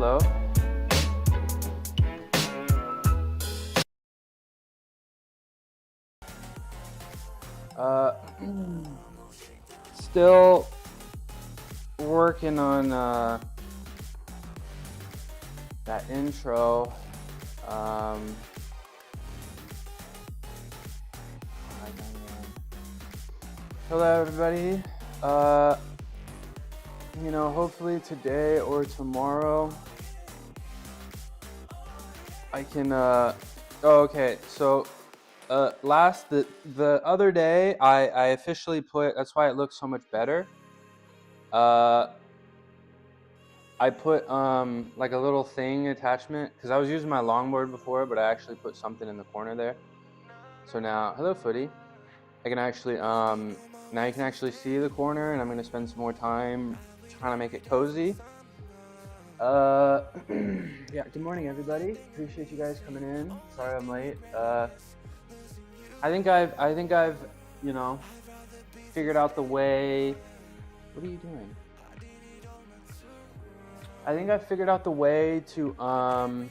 hello. Still working on that intro. Hello everybody. You know, hopefully today or tomorrow I can okay, so the other day I officially put, that's why it looks so much better. I put like a little thing attachment, because I was using my longboard before, but I actually put something in the corner there. So now, hello footy. I can actually now you can actually see the corner, and I'm gonna spend some more time trying to make it cozy. Yeah, good morning everybody. Appreciate you guys coming in. Sorry I'm late. I think I've, you know, figured out the way. What are you doing? I think I've figured out the way to I'm gonna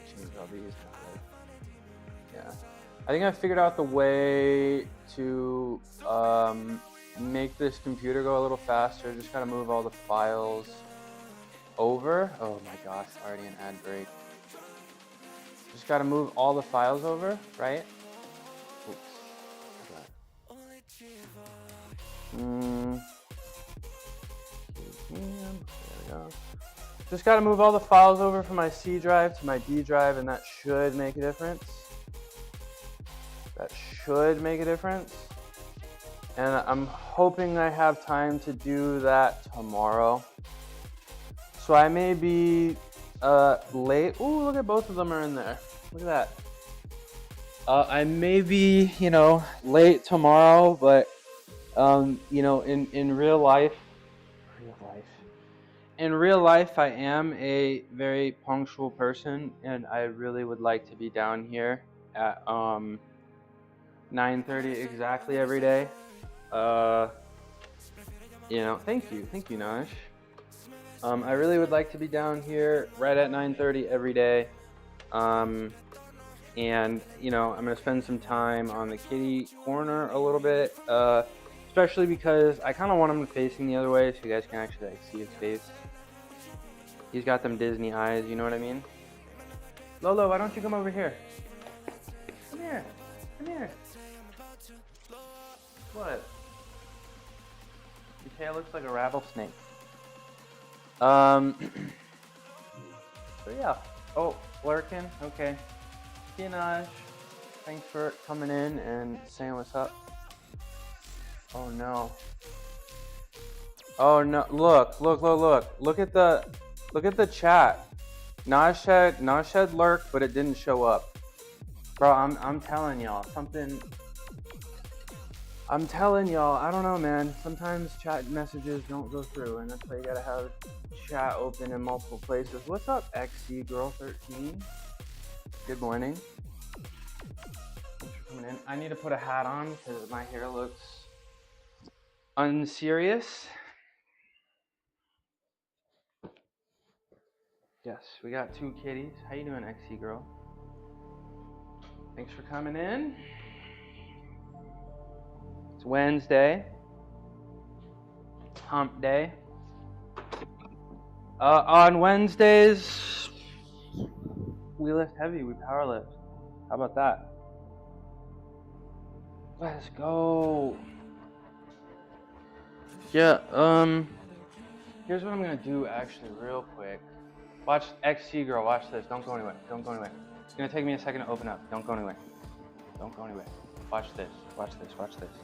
change all these. Yeah. I think I figured out the way to make this computer go a little faster. Just gotta move all the files over. Oh my gosh, already an ad break. Just gotta move all the files over, right? Oops. There we go. Just gotta move all the files over from my C drive to my D drive, and that should make a difference. That should make a difference. And I'm hoping I have time to do that tomorrow. So I may be late. Ooh, look at both of them are in there. Look at that. I may be, you know, late tomorrow, but you know, in real life, I am a very punctual person, and I really would like to be down here at 9:30 exactly every day. You know, thank you, Nash. I really would like to be down here right at 9:30 every day. And you know, I'm gonna spend some time on the kitty corner a little bit, especially because I kind of want him facing the other way so you guys can actually like see his face. He's got them Disney eyes, you know what I mean? Lolo, why don't you come over here? Come here, come here. What? Your tail looks like a rattlesnake. So yeah. Oh, lurking. Okay. Naj, thanks for coming in and saying what's up. Oh no. Oh no! Look! Look at the chat. Naj said lurk, but it didn't show up. Bro, I'm telling y'all something. I'm telling y'all, I don't know, man. Sometimes chat messages don't go through, and that's why you gotta have chat open in multiple places. What's up, XC Girl 13? Good morning. Thanks for coming in. I need to put a hat on because my hair looks unserious. Yes, we got two kitties. How you doing, XC Girl? Thanks for coming in. It's Wednesday. Hump day. On Wednesdays, we lift heavy, we power lift. How about that? Let's go. Yeah, here's what I'm gonna do actually real quick. Watch XC Girl, watch this. Don't go anywhere. Don't go anywhere. It's gonna take me a second to open up. Don't go anywhere. Don't go anywhere. Watch this. Watch this. Watch this.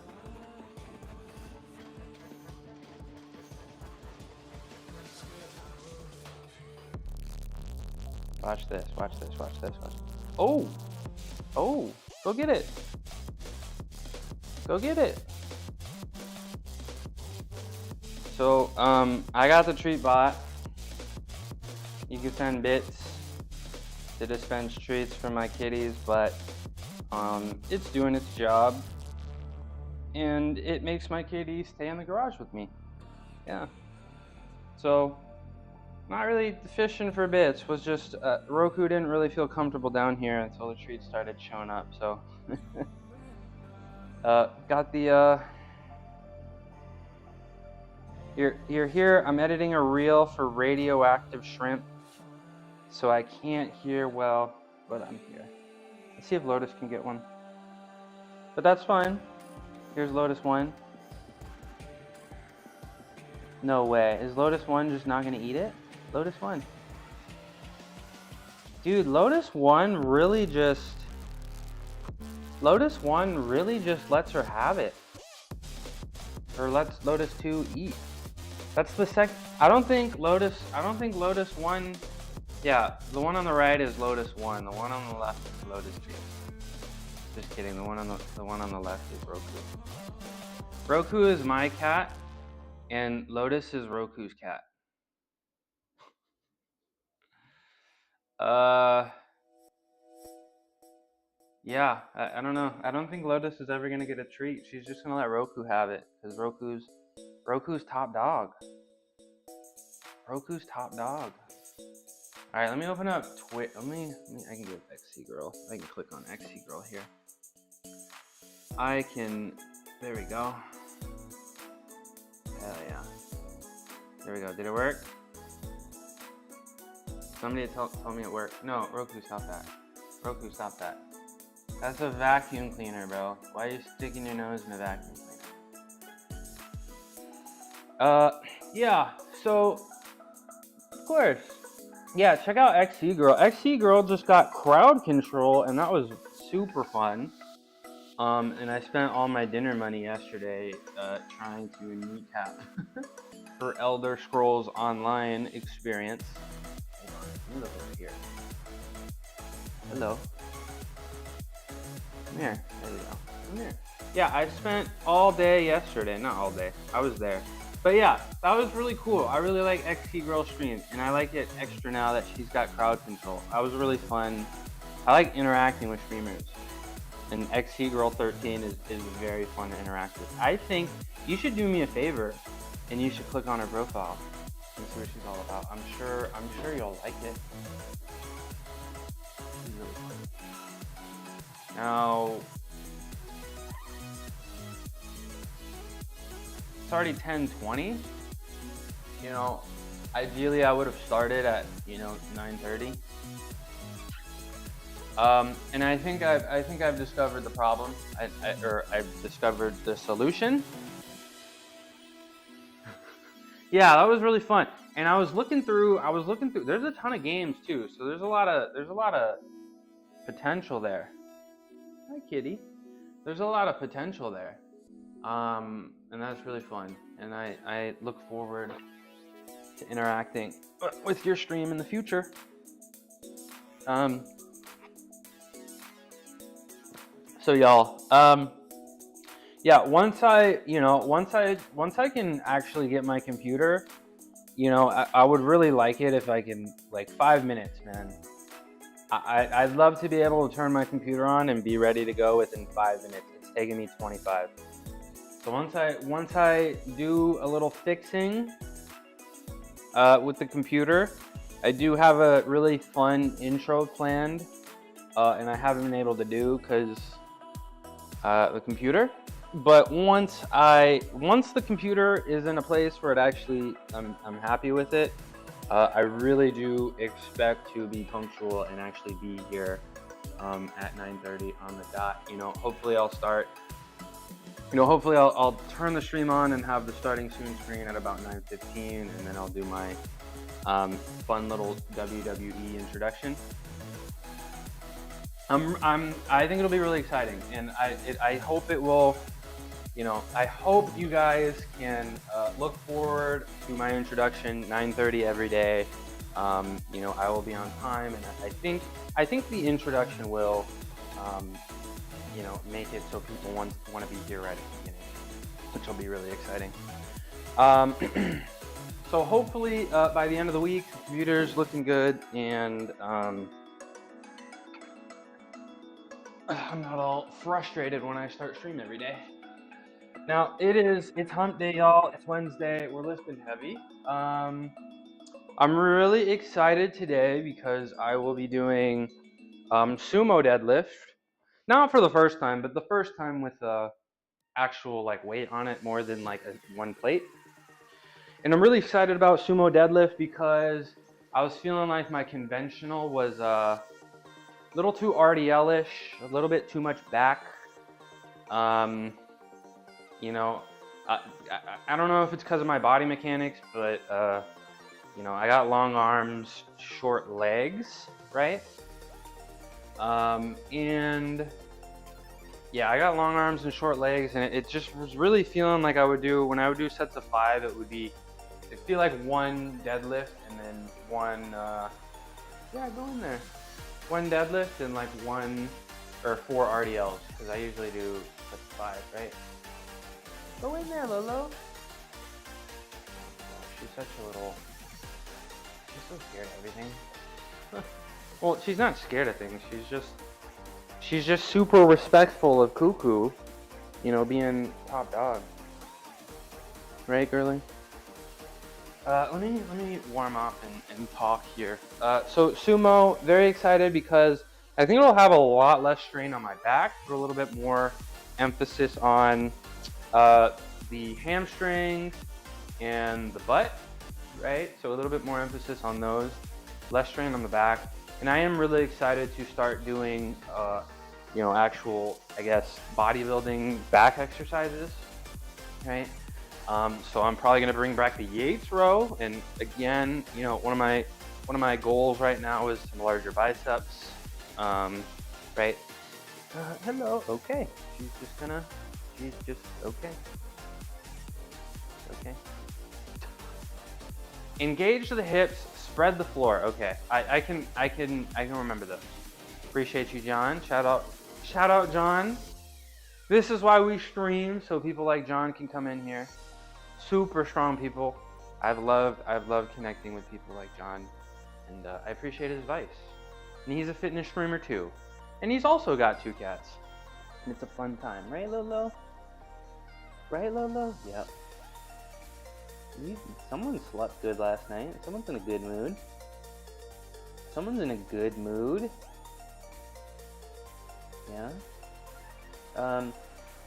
Watch this. Watch this. Watch this. Watch. Oh! Oh! Go get it. Go get it. So, I got the treat bot. You can send bits to dispense treats for my kitties, but it's doing its job, and it makes my kitty stay in the garage with me. Yeah. So not really fishing for bits. Was just Roku didn't really feel comfortable down here until the treats started showing up. So got the you're here. I'm editing a reel for radioactive shrimp, so I can't hear well, but I'm here. Let's see if Lotus can get one. But that's fine. Here's Lotus 1. No way. Is Lotus 1 just not gonna eat it? Lotus 1. Dude, Lotus 1 really just lets her have it. Or lets Lotus 2 eat. That's the I don't think Lotus 1. Yeah, the one on the right is Lotus 1. The one on the left is Lotus 2. Just kidding. The one on the left is Roku. Roku is my cat, and Lotus is Roku's cat. Yeah, I don't know. I don't think Lotus is ever gonna get a treat. She's just gonna let Roku have it, because Roku's top dog. Roku's top dog. All right, let me open up Twitch. I can get XC Girl. I can click on XC Girl here. There we go. Hell yeah. There we go. Did it work? Somebody told me it worked. No, Roku, stop that. Roku, stop that. That's a vacuum cleaner, bro. Why are you sticking your nose in a vacuum cleaner? Yeah, so, of course. Yeah, check out XC Girl. XC Girl just got crowd control, and that was super fun. And I spent all my dinner money yesterday trying to kneecap her Elder Scrolls Online experience. Hold on, let me look over here. Hello. Come here. There we go. Come here. Yeah, I spent all day yesterday. Not all day. I was there. But yeah, that was really cool. I really like XT Girl stream, and I like it extra now that she's got crowd control. That was really fun. I like interacting with streamers. And XT Girl 13 is very fun to interact with. I think you should do me a favor, and you should click on her profile and see what she's all about. I'm sure you'll like it. She's really fun. Now, it's already 10:20. You know, ideally I would have started at 9:30. And I think I've discovered the problem. I've discovered the solution. Yeah, that was really fun. And I was looking through. There's a ton of games too, so there's a lot of potential there. Hi, kitty. There's a lot of potential there, and that's really fun. And I look forward to interacting with your stream in the future. So y'all, yeah, once I can actually get my computer, I would really like it if I can, like 5 minutes, man. I'd love to be able to turn my computer on and be ready to go within 5 minutes. It's taking me 25. So once I do a little fixing with the computer, I do have a really fun intro planned, and I haven't been able to do because the computer. But once the computer is in a place where it actually I'm happy with it, I really do expect to be punctual and actually be here at 9:30 on the dot. Hopefully I'll start. Hopefully I'll turn the stream on and have the starting soon screen at about 9:15, and then I'll do my fun little WWE introduction. I think it'll be really exciting, and I hope it will. I hope you guys can look forward to my introduction 9:30 every day. I will be on time, and I think the introduction will, make it so people want to be here right at the beginning, which will be really exciting. So hopefully by the end of the week, the computer's looking good, and I'm not all frustrated when I start streaming every day. Now it's hump day, y'all. It's Wednesday. We're lifting heavy. I'm really excited today because I will be doing sumo deadlift. Not for the first time, but the first time with actual like weight on it more than like one plate. And I'm really excited about sumo deadlift because I was feeling like my conventional was a little too RDL-ish, a little bit too much back. Um, you know, I don't know if it's because of my body mechanics, but you know, I got long arms, short legs, right? And yeah, I got long arms and short legs, and it just was really feeling like when I would do sets of 5, it'd feel like one deadlift and then one, yeah, go in there. One deadlift and like 4 RDLs, because I usually do sets of 5, right? Go in there, Lolo. Oh, she's so scared of everything. Well, she's not scared of things. She's just super respectful of Cuckoo, you know, being top dog. Right, girly? Let me warm up and talk here. So sumo, very excited because I think it'll have a lot less strain on my back, but a little bit more emphasis on the hamstrings and the butt, right? So a little bit more emphasis on those, less strain on the back. And I am really excited to start doing, you know, actual, I guess, bodybuilding back exercises, right? So I'm probably gonna bring back the Yates row, and again, you know, one of my goals right now is some larger biceps, right? Hello. Okay. She's just okay. Okay. Engage the hips, spread the floor. Okay, I can remember those. Appreciate you, John. Shout out, John. This is why we stream, so people like John can come in here. Super strong people. I've loved connecting with people like John, and I appreciate his advice. And he's a fitness streamer too, and he's also got 2 cats. And it's a fun time, right, Lolo? Right, Lolo? Yep. Someone slept good last night. Someone's in a good mood. Someone's in a good mood. Yeah.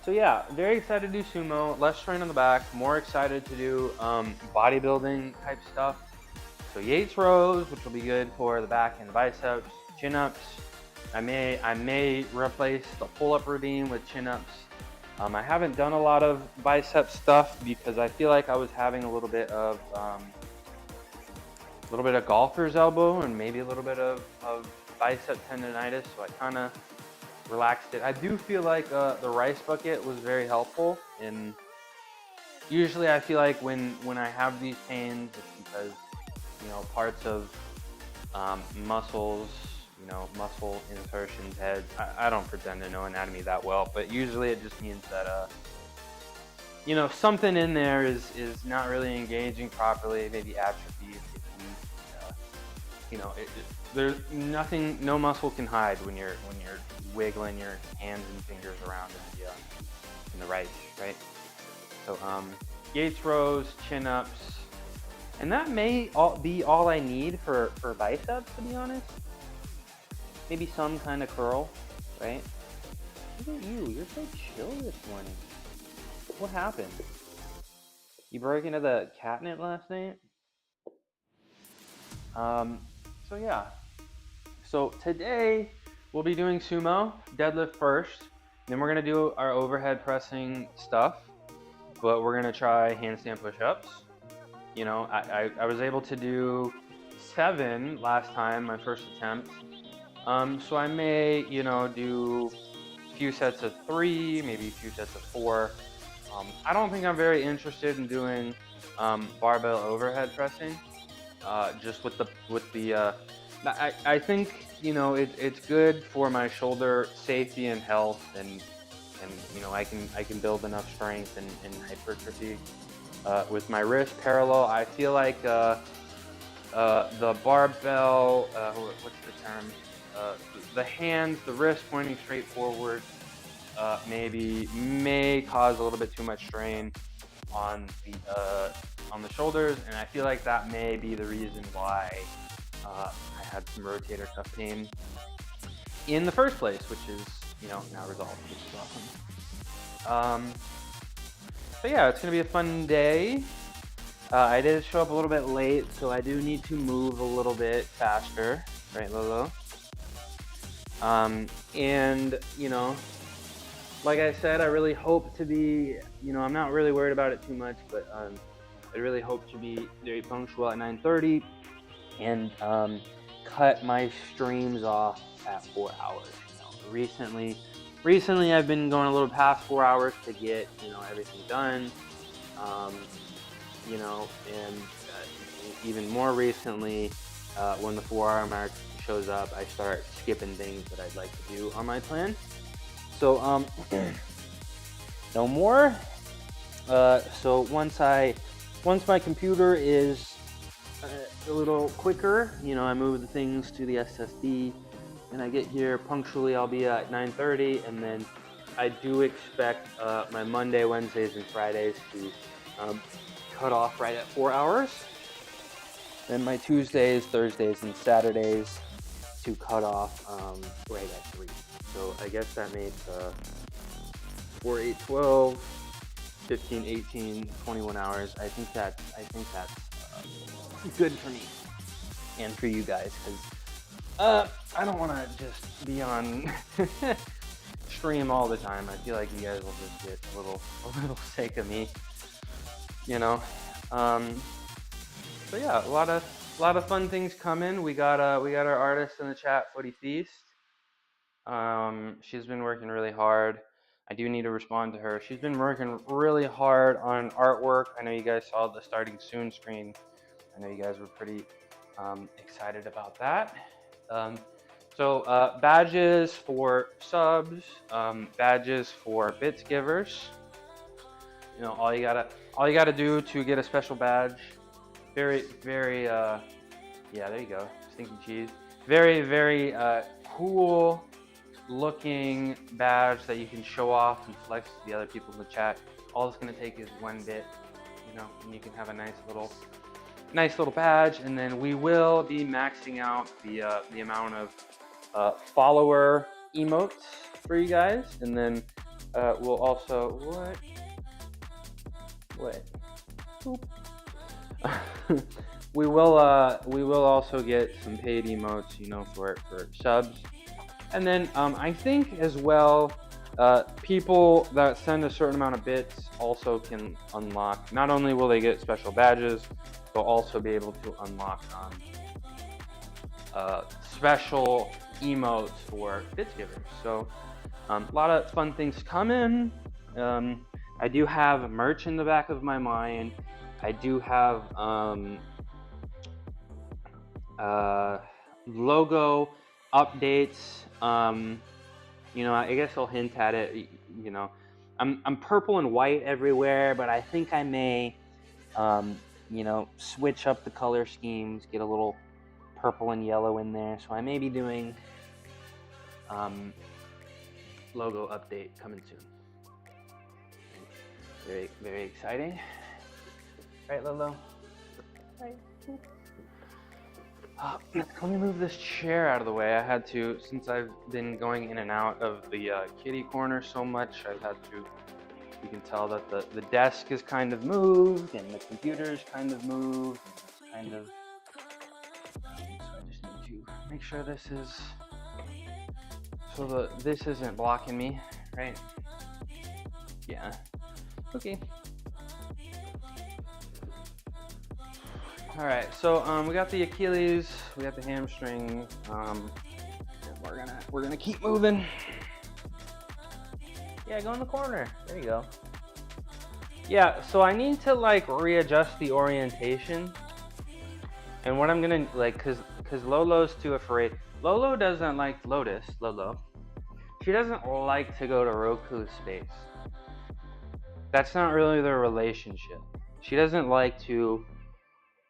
So yeah, very excited to do sumo, less strain on the back, more excited to do bodybuilding type stuff. So Yates rows, which will be good for the back and the biceps, chin-ups. I may replace the pull-up routine with chin-ups. I haven't done a lot of bicep stuff because I feel like I was having a little bit of golfer's elbow and maybe a little bit of bicep tendonitis, so I kind of relaxed it. I do feel like the rice bucket was very helpful, and usually I feel like when I have these pains, it's because, you know, parts of muscles, you know, muscle insertions, heads. I don't pretend to know anatomy that well, but usually it just means that, you know, something in there is not really engaging properly, maybe atrophy, you know, there's nothing, no muscle can hide when you're wiggling your hands and fingers around in the rice, right? So Yates rows, chin-ups, and that may be all I need for biceps, to be honest. Maybe some kind of curl, right? Look at you, you're so chill this morning. What happened? You broke into the catnip last night? So yeah. So today we'll be doing sumo, deadlift first, then we're gonna do our overhead pressing stuff, but we're gonna try handstand push-ups. You know, I was able to do 7 last time, my first attempt. So I may, you know, do a few sets of 3, maybe a few sets of 4. I don't think I'm very interested in doing barbell overhead pressing. Just with the I think, you know, it's good for my shoulder safety and health, and you know, I can build enough strength and hypertrophy with my wrist parallel. I feel like the barbell, what's the term? The hands, the wrist pointing straight forward, may cause a little bit too much strain. on the shoulders, and I feel like that may be the reason why I had some rotator cuff pain in the first place, which is, you know, now resolved, which is awesome. So yeah, it's gonna be a fun day. I did show up a little bit late, so I do need to move a little bit faster, right, Lolo? And you know, like I said, I really hope to be, you know, I'm not really worried about it too much, but I really hope to be very punctual at 9:30 and cut my streams off at 4 hours. You know, recently I've been going a little past 4 hours to get, you know, everything done. You know, and even more recently, when the 4-hour mark shows up, I start skipping things that I'd like to do on my plan. So no more. So once my computer is a little quicker, you know, I move the things to the SSD, and I get here punctually. I'll be at 9:30, and then I do expect my Monday, Wednesdays, and Fridays to cut off right at 4 hours. Then my Tuesdays, Thursdays, and Saturdays to cut off right at 3. So I guess that makes 4, 8, 12, 15, 18, 21 hours. I think that's good for me and for you guys, because I don't want to just be on stream all the time. I feel like you guys will just get a little sick of me, you know. So yeah, a lot of fun things coming. We got our artist in the chat, Footy Feast. She's been working really hard. I do need to respond to her. She's been working really hard on artwork. I know you guys saw the starting soon screen. I know you guys were pretty excited about that. So badges for subs, badges for bits givers. You know, all you gotta do to get a special badge. Very, yeah, there you go, stinky cheese. Very cool looking badge that you can show off and flex to the other people in the chat. All it's gonna take is 1 bit, you know, and you can have a nice little badge. And then we will be maxing out the amount of follower emotes for you guys. And then we'll also what? we will also get some paid emotes, you know, for subs. And then I think as well, people that send a certain amount of bits also can unlock. Not only will they get special badges, they'll also be able to unlock special emotes for bits givers. So a lot of fun things coming. I do have merch in the back of my mind. I do have logo updates. You know, I guess I'll hint at it. You know, I'm purple and white everywhere, but I think I may, you know, switch up the color schemes, get a little purple and yellow in there. So I may be doing logo update coming soon. Very exciting. Right, Lolo? Right. Let me move this chair out of the way. I had to, since I've been going in and out of the kitty corner so much, I've had to, you can tell that the desk is kind of moved and the computer is kind of moved. And it's kind of, so I just need to make sure this is, so this isn't blocking me, right? Yeah. Okay. All right, so we got the Achilles, we got the hamstring. And we're gonna keep moving. Yeah, go in the corner. There you go. Yeah, so I need to like readjust the orientation. And what I'm gonna like, cause Lolo's too afraid. Lolo doesn't like Lolo. She doesn't like to go to Roku space. That's not really their relationship. She doesn't like to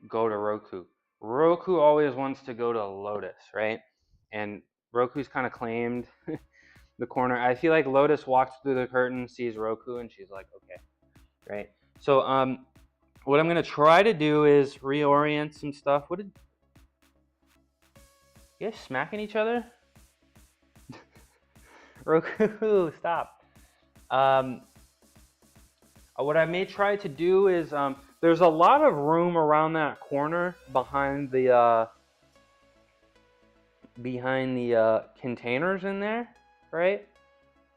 go to Roku. Roku always wants to go to Lotus, right? And Roku's kind of claimed the corner. I feel like Lotus walks through the curtain, sees Roku, and she's like, okay, right? So what I'm gonna try to do is reorient some stuff. What did you guys smacking each other? Roku, stop. What I may try to do is there's a lot of room around that corner behind the containers in there, right?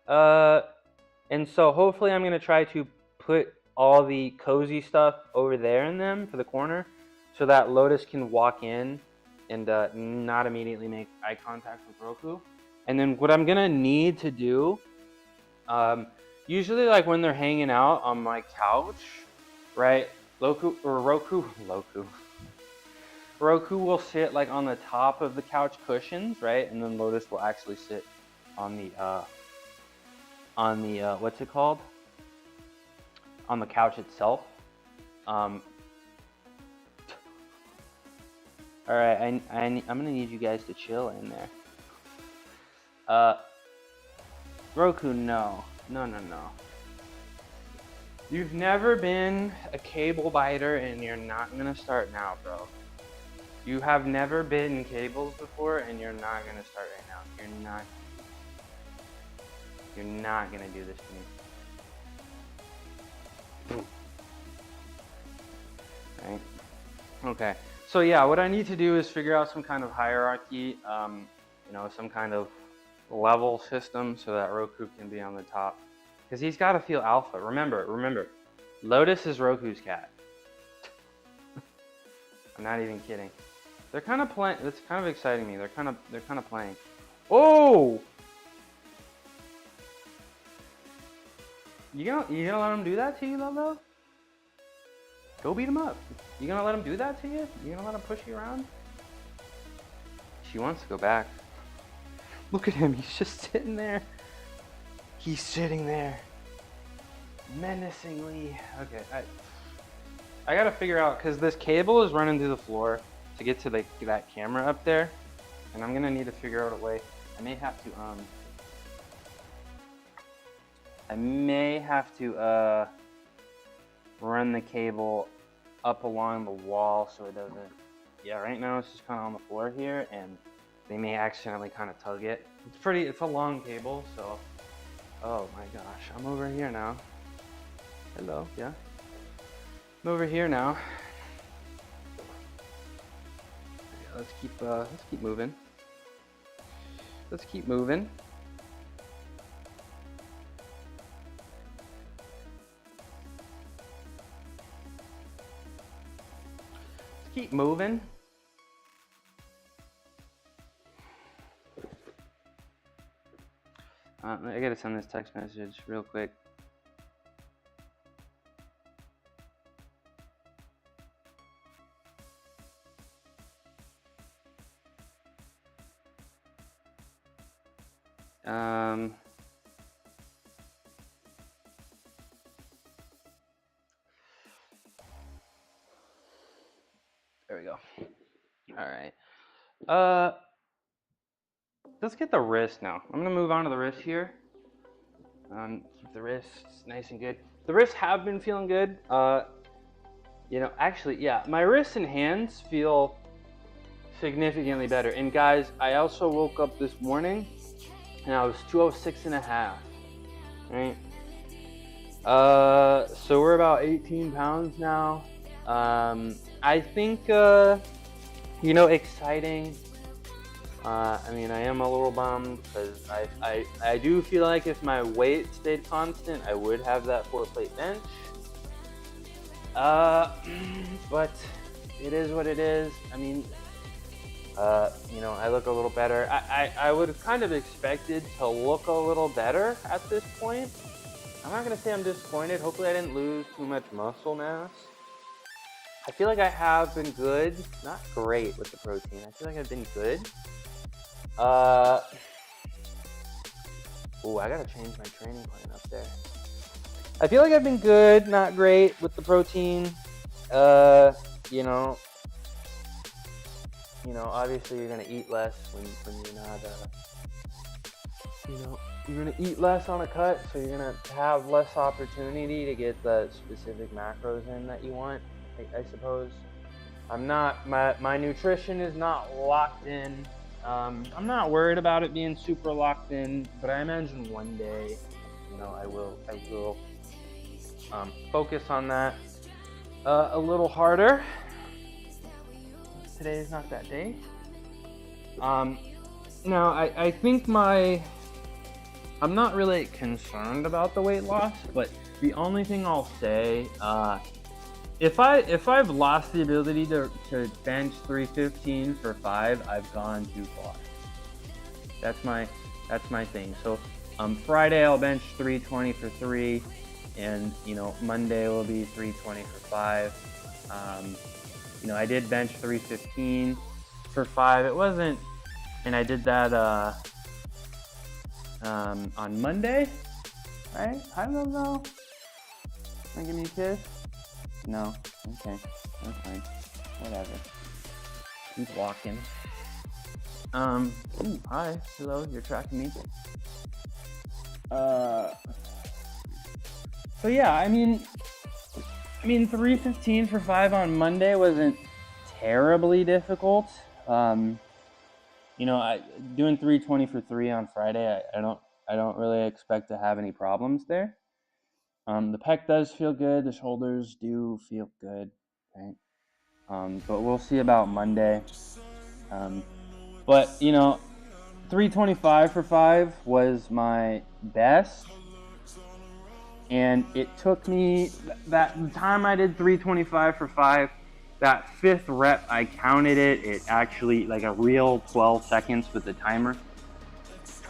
And so hopefully I'm gonna try to put all the cozy stuff over there in them for the corner, so that Lotus can walk in and not immediately make eye contact with Roku. And then what I'm gonna need to do, usually like when they're hanging out on my couch, right? Roku will sit like on the top of the couch cushions, right? And then Lotus will actually sit on the what's it called? On the couch itself. All right, I'm gonna need you guys to chill in there. Roku, no. You've never been a cable biter and you're not gonna start now, bro. You have never bitten cables before and you're not gonna start right now. You're not gonna do this to me. Right? Okay. So yeah, what I need to do is figure out some kind of hierarchy, you know, some kind of level system so that Roku can be on the top. Because he's got to feel alpha. Remember, Lotus is Roku's cat. I'm not even kidding. They're kind of playing. It's kind of exciting me. They're kind of playing. Oh! You gonna let him do that to you, though? Go beat him up. You gonna let him do that to you? You gonna let him push you around? She wants to go back. Look at him. He's just sitting there. He's sitting there menacingly. Okay, I gotta figure out, because this cable is running through the floor to get to that camera up there, and I'm gonna need to figure out a way. I may have to run the cable up along the wall so it doesn't. Yeah, right now it's just kind of on the floor here, and they may accidentally kind of tug it. It's a long cable, so. Oh my gosh, I'm over here now. Hello, yeah. I'm over here now. Yeah, let's keep moving. Let's keep moving. Let's keep moving. I gotta send this text message real quick. There we go. All right. Let's get the wrist now. I'm gonna move on to the wrist here. Keep the wrists nice and good. The wrists have been feeling good. You know, actually, yeah, my wrists and hands feel significantly better. And guys, I also woke up this morning and I was 206.5, right? So we're about 18 pounds now. I think, you know, exciting. I mean, I am a little bummed because I do feel like if my weight stayed constant, I would have that 4-plate bench. But it is what it is. I mean, you know, I look a little better. I would have kind of expected to look a little better at this point. I'm not gonna say I'm disappointed. Hopefully I didn't lose too much muscle mass. I feel like I have been good, not great with the protein. I feel like I've been good. Oh, I gotta change my training plan up there. I feel like I've been good, not great with the protein. You know, obviously you're gonna eat less when you're not, you know, you're gonna eat less on a cut, so you're gonna have less opportunity to get the specific macros in that you want, I suppose. I'm not, my nutrition is not locked in. I'm not worried about it being super locked in, but I imagine one day, you know, I will focus on that a little harder. Today is not that day. Now I think I'm not really concerned about the weight loss, but the only thing I'll say, if I've lost the ability to bench 315 for 5, I've gone too far. That's my thing. So Friday I'll bench 320 for 3, and you know, Monday will be 320 for 5. You know, I did bench 315 for 5. It wasn't, and I did that on Monday, right? I don't know. Wanna give me a kiss? No. Okay. That's fine. Whatever. Keep walking. Ooh, hi. Hello. You're tracking me. So yeah, I mean 315 for 5 on Monday wasn't terribly difficult. You know, doing 320 for 3 on Friday, I don't really expect to have any problems there. The pec does feel good. The shoulders do feel good, right? But we'll see about Monday. But you know, 325 for 5 was my best, and it took me that time I did 325 for 5. That 5th rep, I counted it. It actually, like a real 12 seconds with the timer.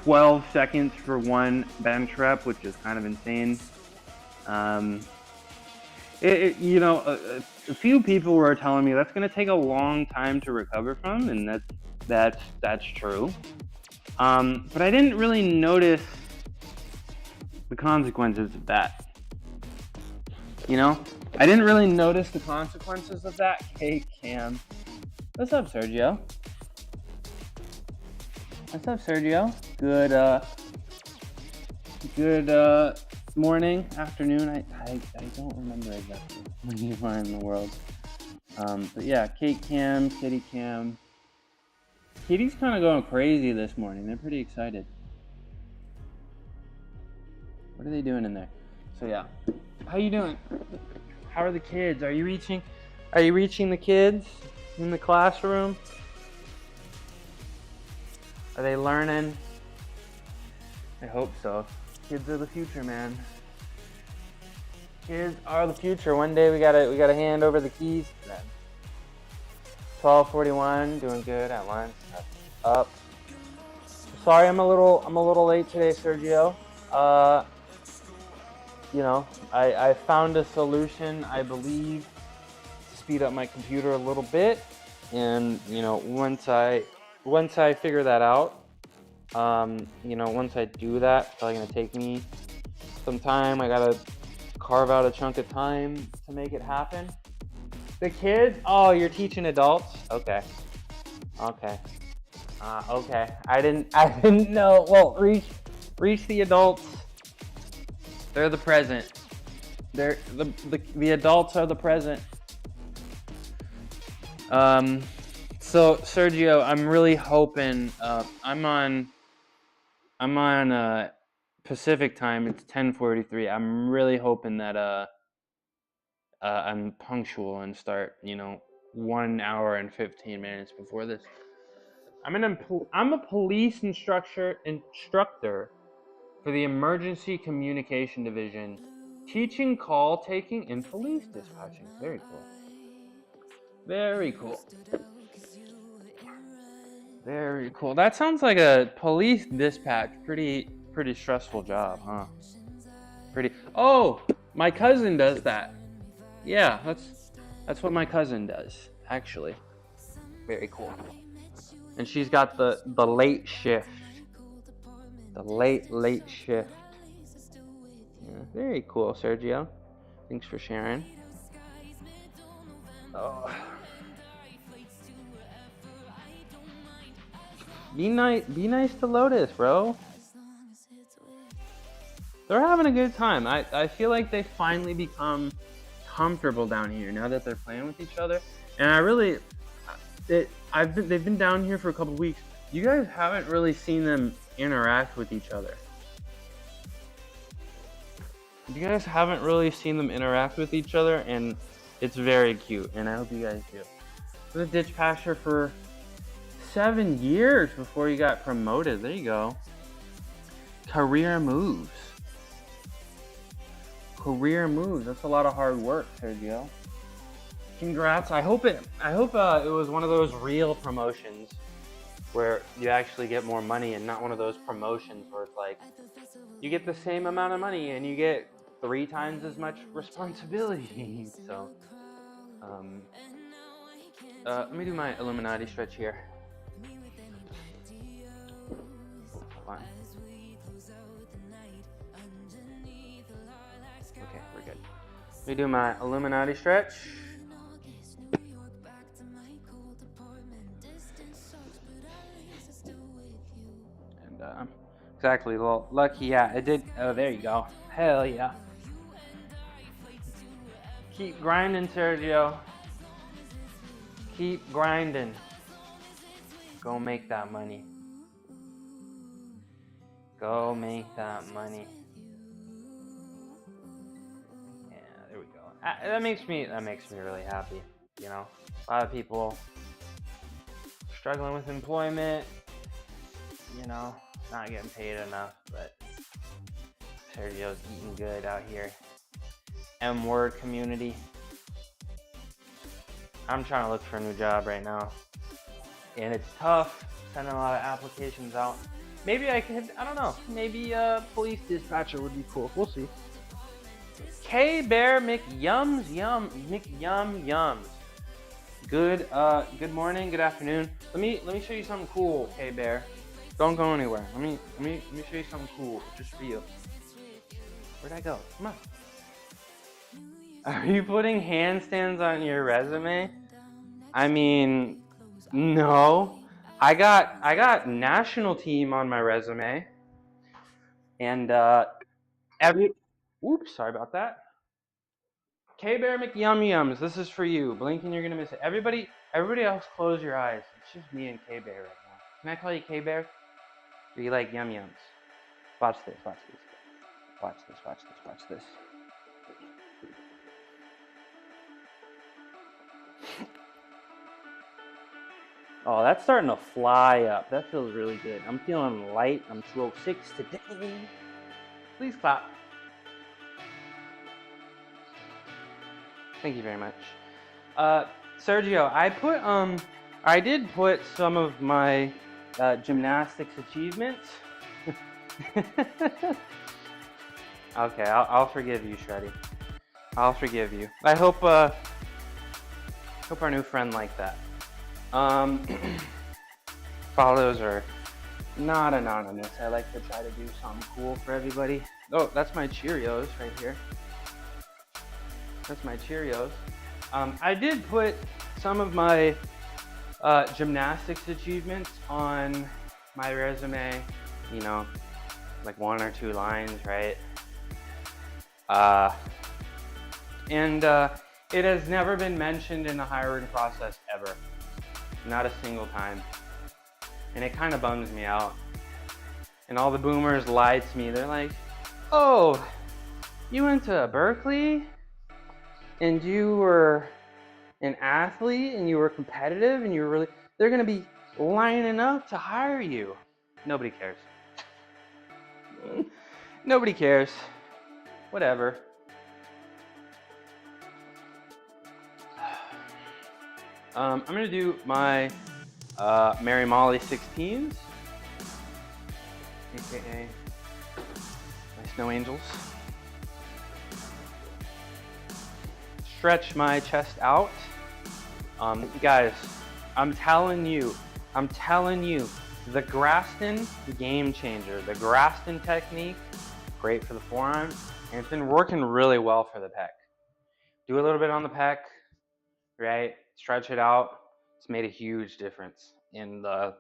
12 seconds for one bench rep, which is kind of insane. You know, a few people were telling me that's going to take a long time to recover from, and that's true. But I didn't really notice the consequences of that. You know, I didn't really notice the consequences of that. Hey, Cam. What's up, Sergio? What's up, Sergio? Good morning, afternoon. I don't remember exactly when you are in the world. But yeah, Kate Cam, Kitty Cam. Kitty's kind of going crazy this morning. They're pretty excited. What are they doing in there? So yeah, how you doing? How are the kids? Are you reaching the kids in the classroom? Are they learning? I hope so. Kids are the future, man. Kids are the future. One day we gotta hand over the keys to them. 12:41, doing good at lunch. Up. Sorry, I'm a little late today, Sergio. You know, I found a solution, I believe, to speed up my computer a little bit, and you know, once I figure that out, you know, once I do that, it's probably gonna take me some time. I gotta carve out a chunk of time to make it happen. The kids? Oh, you're teaching adults? Okay. Okay. I didn't know. Well, reach the adults. They're the present. They're the adults are the present. So Sergio, I'm really hoping. I'm on Pacific time. It's 10:43. I'm really hoping that I'm punctual and start, you know, 1 hour and 15 minutes before this. I'm a police instructor for the Emergency Communication Division, teaching call taking and police dispatching. Very cool. Very cool. Very cool. That sounds like a police dispatch. Pretty stressful job, huh? Oh, my cousin does that. Yeah, that's what my cousin does, actually. Very cool. And she's got the late shift. The late shift. Yeah, very cool, Sergio. Thanks for sharing. Oh. Be nice to Lotus, bro. They're having a good time. I feel like they finally become comfortable down here now that they're playing with each other. And I really, they've been down here for a couple weeks. You guys haven't really seen them interact with each other. You guys haven't really seen them interact with each other, and it's very cute, and I hope you guys do. I was a ditch passer for 7 years before you got promoted. There you go. Career moves. Career moves. That's a lot of hard work, Sergio. Congrats. I hope it was one of those real promotions where you actually get more money, and not one of those promotions where it's like you get the same amount of money and you get 3 times as much responsibility. So let me do my Illuminati stretch here. Hold on. Okay, we're good. Let me do my Illuminati stretch. And exactly, well, lucky, yeah, it did. Oh, there you go. Hell yeah. Keep grinding, Sergio. Keep grinding. Go make that money. Go make that money. Yeah, there we go. That makes me really happy. You know, a lot of people struggling with employment. You know, not getting paid enough, but Sergio's eating good out here. M-word community. I'm trying to look for a new job right now, and it's tough, sending a lot of applications out. Maybe I could, I don't know, maybe a police dispatcher would be cool. We'll see. K-Bear McYums. Good morning, good afternoon. Let me show you something cool, K-Bear. Don't go anywhere. Let me show you something cool, just for you. Where'd I go? Come on. Are you putting handstands on your resume? I mean, no. I got national team on my resume, and oops, sorry about that. K-Bear McYums, this is for you. Blink and you're gonna miss it. Everybody else, close your eyes. It's just me and K-Bear right now. Can I call you K-Bear? Or you like Yum Yums? Watch this. Watch this. Watch this. Watch this. Watch this. Oh, that's starting to fly up. That feels really good. I'm feeling light. I'm 206 today. Please clap. Thank you very much. Sergio, I did put some of my gymnastics achievements. Okay, I'll forgive you, Shreddy. I'll forgive you. I hope our new friend liked that. Follows are not anonymous. I like to try to do something cool for everybody. Oh, that's my Cheerios right here. That's my Cheerios. I did put some of my gymnastics achievements on my resume, you know, like 1 or 2 lines, right? And it has never been mentioned in the hiring process ever. Not a single time. And it kind of bums me out. And all the boomers lied to me. They're like, oh, you went to Berkeley and you were an athlete and you were competitive and you were really, they're going to be lining up to hire you. Nobody cares. Nobody cares. Whatever. I'm going to do my Mary Molly 16s, aka my snow angels. Stretch my chest out. Guys, I'm telling you, the Graston game changer. The Graston technique, great for the forearm, and it's been working really well for the pec. Do a little bit on the pec, right? Stretch it out. It's made a huge difference. And I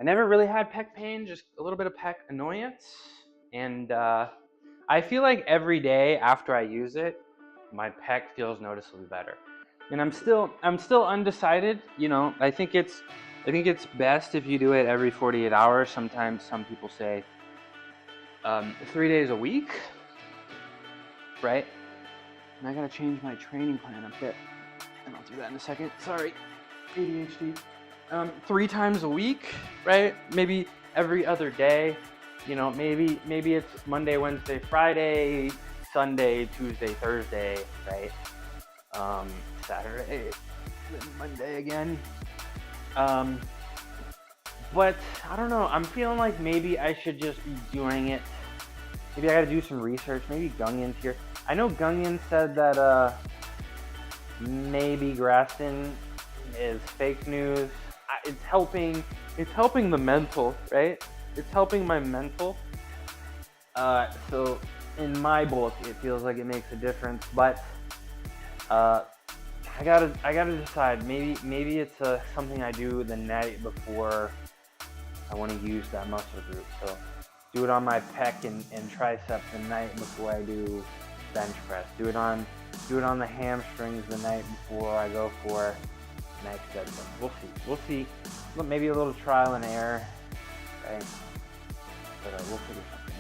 never really had pec pain, just a little bit of pec annoyance. And I feel like every day after I use it, my pec feels noticeably better. And I'm still undecided. You know, I think it's best if you do it every 48 hours. Sometimes some people say 3 days a week, right? And I gotta change my training plan a bit, and I'll do that in a second. Sorry, ADHD. 3 times a week, right? Maybe every other day. You know, maybe it's Monday, Wednesday, Friday, Sunday, Tuesday, Thursday, right? Saturday, then Monday again. But I don't know. I'm feeling like maybe I should just be doing it. Maybe I gotta do some research. Maybe Gungan's here. I know Gungan said that maybe Graston is fake news. It's helping the mental, right? It's helping my mental. So in my book, it feels like it makes a difference. But I gotta decide. Maybe it's something I do the night before I want to use that muscle group. So do it on my pec and tricep the night before I do bench press. Do it on the hamstrings the night before I go for next deadlift. We'll see. Maybe a little trial and error, right? But we'll figure something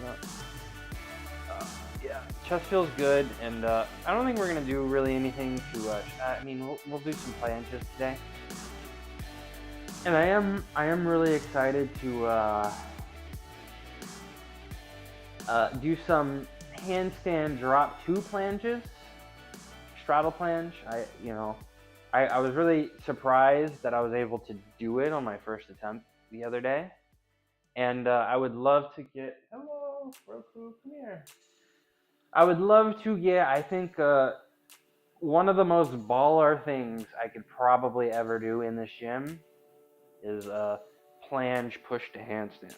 out. Yeah, chest feels good, and I don't think we're gonna do really anything to. I mean, we'll do some planches today, and I am really excited to do some handstand drop 2 planches, straddle planche. I was really surprised that I was able to do it on my first attempt the other day, and I would love to get. Hello, Roku, come here. I would love to get, I think, one of the most baller things I could probably ever do in this gym is planche push to handstand.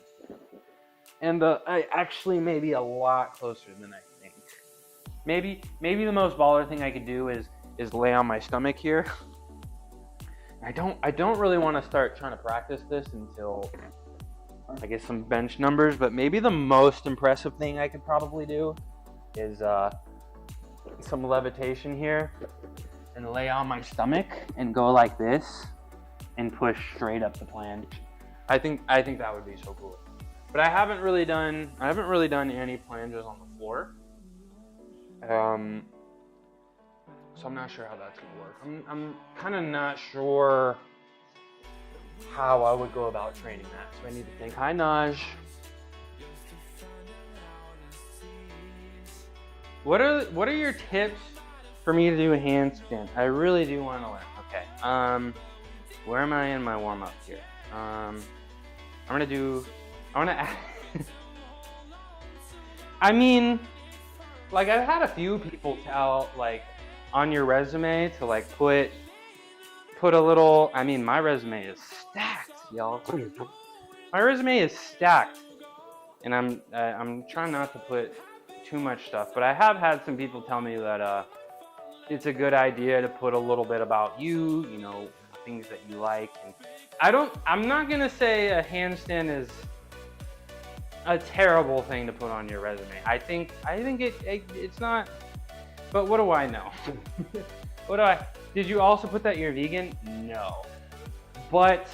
And I actually may be a lot closer than I think. Maybe the most baller thing I could do is lay on my stomach here. I don't really want to start trying to practice this until I get some bench numbers, but maybe the most impressive thing I could probably do is some levitation here and lay on my stomach and go like this and push straight up the planche. I think that would be so cool. But I haven't really done any planches on the floor. So I'm not sure how that's gonna work. I'm kind of not sure how I would go about training that. So I need to think. Hi, Naj. What are your tips for me to do a handstand? I really do want to learn. Okay. Where am I in my warm up here? I want to I mean, like, I've had a few people tell, like, on your resume to, like, put a little. I mean, my resume is stacked, y'all. My resume is stacked, and I'm trying not to put too much stuff, but I have had some people tell me that it's a good idea to put a little bit about you, things that you like. And I'm not gonna say a handstand is a terrible thing to put on your resume. I think it's not, but what do I know? Did you also put that you're vegan? No, but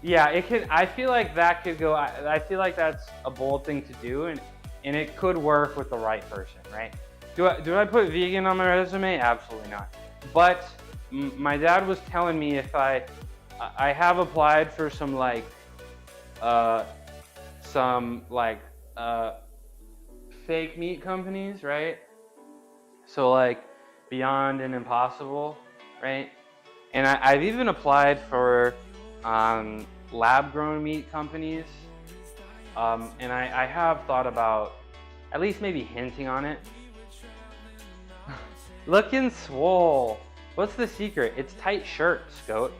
yeah, it could. I feel like that could go. I feel like that's a bold thing to do, and it could work with the right person, right? Do I put vegan on my resume? Absolutely not. But my dad was telling me if I have applied for some fake meat companies, right? So like Beyond and Impossible, right? And I've even applied for lab-grown meat companies, and I have thought about at least maybe hinting on it. Looking swole. What's the secret? It's tight shirts, Goat.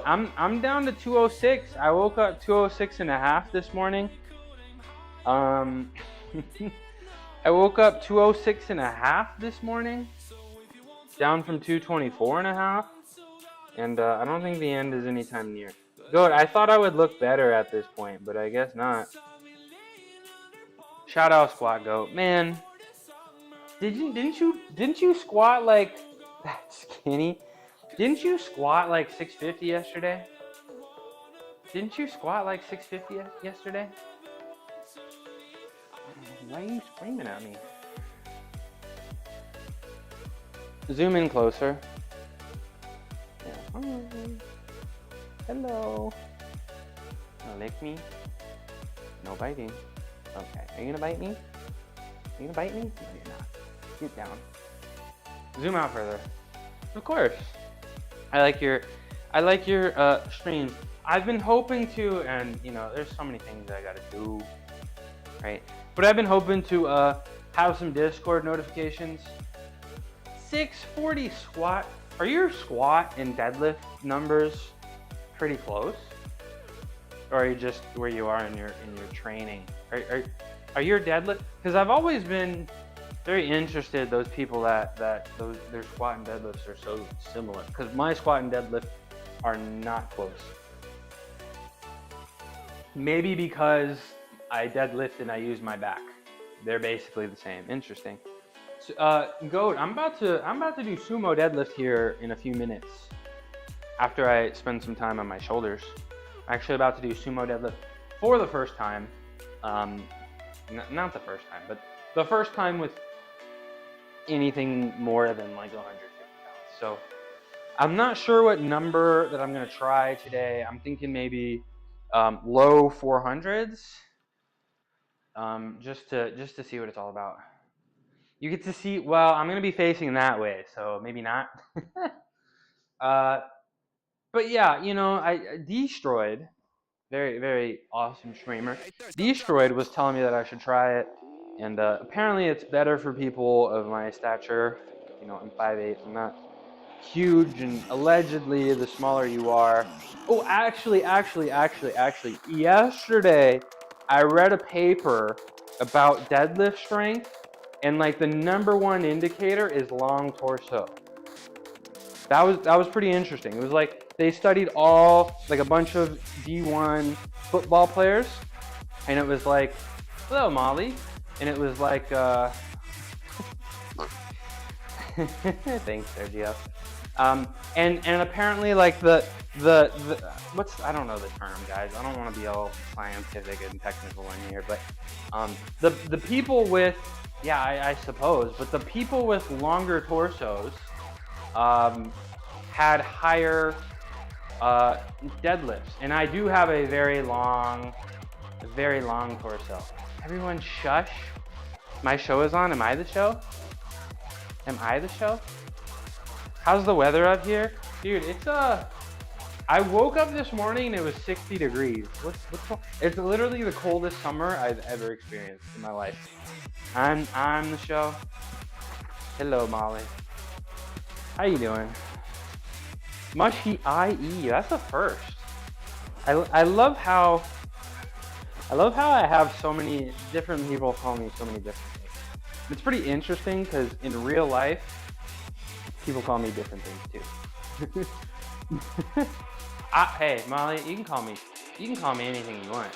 I'm down to 206. I woke up 206 and a half this morning. I woke up 206 and a half this morning, down from 224 and a half. And I don't think the end is anytime near. Goat, I thought I would look better at this point, but I guess not. Shout out squat goat. Man, didn't you squat like that skinny? Didn't you squat like 650 yesterday? Didn't you squat like 650 yesterday? Why are you screaming at me? Zoom in closer. Yeah. Hello. Lick me. No biting. Okay. Are you gonna bite me? Are you gonna bite me? No, you're not. Get down. Zoom out further. Of course. I like your stream. I've been hoping to, and you know, there's so many things I gotta do, right? But I've been hoping to have some Discord notifications. 640 squat. Are your squat and deadlift numbers pretty close? Or are you just where you are in your training? Are your deadlift? Because I've always been very interested, those people that their squat and deadlifts are so similar. Because my squat and deadlift are not close. Maybe because I deadlift and I use my back. They're basically the same. Interesting. So, Goat, I'm about to do sumo deadlift here in a few minutes. After I spend some time on my shoulders. I'm actually about to do sumo deadlift for the first time. Not the first time, but the first time with anything more than like 150 pounds. So I'm not sure what number that I'm gonna try today. I'm thinking maybe low 400s, just to see what it's all about. You get to see. Well, I'm gonna be facing that way, so maybe not. But yeah, you know, I Destroyed, very, very awesome streamer. Destroyed was telling me that I should try it, and apparently it's better for people of my stature. You know, I'm 5'8", I'm not huge, and allegedly the smaller you are. Oh, actually, yesterday I read a paper about deadlift strength, and like the #1 indicator is long torso. That was pretty interesting. It was like they studied like a bunch of D1 football players, and it was like, hello Molly, and it was like, thanks Sergio. And apparently like the I don't know the term, guys. I don't want to be all scientific and technical in here, but the people with, yeah, I suppose, but the people with longer torsos had higher deadlifts, and I do have a very long torso. Everyone shush. My show is on. Am I the show? Am I the show? How's the weather up here? Dude, it's I woke up this morning and it was 60 degrees. What's it's literally the coldest summer I've ever experienced in my life. I'm the show. Hello, Molly. How you doing? Mushy IE, that's a first. I love how I have so many different people call me so many different things. It's pretty interesting because in real life, people call me different things too. Hey, Molly, you can call me anything you want,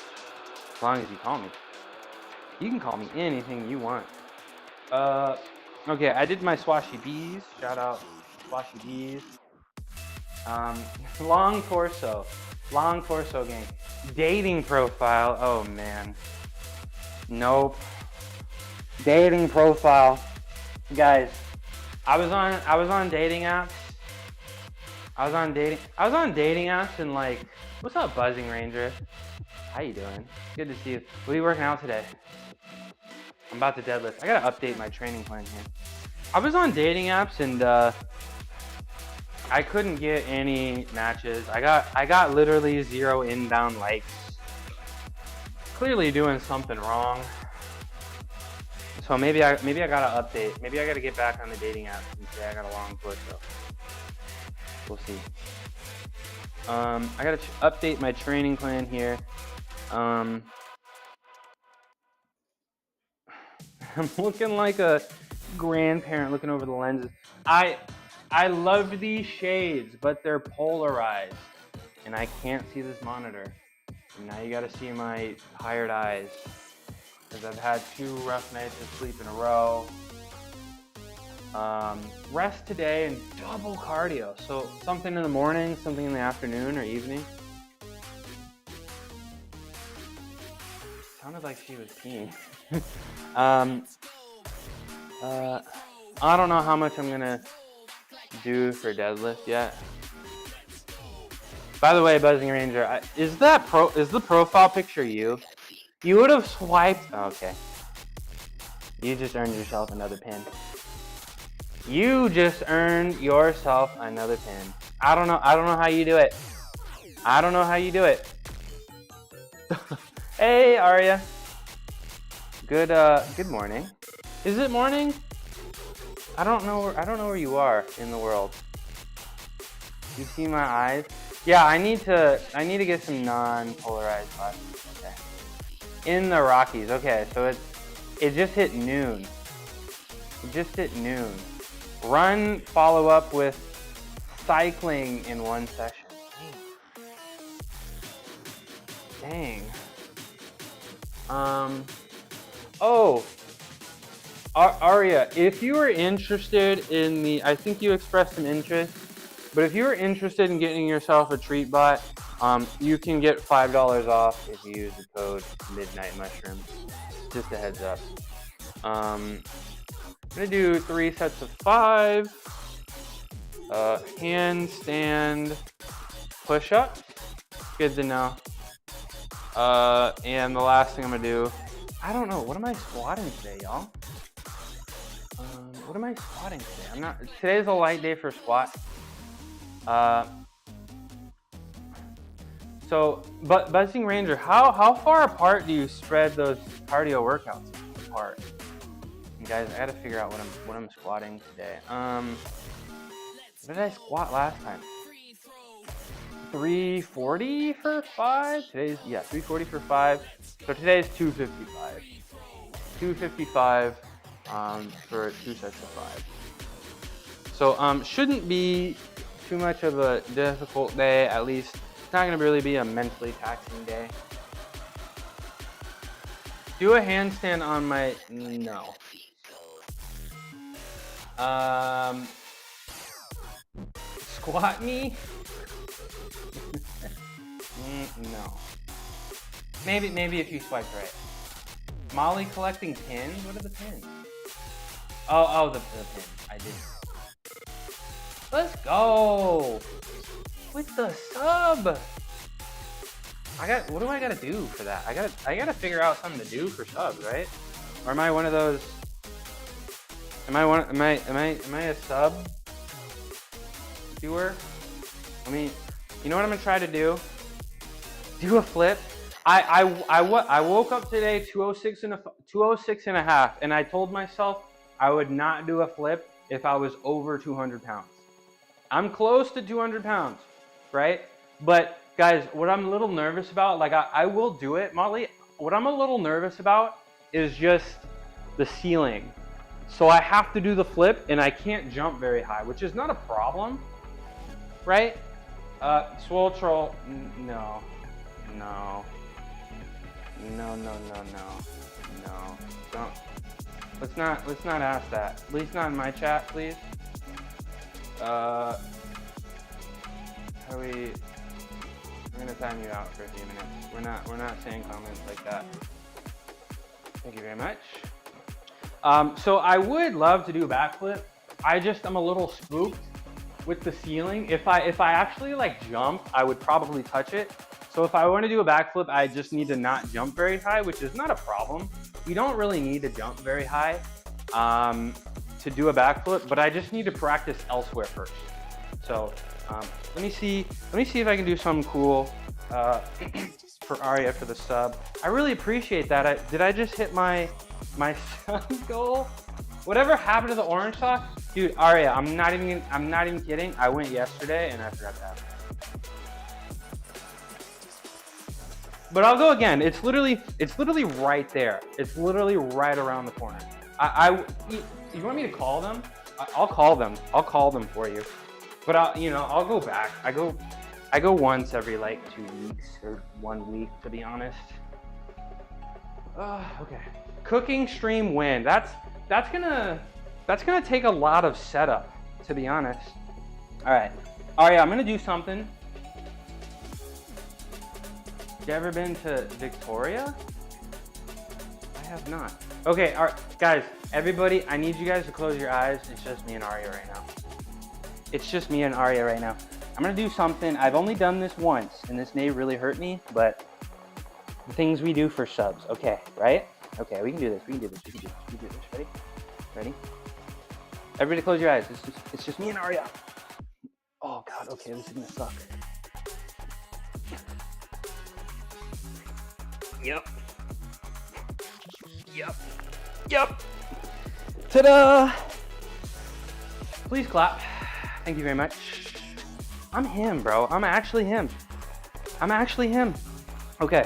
as long as you call me. You can call me anything you want. Okay, I did my swashy bees. Shout out swashy bees. Long torso gang. Dating profile. Oh man. Nope. Dating profile, guys. I was on dating apps. I was on dating apps and like, what's up, Buzzing Ranger? How you doing? Good to see you. What are you working out today? I'm about to deadlift. I gotta update my training plan here. I was on dating apps and I couldn't get any matches. I got literally 0 inbound likes. Clearly doing something wrong. So maybe I gotta update. Maybe I gotta get back on the dating apps and say I got a long torso. We'll see. I gotta update my training plan here. I'm looking like a grandparent looking over the lenses. I love these shades, but they're polarized. and I can't see this monitor. And now you gotta see my tired eyes, because I've had 2 rough nights of sleep in a row. Rest today and double cardio. So something in the morning, something in the afternoon or evening. Sounded like she was peeing. I don't know how much I'm gonna do for deadlift yet. By the way, Buzzing Ranger, is the profile picture you? You would have swiped. Oh, okay. You just earned yourself another pin. You just earned yourself another pin. I don't know how you do it. I don't know how you do it. Hey, Arya. Good morning. Is it morning? I don't know where you are in the world. You see my eyes? Yeah, I need to get some non-polarized glasses. Okay. In the Rockies. Okay, so it just hit noon. It just hit noon. Run, follow up with cycling in 1 session. Dang. Oh, Arya, if you were interested in I think you expressed some interest, but if you were interested in getting yourself a treat bot, you can get $5 off if you use the code Midnight Mushroom. Just a heads up. I'm gonna do 3 sets of 5 handstand push-ups. Good to know. And the last thing I'm gonna do, I don't know, what am I squatting today, y'all? What am I squatting today? Today's a light day for squat. But Buzzing Ranger, how far apart do you spread those cardio workouts apart? And guys, I gotta figure out what I'm squatting today. What did I squat last time? 340 for 5? 340 for 5. So today's 255. 255 for 2 sets of 5. So shouldn't be too much of a difficult day. At least it's not gonna really be a mentally taxing day. Do a handstand on my no. Squat me? No. Maybe if you swipe right. Molly collecting pins? What are the pins? Oh, the pins. I did. Let's go! With the sub! What do I gotta do for that? I gotta figure out something to do for subs, right? Or am I one of those? Am I a sub doer? I mean, you know what I'm gonna try to do? Do a flip. I woke up today 206 and a half, and I told myself I would not do a flip if I was over 200 pounds. I'm close to 200 pounds, right? But guys, what I'm a little nervous about, like I will do it, Molly. What I'm a little nervous about is just the ceiling. So I have to do the flip, and I can't jump very high, which is not a problem, right? Swole Troll, no. Don't. Let's not ask that. At least not in my chat, please. We're gonna time you out for a few minutes. We're not saying comments like that. Thank you very much. So I would love to do a backflip. I'm a little spooked with the ceiling. If I actually like jump, I would probably touch it. So if I want to do a backflip, I just need to not jump very high, which is not a problem. We don't really need to jump very high to do a backflip, but I just need to practice elsewhere first. So let me see if I can do something cool for Arya for the sub. I really appreciate that. Did I just hit my sub goal? Whatever happened to the orange sauce? Dude, Arya, I'm not even kidding. I went yesterday and I forgot that. But I'll go again. It's literally right there. It's literally right around the corner. You want me to call them? I'll call them. I'll call them for you. But I'll go back. I I go once every like 2 weeks or 1 week, to be honest. Okay. Cooking stream win. That's gonna take a lot of setup, to be honest. All right, I'm gonna do something. You ever been to Victoria? I have not. Okay, all right, guys, everybody, I need you guys to close your eyes. It's just me and Arya right now. It's just me and Arya right now. I'm gonna do something. I've only done this once, and this may really hurt me, but the things we do for subs. Okay, right? Okay, we can do this. We can do this. We can do this. We can do this. Ready? Ready? Everybody close your eyes. It's just me and Arya. Oh God, okay, this is gonna suck. Yep. Yep. Yep. Ta-da! Please clap. Thank you very much. I'm him, bro. I'm actually him. I'm actually him. Okay.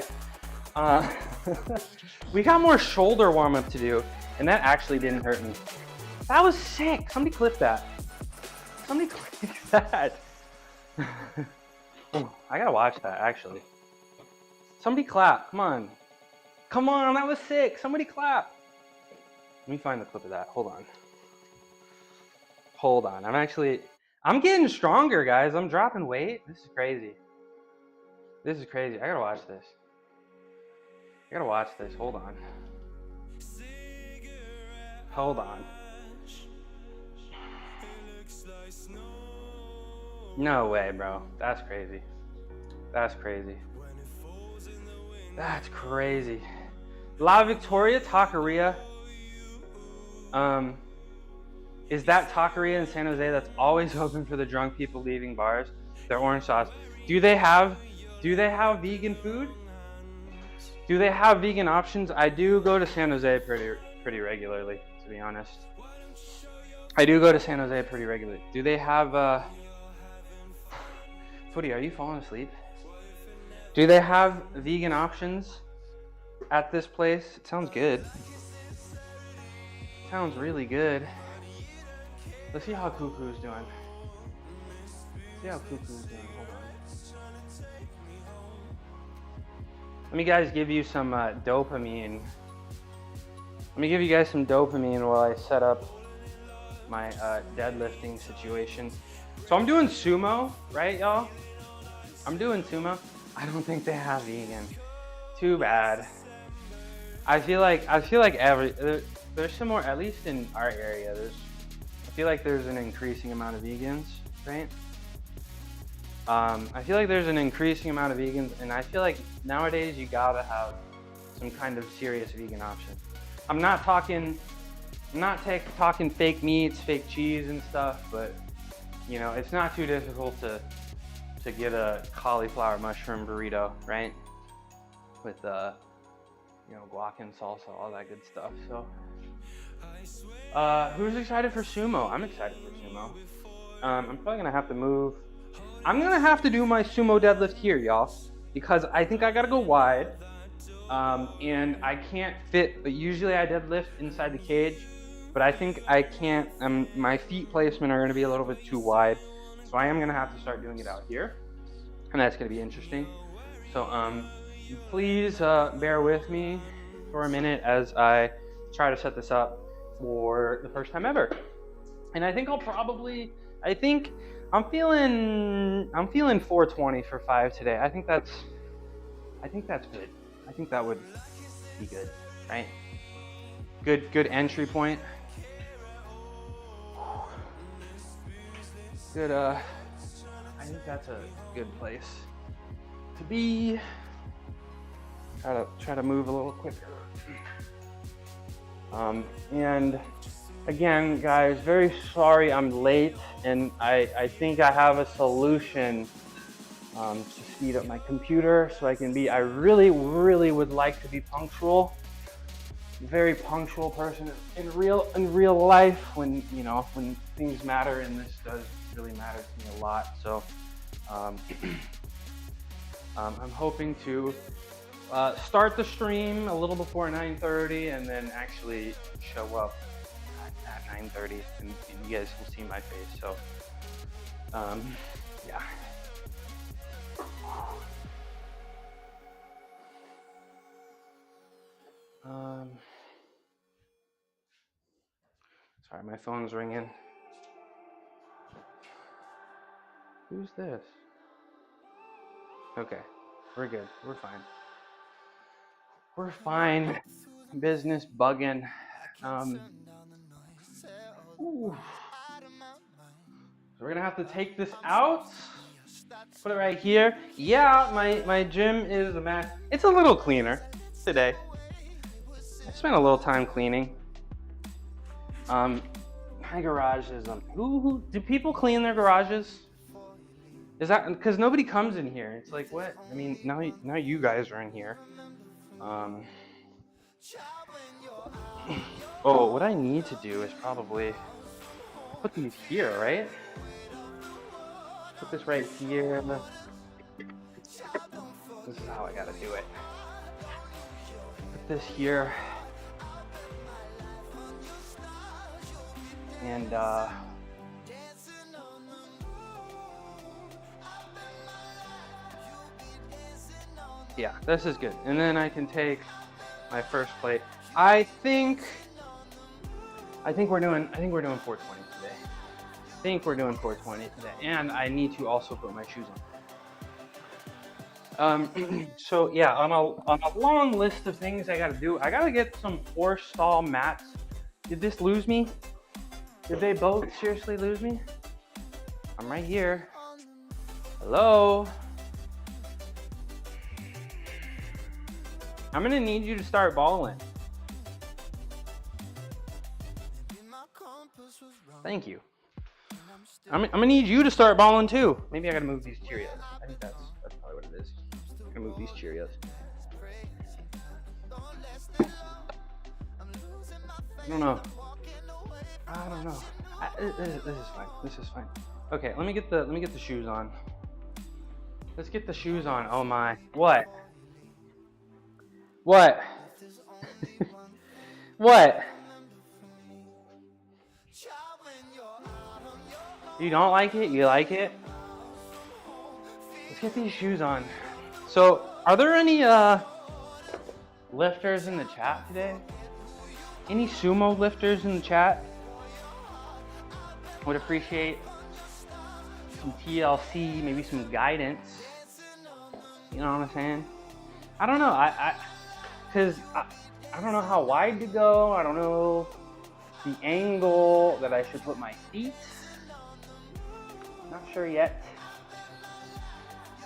We got more shoulder warm-up to do, and that actually didn't hurt me. That was sick. Somebody clip that. Somebody clip that. Oh, I gotta watch that, actually. Somebody clap. Come on. Come on, that was sick. Somebody clap. Let me find the clip of that. Hold on. Hold on. I'm getting stronger, guys. I'm dropping weight. This is crazy. This is crazy. I gotta watch this. I gotta watch this. Hold on. Hold on. No way, bro. That's crazy. That's crazy. That's crazy. La Victoria Taqueria. Is that taqueria in San Jose that's always open for the drunk people leaving bars? Their orange sauce. Do they have vegan food? Do they have vegan options? I do go to San Jose pretty regularly, to be honest. I do go to San Jose pretty regularly. Do they have Footy, are you falling asleep? Do they have vegan options at this place? It sounds good. Sounds really good. Let's see how Cuckoo's doing. See how Cuckoo's doing. Hold on. Let me guys give you some dopamine. Let me give you guys some dopamine while I set up my deadlifting situation. So I'm doing sumo, right, y'all? I'm doing sumo. I don't think they have vegan. Too bad. I feel like there's some more, at least in our area. I feel like there's an increasing amount of vegans, right? I feel like there's an increasing amount of vegans, and I feel like nowadays you gotta have some kind of serious vegan option. I'm not talking fake meats, fake cheese and stuff, but you know, it's not too difficult to get a cauliflower mushroom burrito, right? With you know, guac and salsa, all that good stuff. So who's excited for sumo? I'm excited for sumo. I'm probably gonna have to move. I'm gonna have to do my sumo deadlift here, y'all, because I think I gotta go wide, and I can't fit. But usually I deadlift inside the cage, but I think I can't. My feet placement are gonna be a little bit too wide, so I am gonna have to start doing it out here, and that's gonna be interesting. So please bear with me for a minute as I try to set this up for the first time ever. And I think I'm feeling 420 for 5 today. I think that's good. I think that would be good, right? Good entry point. Good I think that's a good place to be. Try to move a little quicker. And again, guys, very sorry I'm late, and I think I have a solution to speed up my computer so I can be. I really would like to be punctual. Very punctual person in real life when things matter, and this does really matter to me a lot. So I'm hoping to start the stream a little before 9:30 and then actually show up at 9:30 and you guys will see my face. So yeah. Sorry, my phone's ringing. Who's this? Okay, we're good. We're fine. We're fine. Business bugging. So we're gonna have to take this out. Put it right here. Yeah, my gym is a mess. It's a little cleaner today. I spent a little time cleaning. My garage is who do people clean their garages? Is that because nobody comes in here? It's like, what? I mean, now you guys are in here. Oh, what I need to do is probably put these here, right? Put this right here. This is how I gotta do it. Put this here. And yeah, this is good. And then I can take my first plate. I think we're doing 420 today. I think we're doing 420 today. And I need to also put my shoes on. So yeah, on a long list of things I gotta do, I gotta get some horse stall mats. Did this lose me? Did they both seriously lose me? I'm right here. Hello? I'm gonna need you to start balling. Thank you. I'm gonna need you to start balling too. Maybe I gotta move these Cheerios. I think that's probably what it is. I'm gonna move these Cheerios. I don't know. This is fine. This is fine. Okay, let me get the shoes on. Let's get the shoes on. Oh my. What? What? What? You don't like it? You like it? Let's get these shoes on. So, are there any lifters in the chat today? Any sumo lifters in the chat? Would appreciate some TLC, maybe some guidance. You know what I'm saying? I don't know. Cause I don't know how wide to go. I don't know the angle that I should put my feet. Not sure yet.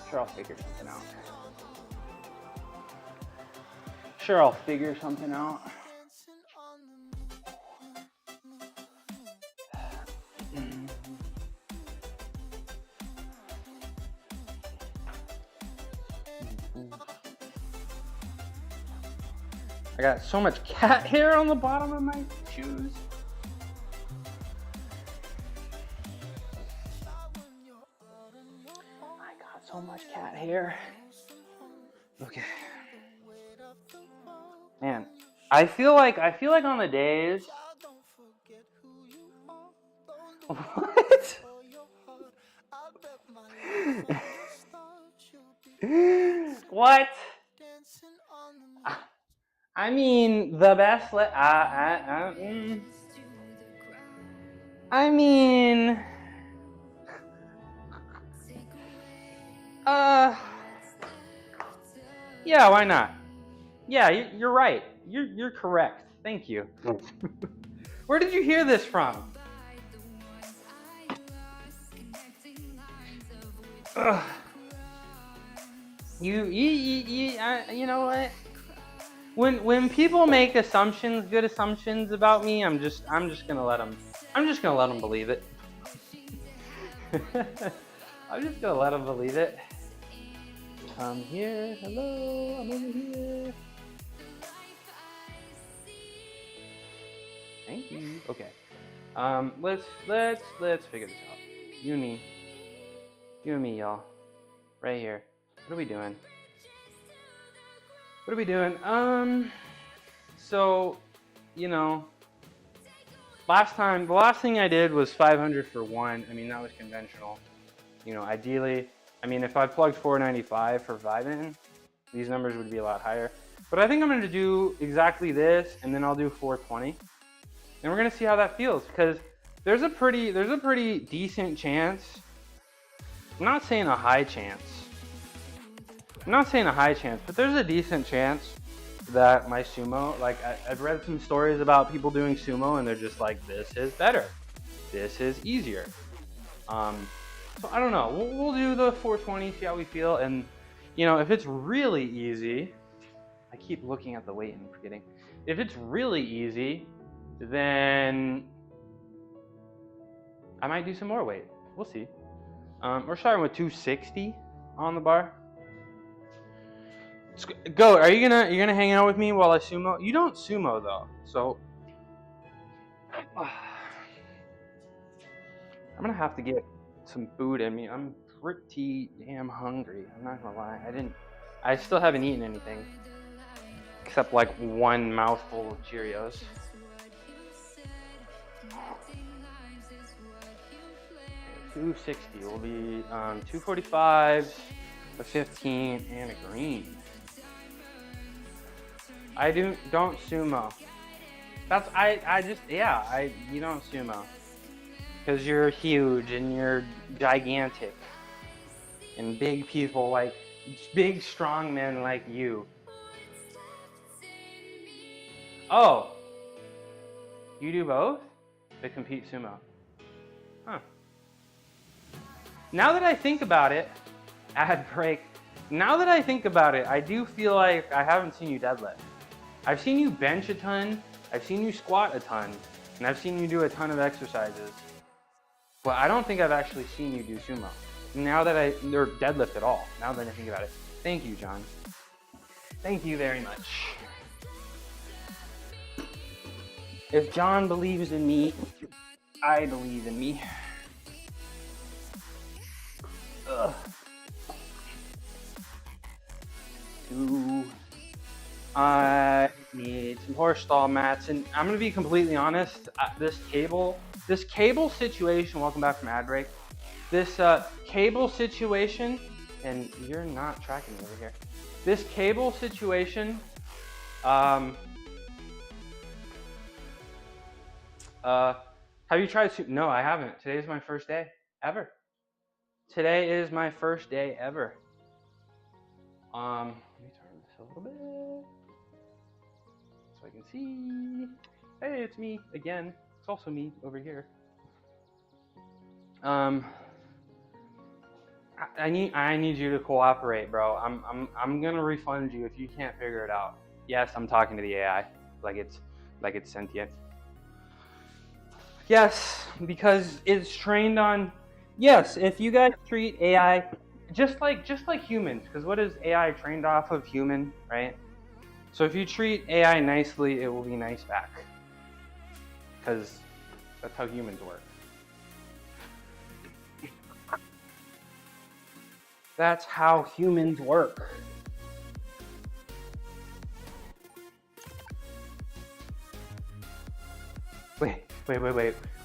Sure, I'll figure something out. Sure, I'll figure something out. I got so much cat hair on the bottom of my shoes. I got so much cat hair. Okay. Man, I feel like on the days. What? What? I mean, the best. I mean, yeah, why not? Yeah, you're right. You're correct. Thank you. Where did you hear this from? Ugh. You know what? When people make assumptions, good assumptions about me, I'm just gonna let them believe it. I'm just gonna let them believe it. I'm here. Hello. I'm over here. Thank you. Okay. Let's figure this out. You and me, y'all. Right here. What are we doing? What are we doing? So, you know, the last thing I did was 500 for one. I mean, that was conventional. You know, ideally, I mean, if I plugged 495 for 5 in, these numbers would be a lot higher. But I think I'm gonna do exactly this, and then I'll do 420. And we're gonna see how that feels, because there's a pretty decent chance. I'm not saying a high chance. But there's a decent chance that my sumo, like I've read some stories about people doing sumo and they're just like, this is better. This is easier. So I don't know, we'll do the 420, see how we feel. And you know, if it's really easy, I keep looking at the weight and forgetting. If it's really easy, then I might do some more weight. We'll see. We're starting with 260 on the bar. Go. Are you gonna hang out with me while I sumo? You don't sumo though, so I'm gonna have to get some food in me. I'm pretty damn hungry. I'm not gonna lie. I still haven't eaten anything except like one mouthful of Cheerios. $260 will be 245, a 15, and a green. I don't sumo. That's you don't sumo because you're huge and you're gigantic, and big people like big strong men like you. Oh, you do both? They compete sumo. Huh. Now that I think about it, ad break. Now that I think about it, I do feel like I haven't seen you deadlift. I've seen you bench a ton, I've seen you squat a ton, and I've seen you do a ton of exercises. But I don't think I've actually seen you do sumo. Or deadlift at all, now that I think about it. Thank you, John. Thank you very much. If John believes in me, I believe in me. Ugh. I need some horse stall mats, and I'm gonna be completely honest. This cable situation. Welcome back from ad break. This cable situation, and you're not tracking me over here. This cable situation. Have you tried? No, I haven't. Today's my first day ever. Today is my first day ever. Let me turn this a little bit so I can see. Hey, it's me again. It's also me over here. I need you to cooperate, bro. I'm gonna refund you if you can't figure it out. Yes, I'm talking to the AI like it's sentient. Yes, because it's trained on. Yes, if you guys treat AI just like humans, because what is AI trained off of? Human, right? So if you treat AI nicely, it will be nice back, because that's how humans work. That's how humans work.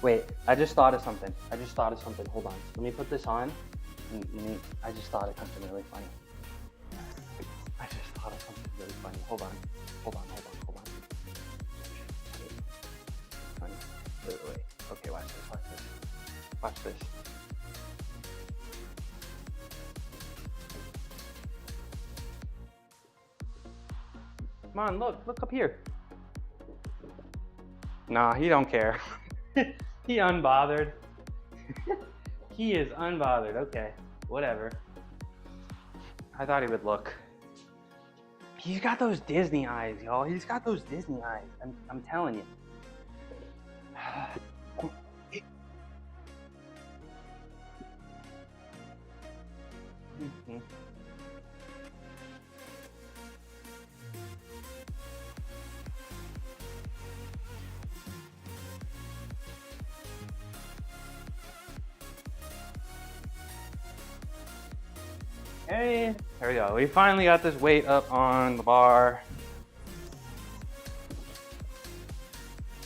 Wait. I just thought of something. Hold on. Let me put this on. I just thought of something really funny. Hold on. Wait. Okay, watch this. Come on, look up here. Nah, he don't care. He unbothered. He is unbothered. Okay, whatever. I thought he would look. He's got those Disney eyes, y'all. He's got those Disney eyes. I'm telling you. Hey, there we go. We finally got this weight up on the bar.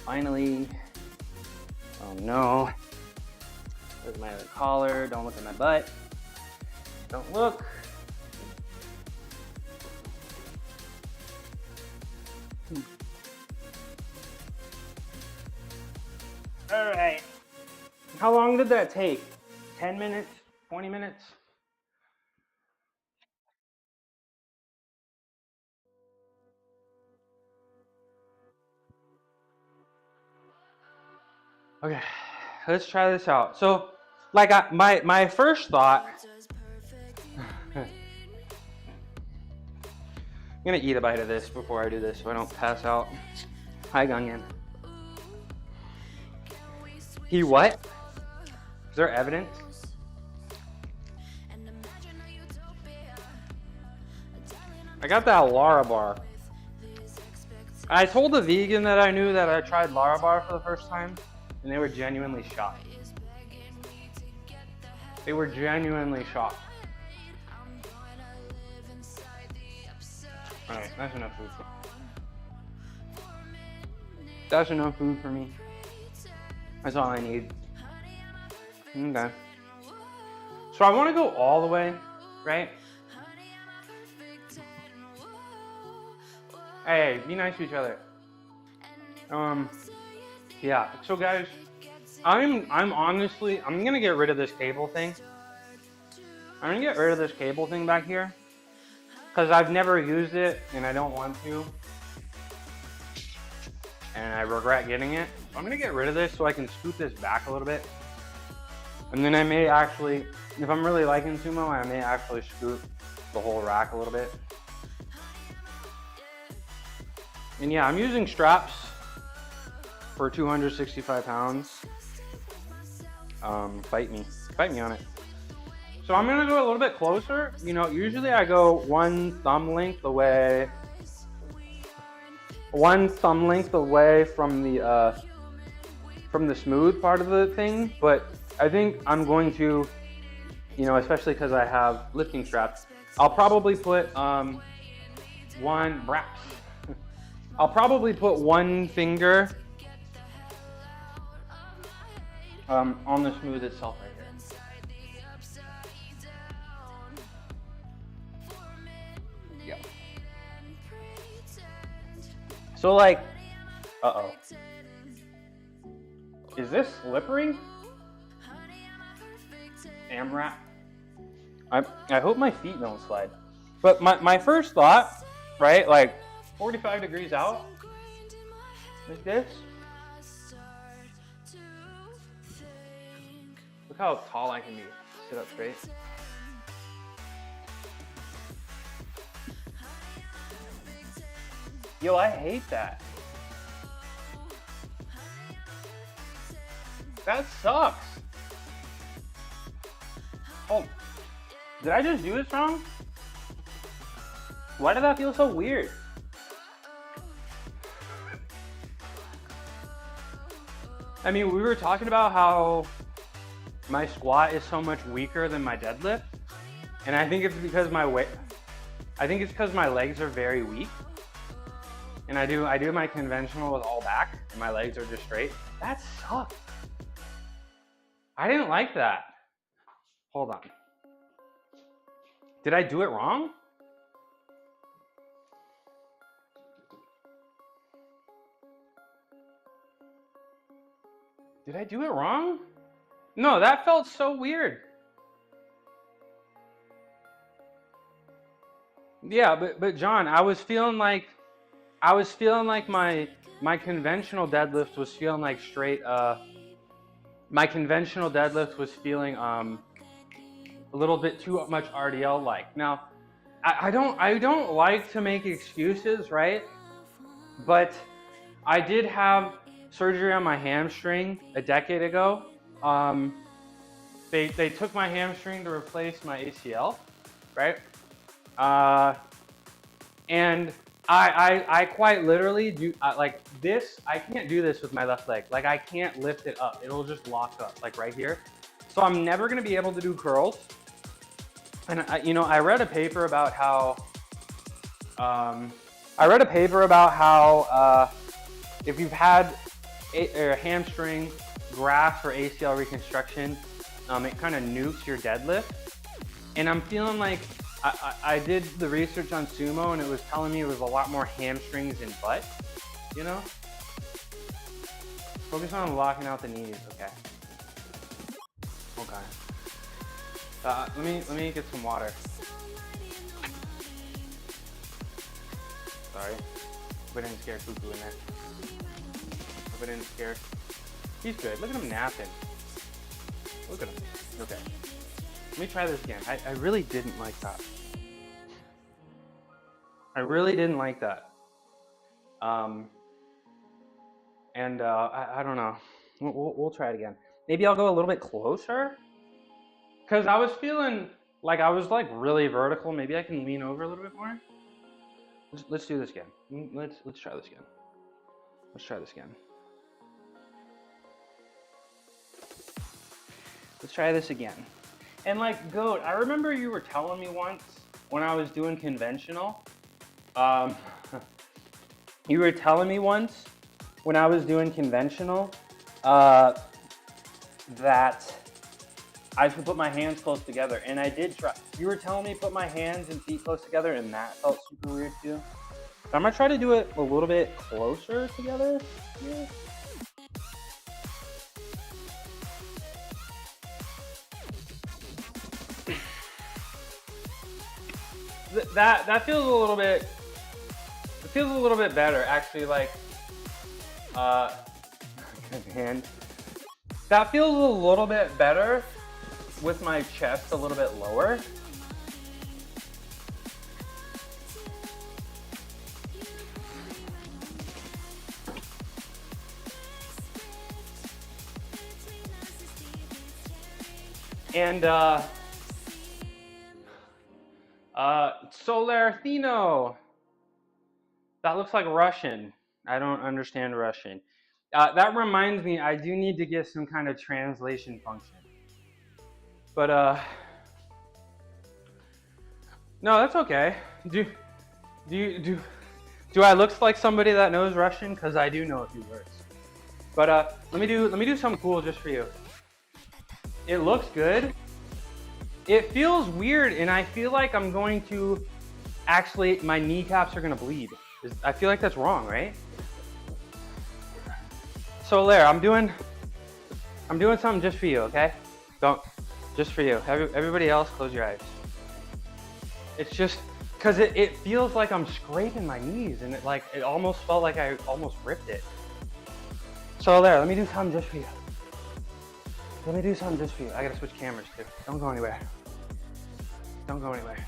Finally. Oh no. There's my other collar. Don't look at my butt. Don't look. All right. How long did that take? 10 minutes? 20 minutes? Okay, let's try this out. So, like my first thought, I'm gonna eat a bite of this before I do this so I don't pass out. Hi, Gungan. He what? Is there evidence? I got that Lara bar. I told the vegan that I knew that I tried Lara bar for the first time, and they were genuinely shocked. They were genuinely shocked. Alright, that's enough food. That's enough food for me. That's all I need. Okay. So I want to go all the way, right? Hey, be nice to each other. Yeah. So guys, I'm gonna get rid of this cable thing. I'm gonna get rid of this cable thing back here because I've never used it and I don't want to, and I regret getting it. I'm gonna get rid of this so I can scoot this back a little bit, and then I may actually, if I'm really liking sumo, I may actually scoot the whole rack a little bit. And yeah, I'm using straps for 265 pounds. Fight me on it. So I'm gonna go a little bit closer. You know, usually I go one thumb length away from the smooth part of the thing, but I think I'm going to, you know, especially because I have lifting straps, I'll probably put I'll probably put one finger on the smooth itself right here. Yeah. So like, uh-oh. Is this slippery? AMRAP. I hope my feet don't slide. But my first thought, right, like 45 degrees out, like this. Look how tall I can be. Sit up straight. Yo, I hate that. That sucks. Oh, did I just do this wrong? Why did that feel so weird? I mean, we were talking about how my squat is so much weaker than my deadlift, and I think it's because my legs are very weak, and I do my conventional with all back, and my legs are just straight. That sucks. I didn't like that. Hold on. Did I do it wrong? Did I do it wrong? No, that felt so weird. Yeah, but John, I was feeling like my conventional deadlift was feeling like straight my conventional deadlift was feeling a little bit too much RDL like. Now, I don't like to make excuses, right? But I did have surgery on my hamstring a decade ago. They took my hamstring to replace my ACL, right? And I quite literally do like this. I can't do this with my left leg. Like I can't lift it up. It'll just lock up like right here. So I'm never gonna be able to do curls. And I read a paper about how if you've had a hamstring graft or ACL reconstruction, it kind of nukes your deadlift. And I'm feeling like I did the research on sumo and it was telling me it was a lot more hamstrings and butt, you know? Focus on locking out the knees, okay. Okay. Let me get some water. Sorry. Hope I didn't scare Cuckoo in there. Hope I didn't scare. He's good. Look at him napping. Look at him. Okay. Let me try this again. I really didn't like that. I really didn't like that. I don't know. We'll try it again. Maybe I'll go a little bit closer. Cause I was feeling like I was like really vertical. Maybe I can lean over a little bit more. Let's do this again. Let's try this again. Let's try this again. Let's try this again. And like, Goat, I remember you were telling me once when I was doing conventional, you were telling me once when I was doing conventional, that I should put my hands close together, and I did try. You were telling me to put my hands and feet close together, and that felt super weird too. So I'm gonna try to do it a little bit closer together here. That feels a little bit. It feels a little bit better, actually. Like, hand. That feels a little bit better with my chest a little bit lower. And Solarthino. That looks like Russian. I don't understand Russian. That reminds me, I do need to get some kind of translation function. But no, that's okay. Do I look like somebody that knows Russian? Because I do know a few words. But let me do something cool just for you. It looks good. It feels weird, and I feel like I'm going to actually, my kneecaps are gonna bleed. I feel like that's wrong, right? So Lair, I'm doing something just for you, okay? Just for you. Everybody else, close your eyes. It's just, cause it feels like I'm scraping my knees, and it almost felt like I almost ripped it. So Lair, let me do something just for you. Let me do something just for you. I gotta switch cameras too. Don't go anywhere. Don't go anywhere.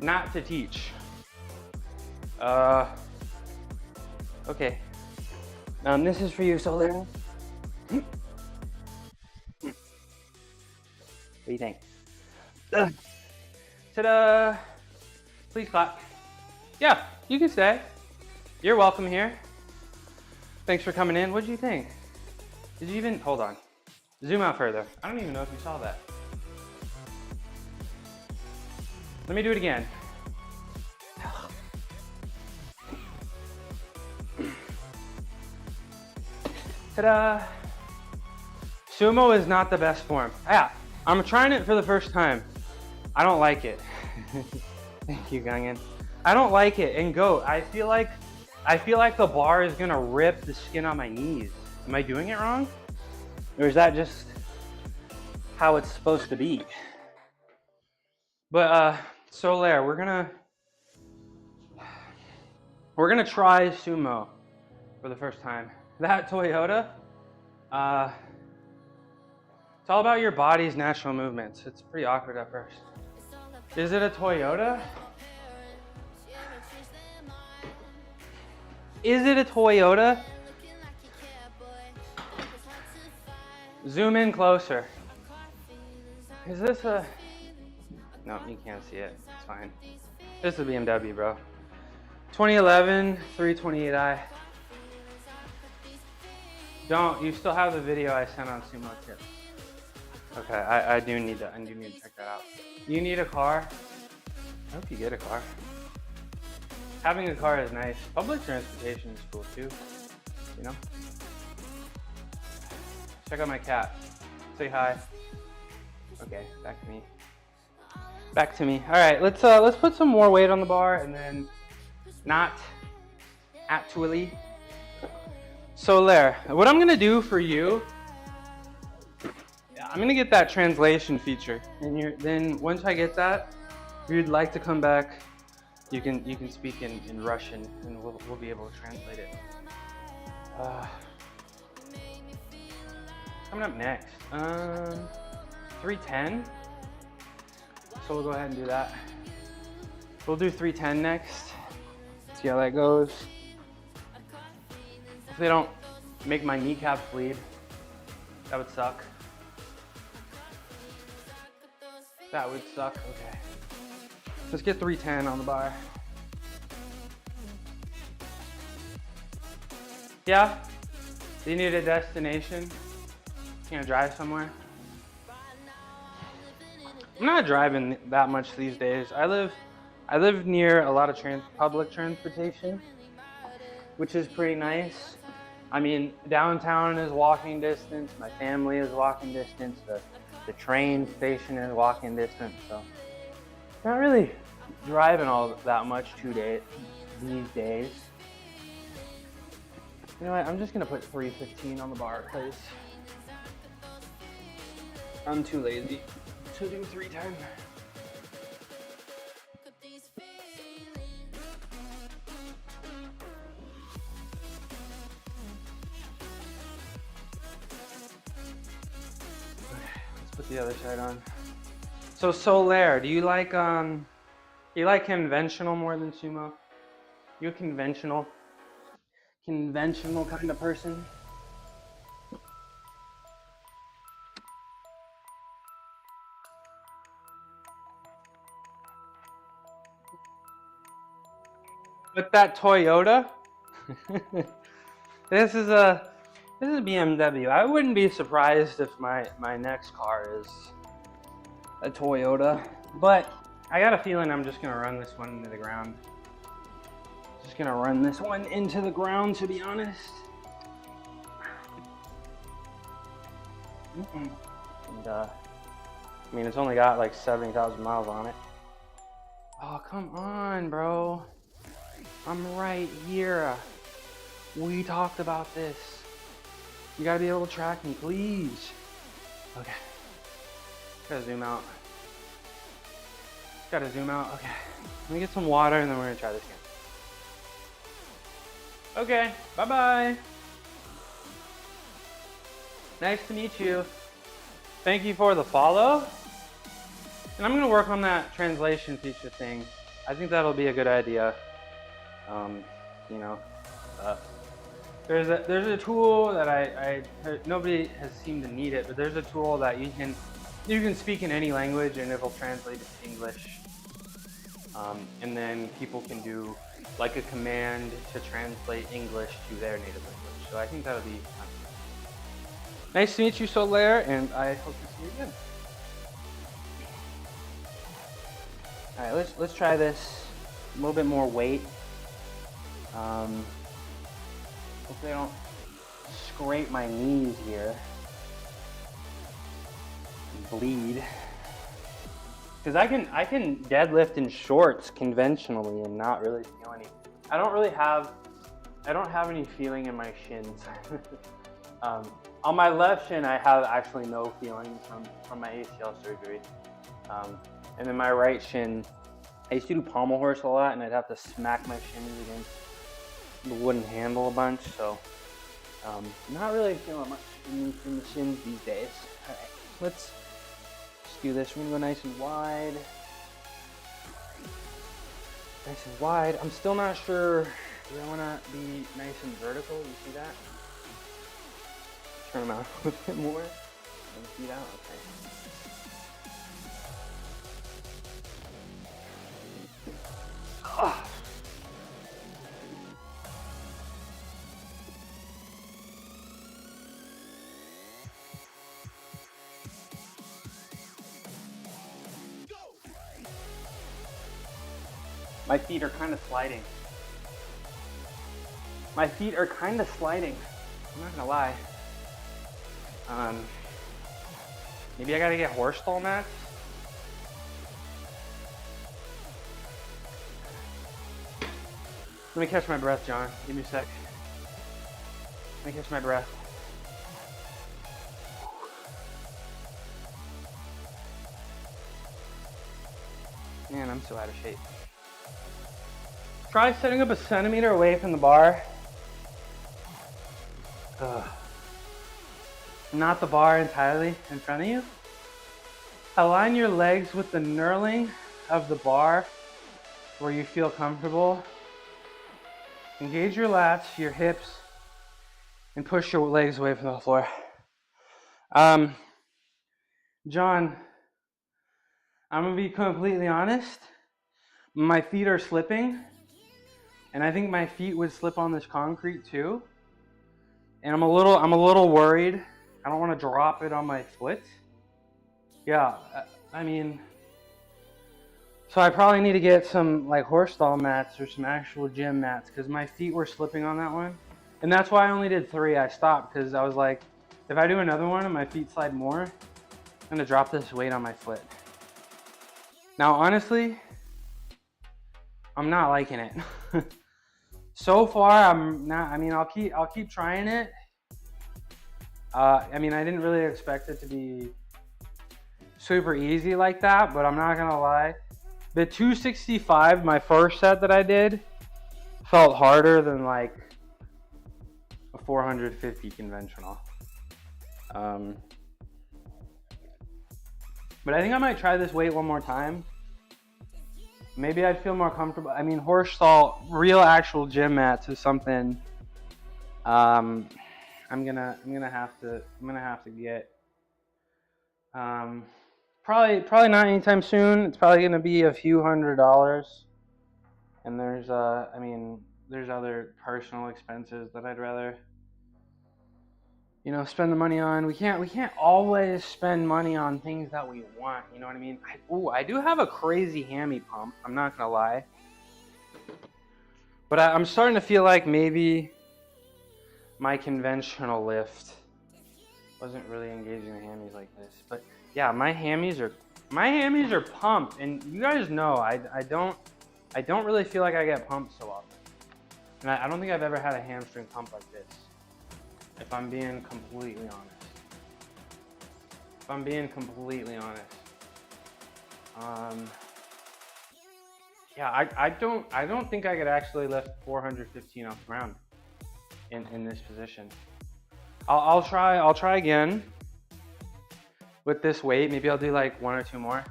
Not to teach. Okay. This is for you, Solar. What do you think? Ta-da! Please clap. Yeah, you can stay. You're welcome here. Thanks for coming in. What did you think? Did you even, hold on. Zoom out further. I don't even know if you saw that. Let me do it again. Ta-da! Sumo is not the best form. Yeah, I'm trying it for the first time. I don't like it. Thank you, Gungan. I don't like it. And Goat, I feel like the bar is gonna rip the skin on my knees. Am I doing it wrong? Or is that just how it's supposed to be? But Solaire, we're gonna try sumo for the first time. That Toyota, it's all about your body's natural movements. It's pretty awkward at first. Is it a Toyota? Is it a Toyota? Zoom in closer. Is this a... No, you can't see it. It's fine. This is a BMW, bro. 2011 328i. You still have the video I sent on Sumo Tips. Okay, I do need to check that out. You need a car? I hope you get a car. Having a car is nice. Public transportation is cool too, you know? Check out my cat. Say hi. Okay, back to me. Back to me. All right, let's put some more weight on the bar, and then not actually. So there. What I'm gonna do for you, I'm gonna get that translation feature, and then once I get that, if you'd like to come back, you can speak in Russian, and we'll be able to translate it. Coming up next, 310. So we'll go ahead and do that. We'll do 310 next. See how that goes. If they don't make my kneecaps bleed, that would suck. That would suck. Okay. Let's get 310 on the bar. Yeah? Do you need a destination? You gonna drive somewhere? I'm not driving that much these days. I live near a lot of public transportation, which is pretty nice. I mean, downtown is walking distance. My family is walking distance. The train station is walking distance. So, not really driving all that much these days. You know what? I'm just gonna put 315 on the bar because I'm too lazy to do 310. Let's put the other side on. So Solaire, do you like conventional more than sumo? You a conventional kind of person? With that Toyota, this is BMW. I wouldn't be surprised if my next car is a Toyota, but I got a feeling I'm just gonna run this one into the ground. Just gonna run this one into the ground, to be honest. And I mean, it's only got like 70,000 miles on it. Oh, come on, bro. I'm right here. We talked about this. You gotta be able to track me, please. Okay. Gotta zoom out. Gotta zoom out. Okay. Let me get some water and then we're gonna try this again. Okay. Bye-bye. Nice to meet you. Thank you for the follow. And I'm gonna work on that translation feature thing. I think that'll be a good idea. You know, there's a tool that nobody has seemed to need it, but there's a tool that you can speak in any language and it'll translate it to English. And then people can do like a command to translate English to their native language. So I think that'll be fun. Nice to meet you, Solaire, and I hope to see you again. All right, let's try this. A little bit more weight. Hopefully I don't scrape my knees here and bleed. Because I can deadlift in shorts conventionally and not really feel any. I don't have any feeling in my shins. On my left shin, I have actually no feeling from my ACL surgery. And then my right shin, I used to do pommel horse a lot, and I'd have to smack my shins against the wooden handle a bunch. So, not really feeling much in the shins these days. All right, let's do this. We're gonna go nice and wide. Nice and wide. I'm still not sure. Do I wanna be nice and vertical? You see that? Turn them out a little bit more. And feet out. Okay. Oh. My feet are kind of sliding. My feet are kind of sliding. I'm not gonna lie. Maybe I gotta get horse stall mats. Let me catch my breath, John. Give me a sec. Let me catch my breath. Man, I'm so out of shape. Try setting up a centimeter away from the bar. Ugh. Not the bar entirely in front of you. Align your legs with the knurling of the bar where you feel comfortable. Engage your lats, your hips, and push your legs away from the floor. John, I'm gonna be completely honest. My feet are slipping, and I think my feet would slip on this concrete too. And I'm a little worried. I don't want to drop it on my foot. Yeah, I mean, so I probably need to get some like horse stall mats or some actual gym mats because my feet were slipping on that one. And that's why I only did 3. I stopped because I was like, if I do another one and my feet slide more, I'm gonna drop this weight on my foot. Now, honestly, I'm not liking it. So far, I'm not. I mean, I'll keep trying it. I mean, I didn't really expect it to be super easy like that, but I'm not gonna lie. The 265, my first set that I did, felt harder than like a 450 conventional. But I think I might try this weight one more time. Maybe I'd feel more comfortable. I mean, horse stall, real actual gym mats is something I'm gonna have to get. Probably not anytime soon. It's probably gonna be a few $100s. And there's I mean, there's other personal expenses that I'd rather, you know, spend the money on. We can't always spend money on things that we want, you know what I mean? I do have a crazy hammy pump, I'm not gonna lie. But I'm starting to feel like maybe my conventional lift wasn't really engaging the hammies like this. But yeah, my hammies are pumped, and you guys know I don't really feel like I get pumped so often. And I don't think I've ever had a hamstring pump like this, if I'm being completely honest. Yeah, I don't think I could actually lift 415 off the ground in this position. I'll try again with this weight. Maybe I'll do like 1 or 2 more.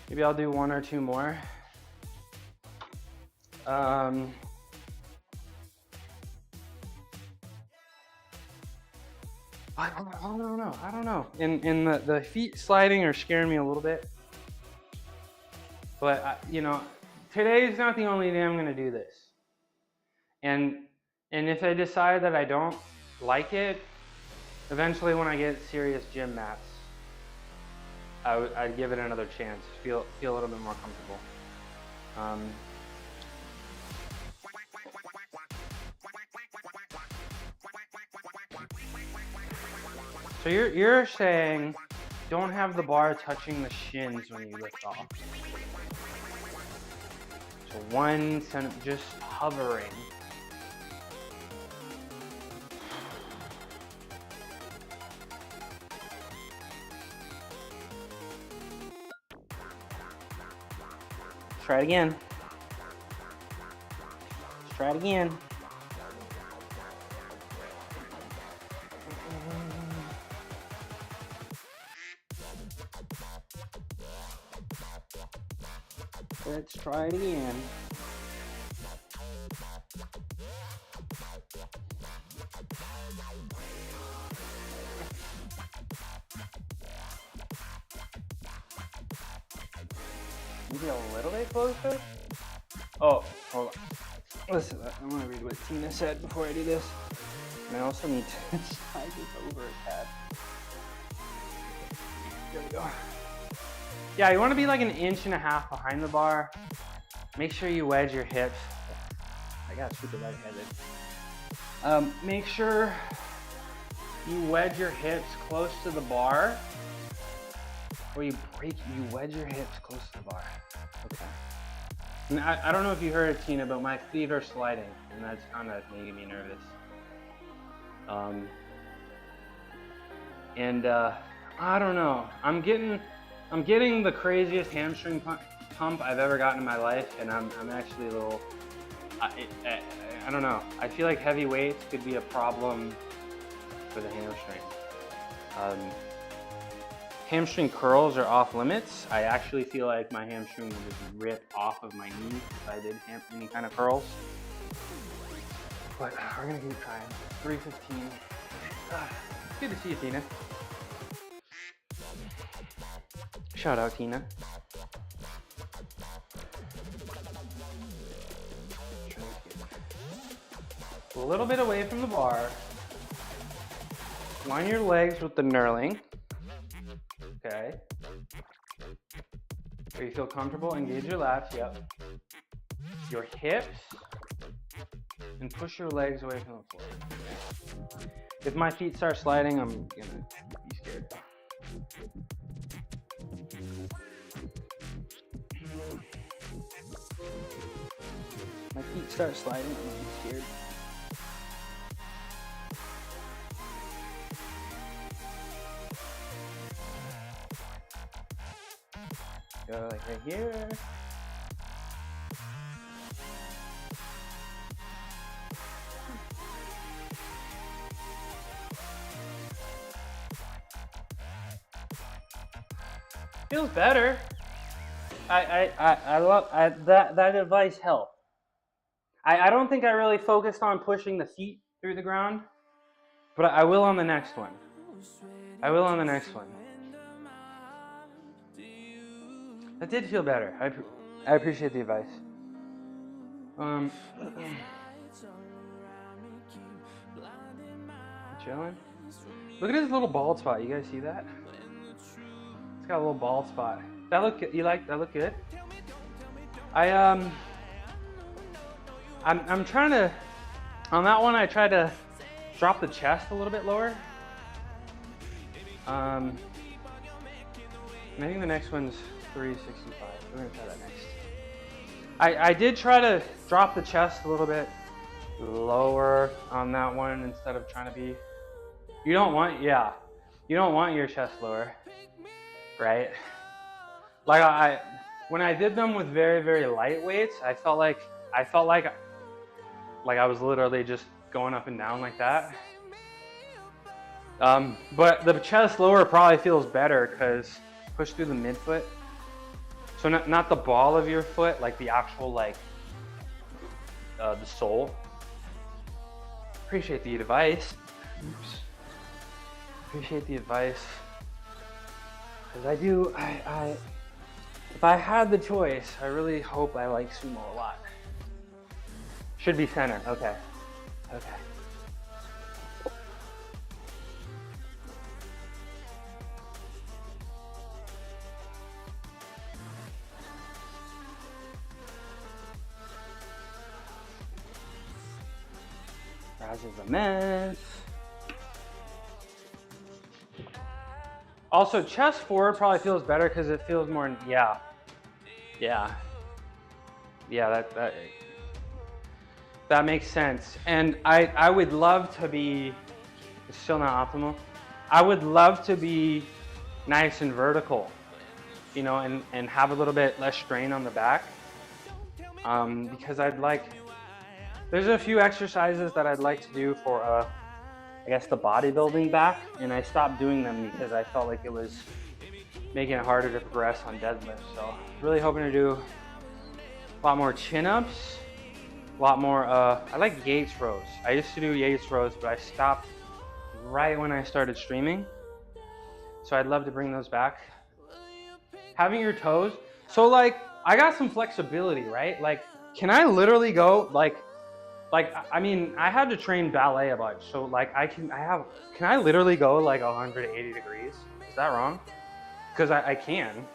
Maybe I'll do 1 or 2 more. I don't know. And the feet sliding are scaring me a little bit. But you know, today's not the only day I'm gonna do this. And if I decide that I don't like it, eventually when I get serious gym mats, I'd give it another chance. Feel a little bit more comfortable. So you're saying don't have the bar touching the shins when you lift off. So 1 centimeter, just hovering. Try it again. Let's try it again. Let's try it again. Maybe a little bit closer. Oh, hold on. Listen, I want to read what Tina said before I do this. And I also need to slide this over a tad. There we go. Yeah, you want to be like 1.5 inches behind the bar. make sure you wedge your hips. I got super lightheaded. Make sure you wedge your hips close to the bar, or you wedge your hips close to the bar. Okay. And I don't know if you heard it, Tina, but my feet are sliding, and that's kind of making me nervous. I don't know. I'm getting the craziest hamstring pump I've ever gotten in my life, and I'm actually a little. I don't know. I feel like heavy weights could be a problem for the hamstring. Hamstring curls are off limits. I actually feel like my hamstring would just rip off of my knee if I did any kind of curls. But we're gonna keep trying. 315. Good to see you, Tina. Shout out, Tina. A little bit away from the bar. Line your legs with the knurling. Okay. Where you feel comfortable, engage your lats, yep. Your hips, and push your legs away from the floor. Okay. If my feet start sliding, I'm gonna be scared. My feet start sliding, I'm gonna be scared. Go like right here. Feels better. I love that advice helped. I don't think I really focused on pushing the feet through the ground, but I will on the next one. I will on the next one. That did feel better. I appreciate the advice. Chilling. Look at his little bald spot. You guys see that? It's got a little bald spot. That look good. You like that? Look good. I'm trying to. On that one, I tried to drop the chest a little bit lower. I think the next one's 365. We're gonna try that next. I did try to drop the chest a little bit lower on that one instead of trying to be. You don't want your chest lower, right? Like when I did them with very, very light weights, I felt like I was literally just going up and down like that. But the chest lower probably feels better because push through the midfoot. So not the ball of your foot, like the actual the sole. Appreciate the advice. Oops. Appreciate the advice. Because if I had the choice, I really hope I like sumo a lot. Should be center, okay. Okay. Raz is a mess. Also, chest forward probably feels better because it feels more, yeah, that makes sense. And I would love to be, it's still not optimal. I would love to be nice and vertical, you know, and have a little bit less strain on the back. Because there's a few exercises that I'd like to do for, I guess the bodybuilding back, and I stopped doing them because I felt like it was making it harder to progress on deadlift. So really hoping to do a lot more chin-ups, a lot more, I like Yates rows. I used to do Yates rows, but I stopped right when I started streaming. So I'd love to bring those back. Having your toes, so like, I got some flexibility, right? Like, can I literally go, I mean, I had to train ballet a bunch, so like can I literally go like 180 degrees? Is that wrong? Because I can.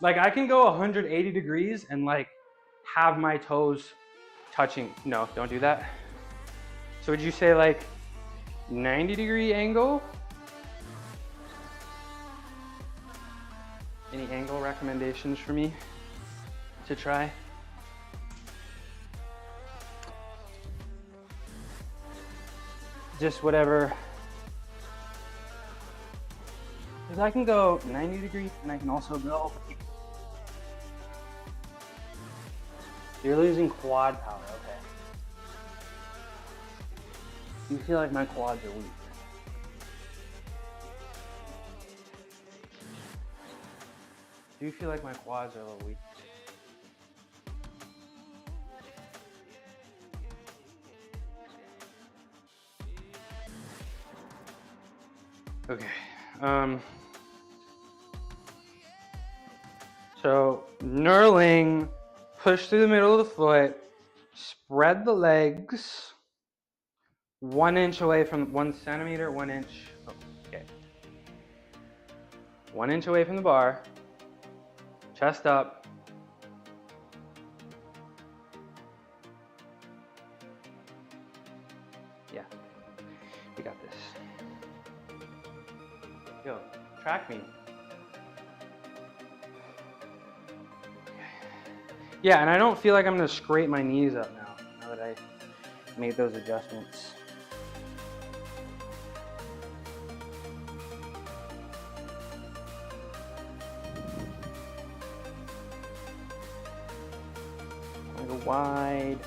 Like I can go 180 degrees and like have my toes touching. No, don't do that. So would you say like 90-degree angle? Any angle recommendations for me to try? Just whatever. Because I can go 90 degrees and I can also go. You're losing quad power, okay. You feel like my quads are weak. Do you feel like my quads are a little weak? Okay. So knurling, push through the middle of the foot, spread the legs 1 inch away from 1 centimeter, 1 inch. Oh, okay. 1 inch away from the bar. Chest up. Yeah, we got this. Yo, track me. Yeah, and I don't feel like I'm gonna scrape my knees up now that I made those adjustments. I'm gonna go wide.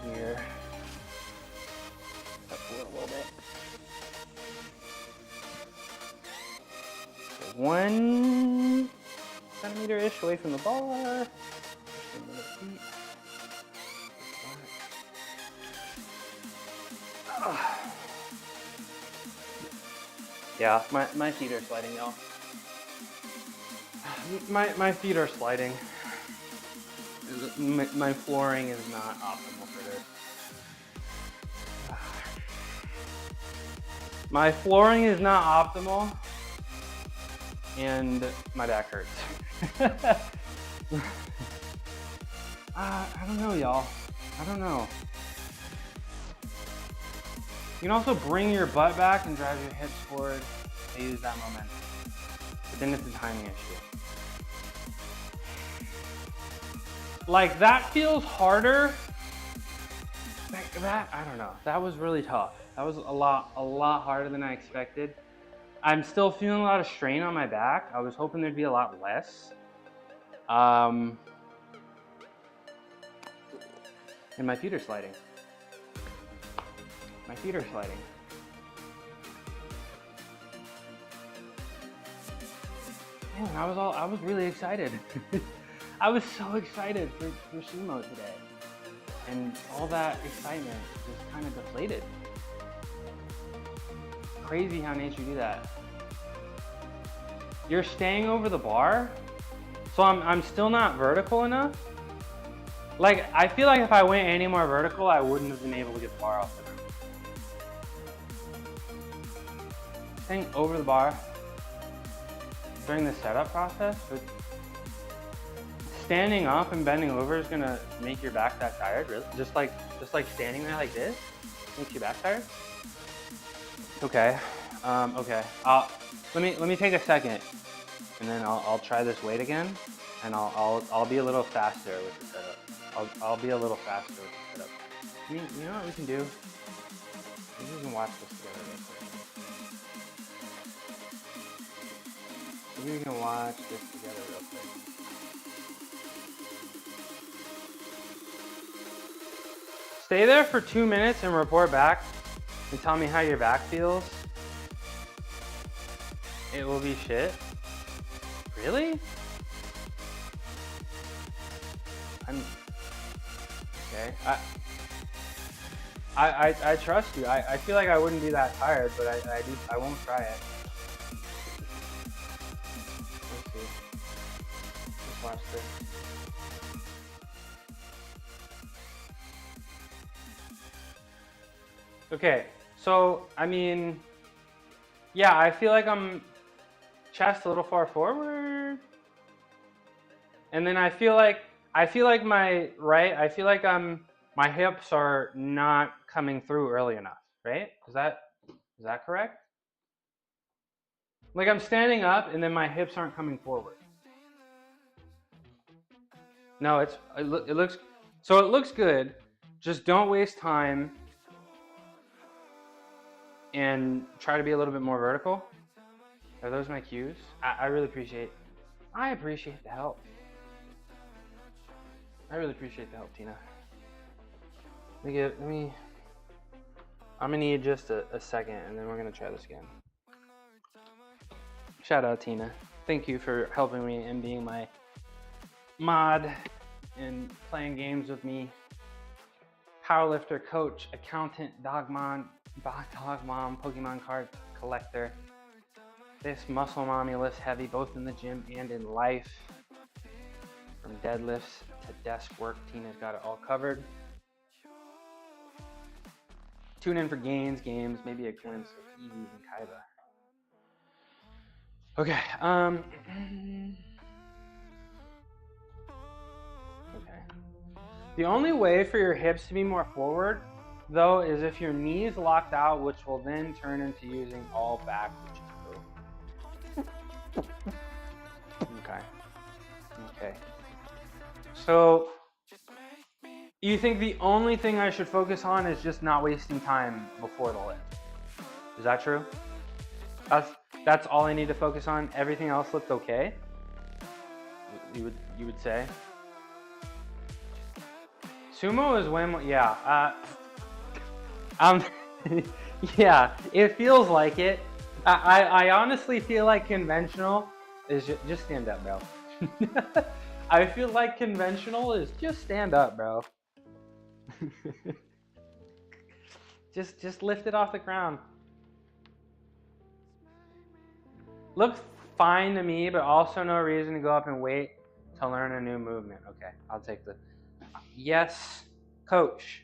Here. Up a little bit. So 1 centimeter-ish away from the bar. Yeah, my feet are sliding, y'all. My feet are sliding. My flooring is not optimal for this. My flooring is not optimal, and my back hurts. I don't know, y'all. I don't know. You can also bring your butt back and drive your hips forward to use that momentum. But then it's a timing issue. Like, that feels harder. Like that, I don't know. That was really tough. That was a lot harder than I expected. I'm still feeling a lot of strain on my back. I was hoping there'd be a lot less. And my feet are sliding. My feet are sliding. Man, I was really excited. I was so excited for sumo today. And all that excitement just kind of deflated. Crazy how nature do that. You're staying over the bar, so I'm still not vertical enough. Like, I feel like if I went any more vertical, I wouldn't have been able to get the bar off the ground. Staying over the bar during the setup process, but standing up and bending over is gonna make your back that tired, really? Just like standing there like this makes your back tired? Okay, okay. Let me take a second, and then I'll try this weight again, and I'll be a little faster with the setup. I'll be a little faster with the setup. I mean, you know what we can do? Maybe we can watch this together real quick. Maybe we can watch this together real quick. Stay there for 2 minutes and report back and tell me how your back feels. It will be shit. Really? Okay. I trust you. I feel like I wouldn't be that tired, but I won't try it. Let's see. Let's watch this. Okay, so I mean, yeah, I feel like I'm chest a little far forward. And then I feel like my my hips are not coming through early enough, right? Is that correct? Like I'm standing up and then my hips aren't coming forward. No, it looks good. Just don't waste time and try to be a little bit more vertical. Are those my cues? I really appreciate the help. I really appreciate the help, Tina. I'm gonna need just a second and then we're gonna try this again. Shout out, Tina. Thank you for helping me and being my mod and playing games with me. Powerlifter, coach, accountant, dog mom, Pokemon card collector. This muscle mommy lifts heavy both in the gym and in life. From deadlifts to desk work, Tina's got it all covered. Tune in for games, maybe a glimpse of Eevee and Kaiba. Okay, okay. The only way for your hips to be more forward, though, is if your knees locked out, which will then turn into using all back, which is okay. Okay. So, you think the only thing I should focus on is just not wasting time before the lift? Is that true? That's all I need to focus on? Everything else looked okay? You would say? Sumo is when, yeah. Yeah, it feels like it. I honestly feel like conventional is just stand up, bro. I feel like conventional is just stand up, bro. just lift it off the ground. Looks fine to me, but also no reason to go up and wait to learn a new movement. Okay, I'll take the yes, coach.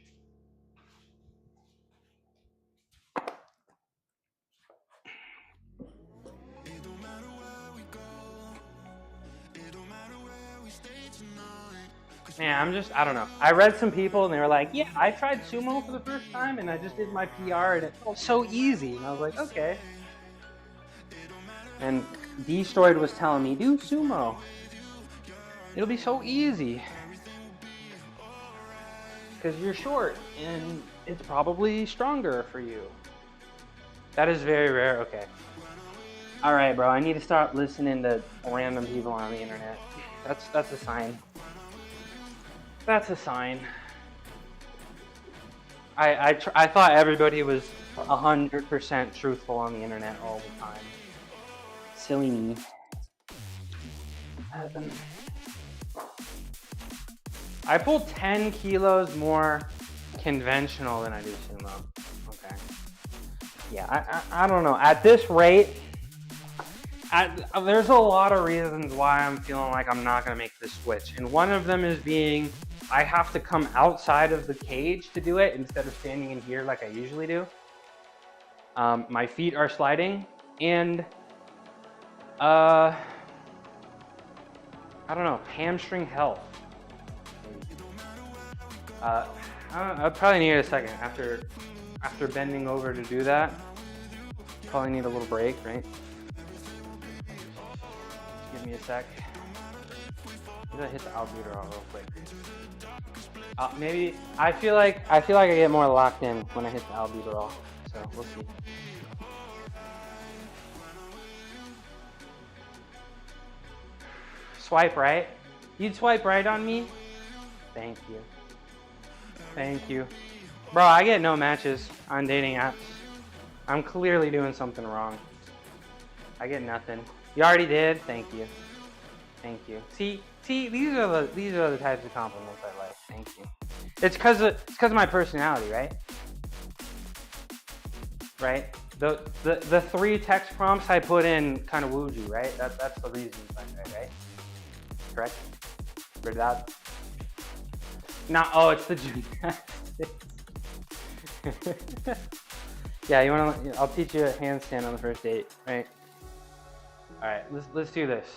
Man, I don't know. I read some people and they were like, yeah, I tried sumo for the first time and I just did my PR and it felt so easy. And I was like, okay. And Destroyed was telling me, do sumo. It'll be so easy. Because you're short and it's probably stronger for you. That is very rare. Okay. All right, bro. I need to start listening to random people on the internet. That's a sign. That's a sign. I thought everybody was 100% truthful on the internet all the time. Silly me. I pull 10 kilos more conventional than I do sumo. Okay. Yeah, I don't know. At this rate, there's a lot of reasons why I'm feeling like I'm not going to make this switch. And one of them is being I have to come outside of the cage to do it instead of standing in here like I usually do. My feet are sliding and I don't know, hamstring health. I probably need a second after bending over to do that. Probably need a little break, right? Give me a sec. I'm gonna hit the albuterol real quick. Maybe I feel like I get more locked in when I hit the albuterol. So we'll see. Swipe right. You'd swipe right on me? Thank you. Thank you. Bro, I get no matches on dating apps. I'm clearly doing something wrong. I get nothing. You already did? Thank you. Thank you. See, these are the types of compliments I like. Thank you. It's because of my personality, right? Right? The 3 text prompts I put in kind of wooed you, right? That's the reason behind it, right? Correct? ¿Verdad? It's the gymnastics. Yeah, I'll teach you a handstand on the first date, right? All right, let's do this.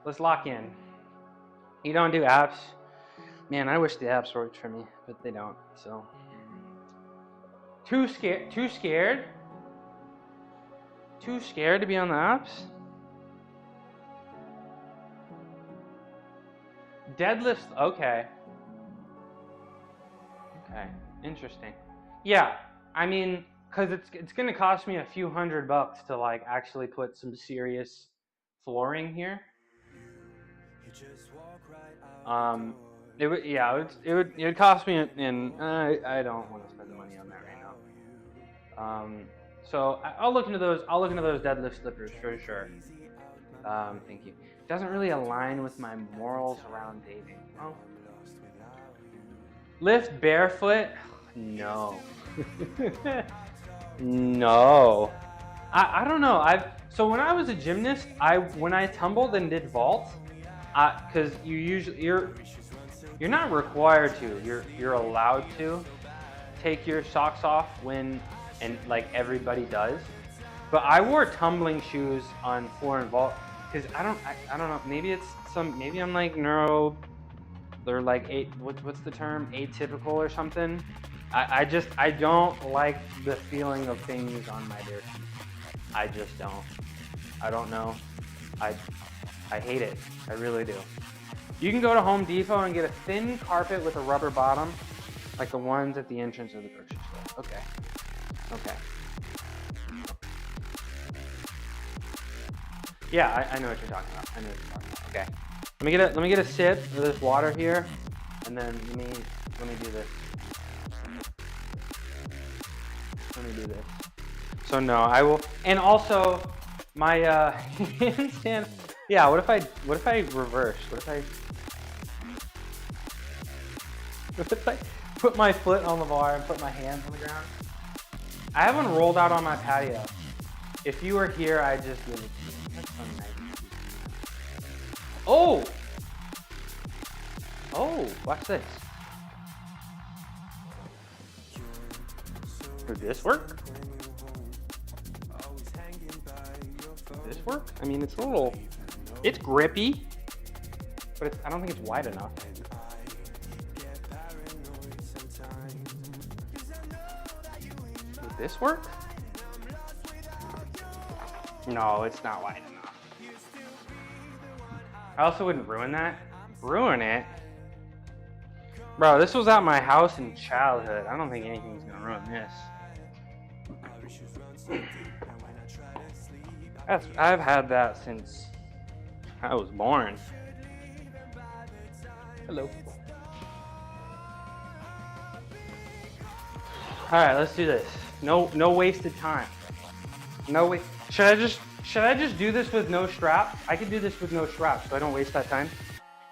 Let's lock in. You don't do apps? Man, I wish the apps worked for me, but they don't, so. Too scared? Too scared? Too scared to be on the apps? Deadlifts, okay. Okay, interesting. Yeah, I mean, cause it's gonna cost me a few $100 to like actually put some serious flooring here. It would cost me, and I don't want to spend the money on that right now. So I'll look into those. I'll look into those deadlift slippers for sure. Thank you. It doesn't really align with my morals around dating. Oh. Lift barefoot? No. No. I don't know. So when I was a gymnast, when I tumbled and did vault, because you're not required to. You're allowed to take your socks off when, and like everybody does. But I wore tumbling shoes on floor and vault because I don't know. Maybe I'm like neuro. They're like what's the term? Atypical or something. I don't like the feeling of things on my bare feet. I just don't. I don't know. I hate it. I really do. You can go to Home Depot and get a thin carpet with a rubber bottom, like the ones at the entrance of the grocery store. Okay. Okay. Yeah, I know what you're talking about. I know what you're talking about. Okay. Let me get a sip of this water here, and then let me do this. Let me do this. So no, I will. And also, my handstand. Yeah. What if I reverse? What if I put my foot on the bar and put my hands on the ground? I haven't rolled out on my patio. If you were here, I'd just give it to you. That's so nice. Oh! Oh, watch this. Would this work? Would this work? I mean, it's grippy, but I don't think it's wide enough. Would this work? No, it's not wide enough. I also wouldn't ruin that. Ruin it? Bro, this was at my house in childhood. I don't think anything's gonna ruin this. I've had that since I was born. Hello. Alright, let's do this. No wasted time. No wait. Should I just do this with no strap? I can do this with no strap, so I don't waste that time.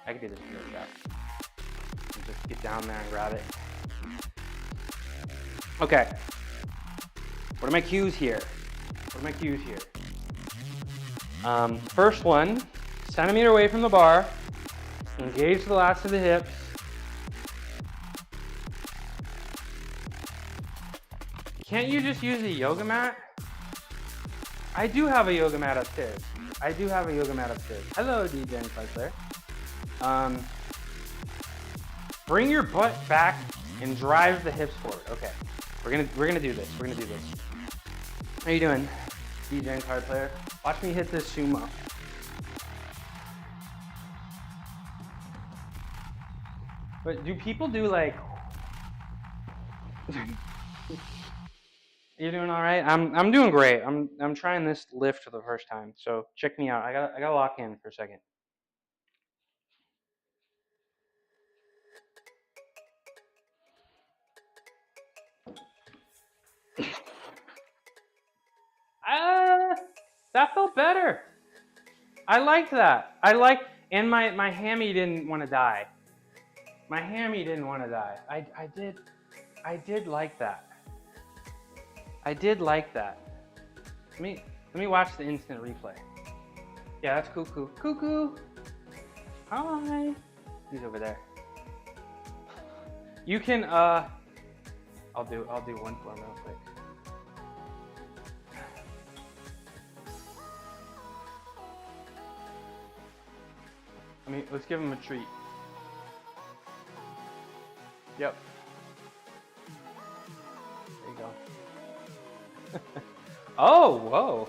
I can do this with no strap. Just get down there and grab it. Okay. What are my cues here? First one, centimeter away from the bar. Engage the last of the hips. Can't you just use a yoga mat? I do have a yoga mat upstairs. Hello, DJ and Clark there. Bring your butt back and drive the hips forward. Okay, we're gonna do this. How you doing, DJ and card player? Watch me hit this sumo. But do people do like? You're doing all right. I'm doing great. I'm trying this lift for the first time. So check me out. I gotta lock in for a second. That felt better. I liked that. And my hammy didn't want to die. I did like that. Let me watch the instant replay. Yeah, that's Cuckoo. Cuckoo. Hi. He's over there. You can I'll do one form real quick. I mean, let's give him a treat. Yep. There you go. Oh, whoa.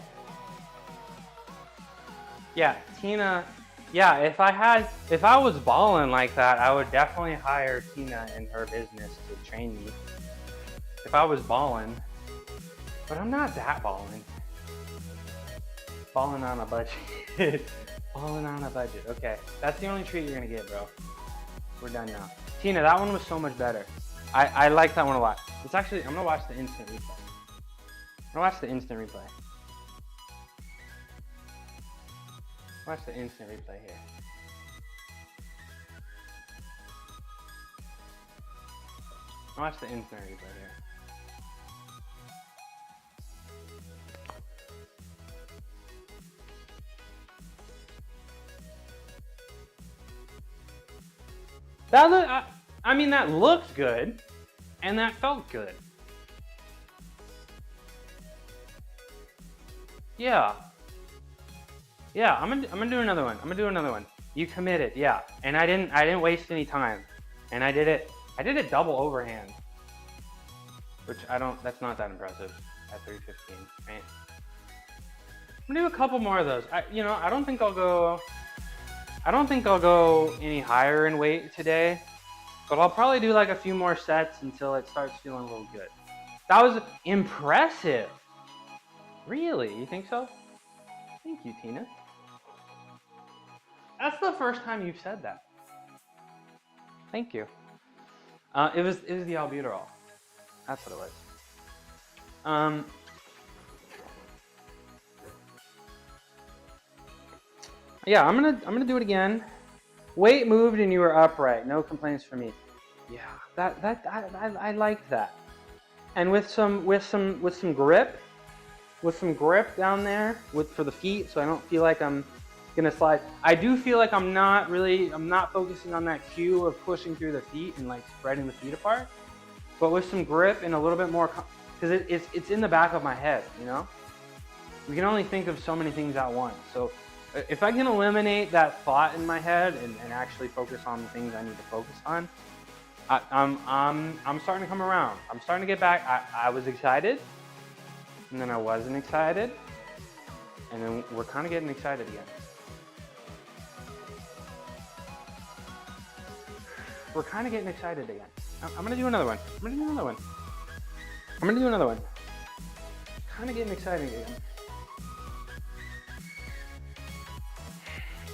Yeah, Tina. Yeah, if I was balling like that, I would definitely hire Tina in her business to train me. If I was balling. But I'm not that balling. Balling on a budget. Balling on a budget. Okay, that's the only treat you're gonna get, bro. We're done now. Tina, that one was so much better. I like that one a lot. It's actually, I'm gonna watch the instant replay. I'm gonna watch the instant replay. Watch the instant replay here. Watch the instant replay here. That look, I mean, that looked good, and that felt good. Yeah. Yeah, I'm gonna do another one. I'm gonna do another one. You committed, yeah. And I didn't waste any time. And I did it double overhand. Which that's not that impressive at 315, right? I'm gonna do a couple more of those. I don't think I'll go any higher in weight today, but I'll probably do like a few more sets until it starts feeling a little good. That was impressive. Really, you think so? Thank you, Tina. That's the first time you've said that. Thank you. It was the albuterol. That's what it was. Yeah, I'm gonna do it again. Weight moved and you were upright. No complaints from me. Yeah, I liked that. And with some grip, down there for the feet, so I don't feel like I'm gonna slide. I do feel like I'm not focusing on that cue of pushing through the feet and like spreading the feet apart. But with some grip and a little bit more, because it's in the back of my head, you know? We can only think of so many things at once. So if I can eliminate that thought in my head and actually focus on the things I need to focus on, I'm starting to come around. I'm starting to get back. I was excited, and then I wasn't excited, and then we're kind of getting excited again. We're kind of getting excited again. I'm gonna do another one. I'm gonna do another one. Kind of getting excited again.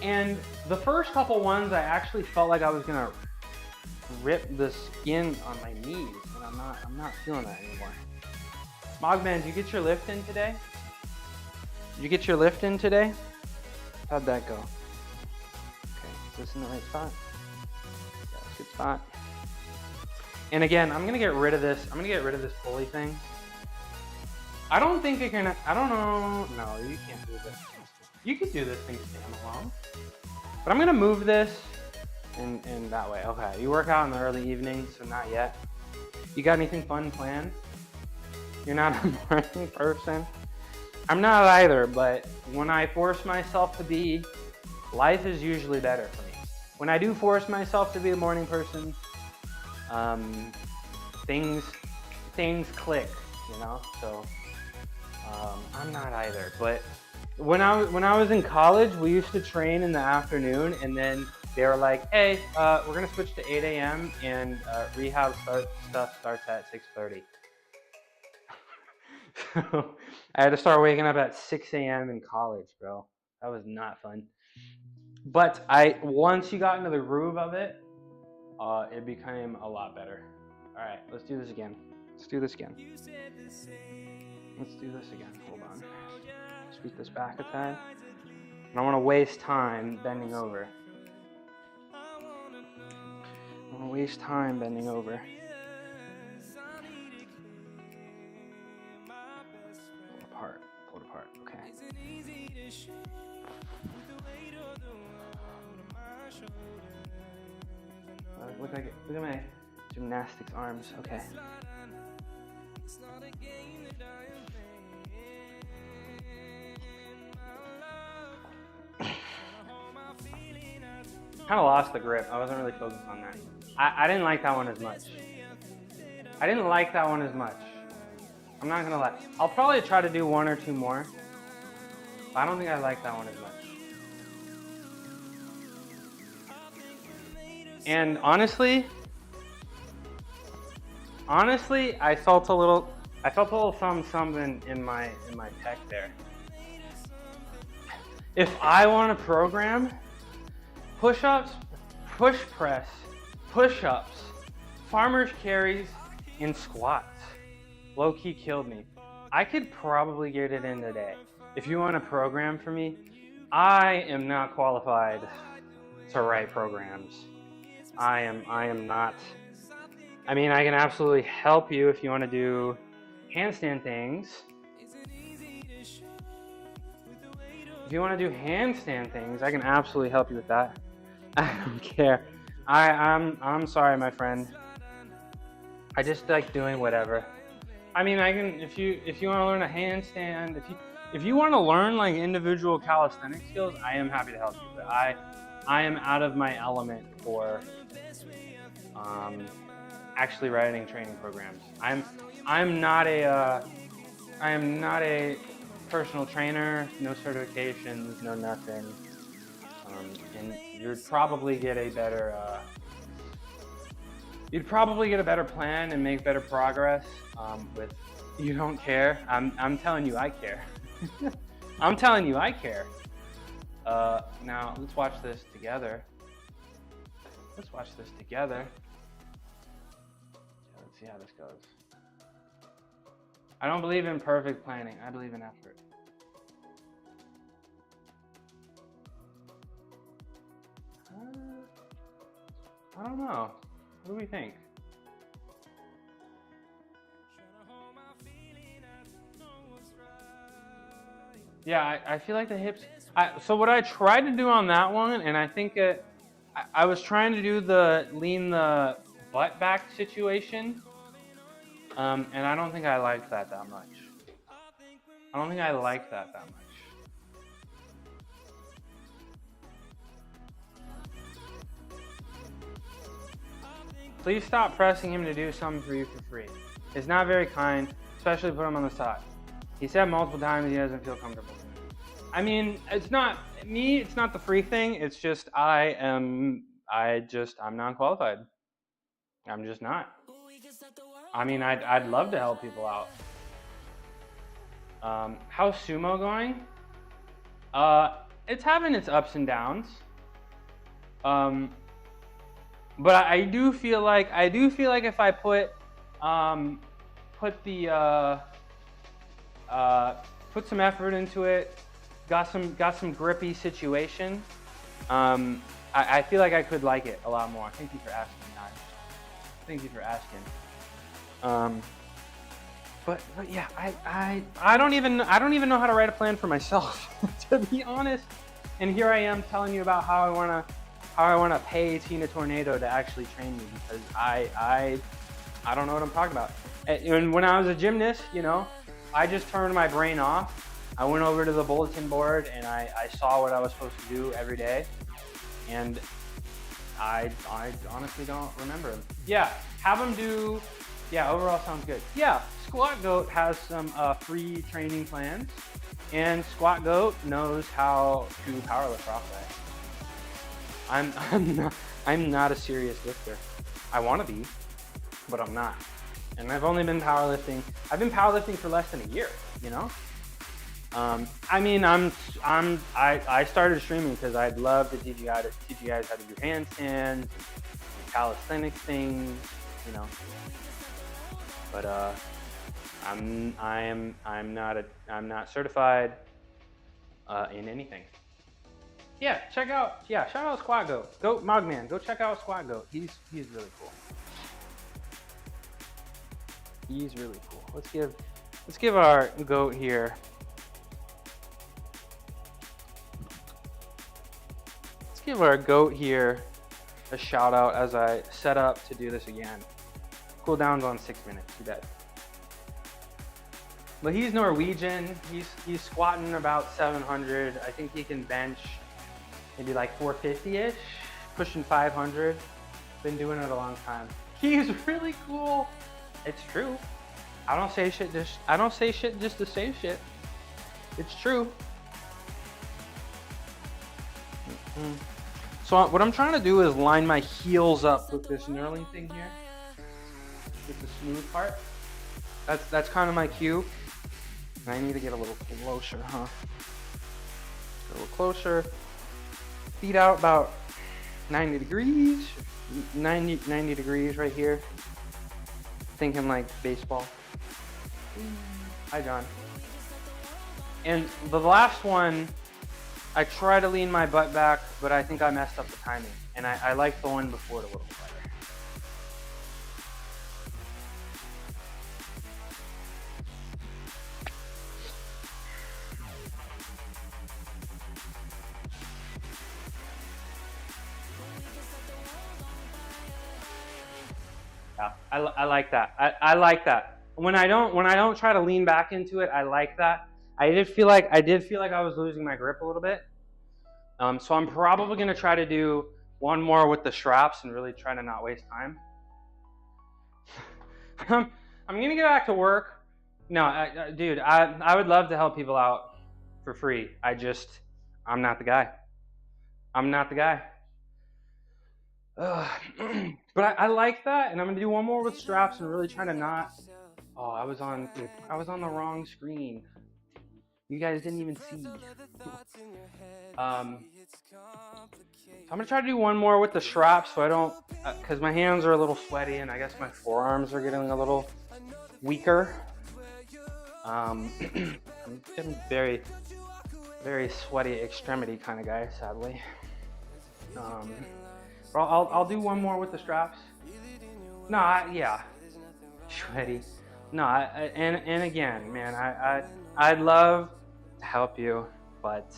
And the first couple ones, I actually felt like I was gonna rip the skin on my knees, and I'm not feeling that anymore. Mogman, did you get your lift in today? How'd that go? Okay, is this in the right spot? Yeah, that's a good spot. And again, I'm gonna get rid of this. I'm gonna get rid of this pulley thing. I don't think it can. I don't know. No, you can't do this. You could do this thing standalone. But I'm gonna move this in that way. Okay, you work out in the early evening, so not yet. You got anything fun planned? You're not a morning person? I'm not either, but when I force myself to be, life is usually better for me. When I do force myself to be a morning person, things click, you know? So I'm not either, but when I was in college, we used to train in the afternoon, and then they were like, hey, we're gonna switch to 8 a.m. and rehab stuff starts at 6:30. So I had to start waking up at 6 a.m. in college, bro. That was not fun. But once you got into the groove of it, it became a lot better. All right, let's do this again. Hold on. Scoot this back a tad. I don't want to waste time bending over. Pull it apart, okay. Look at my gymnastics arms, okay. kind of lost the grip. I wasn't really focused on that. I didn't like that one as much. I didn't like that one as much. I'm not gonna lie. I'll probably try to do 1 or 2 more. But I don't think I like that one as much. And honestly, I felt a little something in my pec there. If I want to program push-ups, push press, push-ups, farmer's carries, and squats, low-key killed me. I could probably get it in today. If you want to program for me, I am not qualified to write programs. I am not. I mean, I can absolutely help you if you want to do handstand things. If you want to do handstand things, I can absolutely help you with that. I don't care. I'm sorry, my friend. I just like doing whatever. I mean, I can if you want to learn a handstand, if you want to learn like individual calisthenic skills, I am happy to help you. But I am out of my element for actually writing training programs. I am not a personal trainer, no certifications, no nothing. And you'd probably get a better plan and make better progress with you don't care. I'm telling you I care. I'm telling you I care. Now let's watch this together. Let's see how this goes. I don't believe in perfect planning. I believe in effort. I don't know. What do we think? Yeah, I feel like the hips. So what I tried to do on that one, and I think I was trying to do the lean the butt back situation, and I don't think I liked that much. Please stop pressing him to do something for you for free. It's not very kind, especially put him on the side. He said multiple times he doesn't feel comfortable. I mean, it's not the free thing. It's just I'm not qualified. I'm just not. I mean, I'd love to help people out. How's sumo going? It's having its ups and downs. But I do feel like if I put some effort into it, got some grippy situation, I feel like I could like it a lot more. Thank you for asking, guys. Thank you for asking. But yeah, I don't even know how to write a plan for myself, to be honest. And here I am telling you about how I wanna pay Tina Tornado to actually train me, because I don't know what I'm talking about. And when I was a gymnast, you know, I just turned my brain off. I went over to the bulletin board and I saw what I was supposed to do every day, and I honestly don't remember them. Yeah, have them do. Yeah, overall sounds good. Yeah, Squat Goat has some free training plans, and Squat Goat knows how to powerlift properly. I'm not a serious lifter. I want to be, but I'm not. And I've only been powerlifting. I've been powerlifting for less than a year. You know. I mean, I started streaming because I'd love to teach you guys how to do handstands, calisthenics things, you know. But I'm not certified in anything. Yeah, shout out Squat Goat. Goat Mogman, go check out Squat Goat. He's really cool. He's really cool. Let's give our goat here. Let's give our goat here a shout out as I set up to do this again. Cooldown's on 6 minutes, too bad. But he's Norwegian. He's squatting about 700. I think he can bench maybe like 450-ish, pushing 500. Been doing it a long time. He's really cool. It's true. I don't say shit just to say shit. It's true. So what I'm trying to do is line my heels up with this knurling thing here, with the smooth part. That's kind of my cue. And I need to get a little closer, huh? A little closer. Feet out about 90 degrees. 90 degrees right here. Thinking like baseball. Hi, John. And the last one, I try to lean my butt back, but I think I messed up the timing. And I like the one before it a little better. Yeah, I like that. I like that. When I don't try to lean back into it, I like that. I did feel like I was losing my grip a little bit. So I'm probably gonna try to do one more with the straps and really try to not waste time. I'm gonna get back to work. No, dude, I would love to help people out for free. I'm not the guy. I'm not the guy. But I like that, and I'm gonna do one more with straps and really try to not. Oh, I was on the wrong screen. You guys didn't even see. I'm gonna try to do one more with the straps so I don't, cause my hands are a little sweaty and I guess my forearms are getting a little weaker. I'm getting very, very sweaty extremity kind of guy, sadly. I'll do one more with the straps. No, yeah, sweaty. No, and again, man, I'd love to help you, but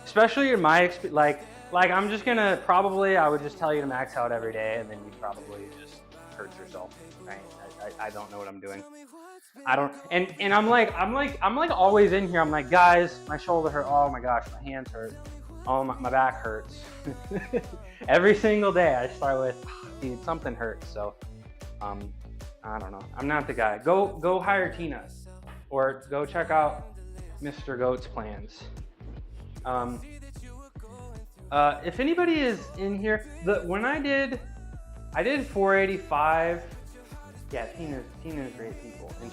especially in my experience, like I'm just gonna I would just tell you to max out every day, and then you probably just hurt yourself, right? I don't know what I'm doing. I don't, and I'm like always in here. I'm like, guys, my shoulder hurt. Oh my gosh, my hands hurt. Oh, my back hurts. Every single day I start with, dude, something hurts. So, I don't know. I'm not the guy. Go hire Tina, or go check out Mr. Goat's plans. If anybody is in here, when I did 485. Yeah, Tina's great people, and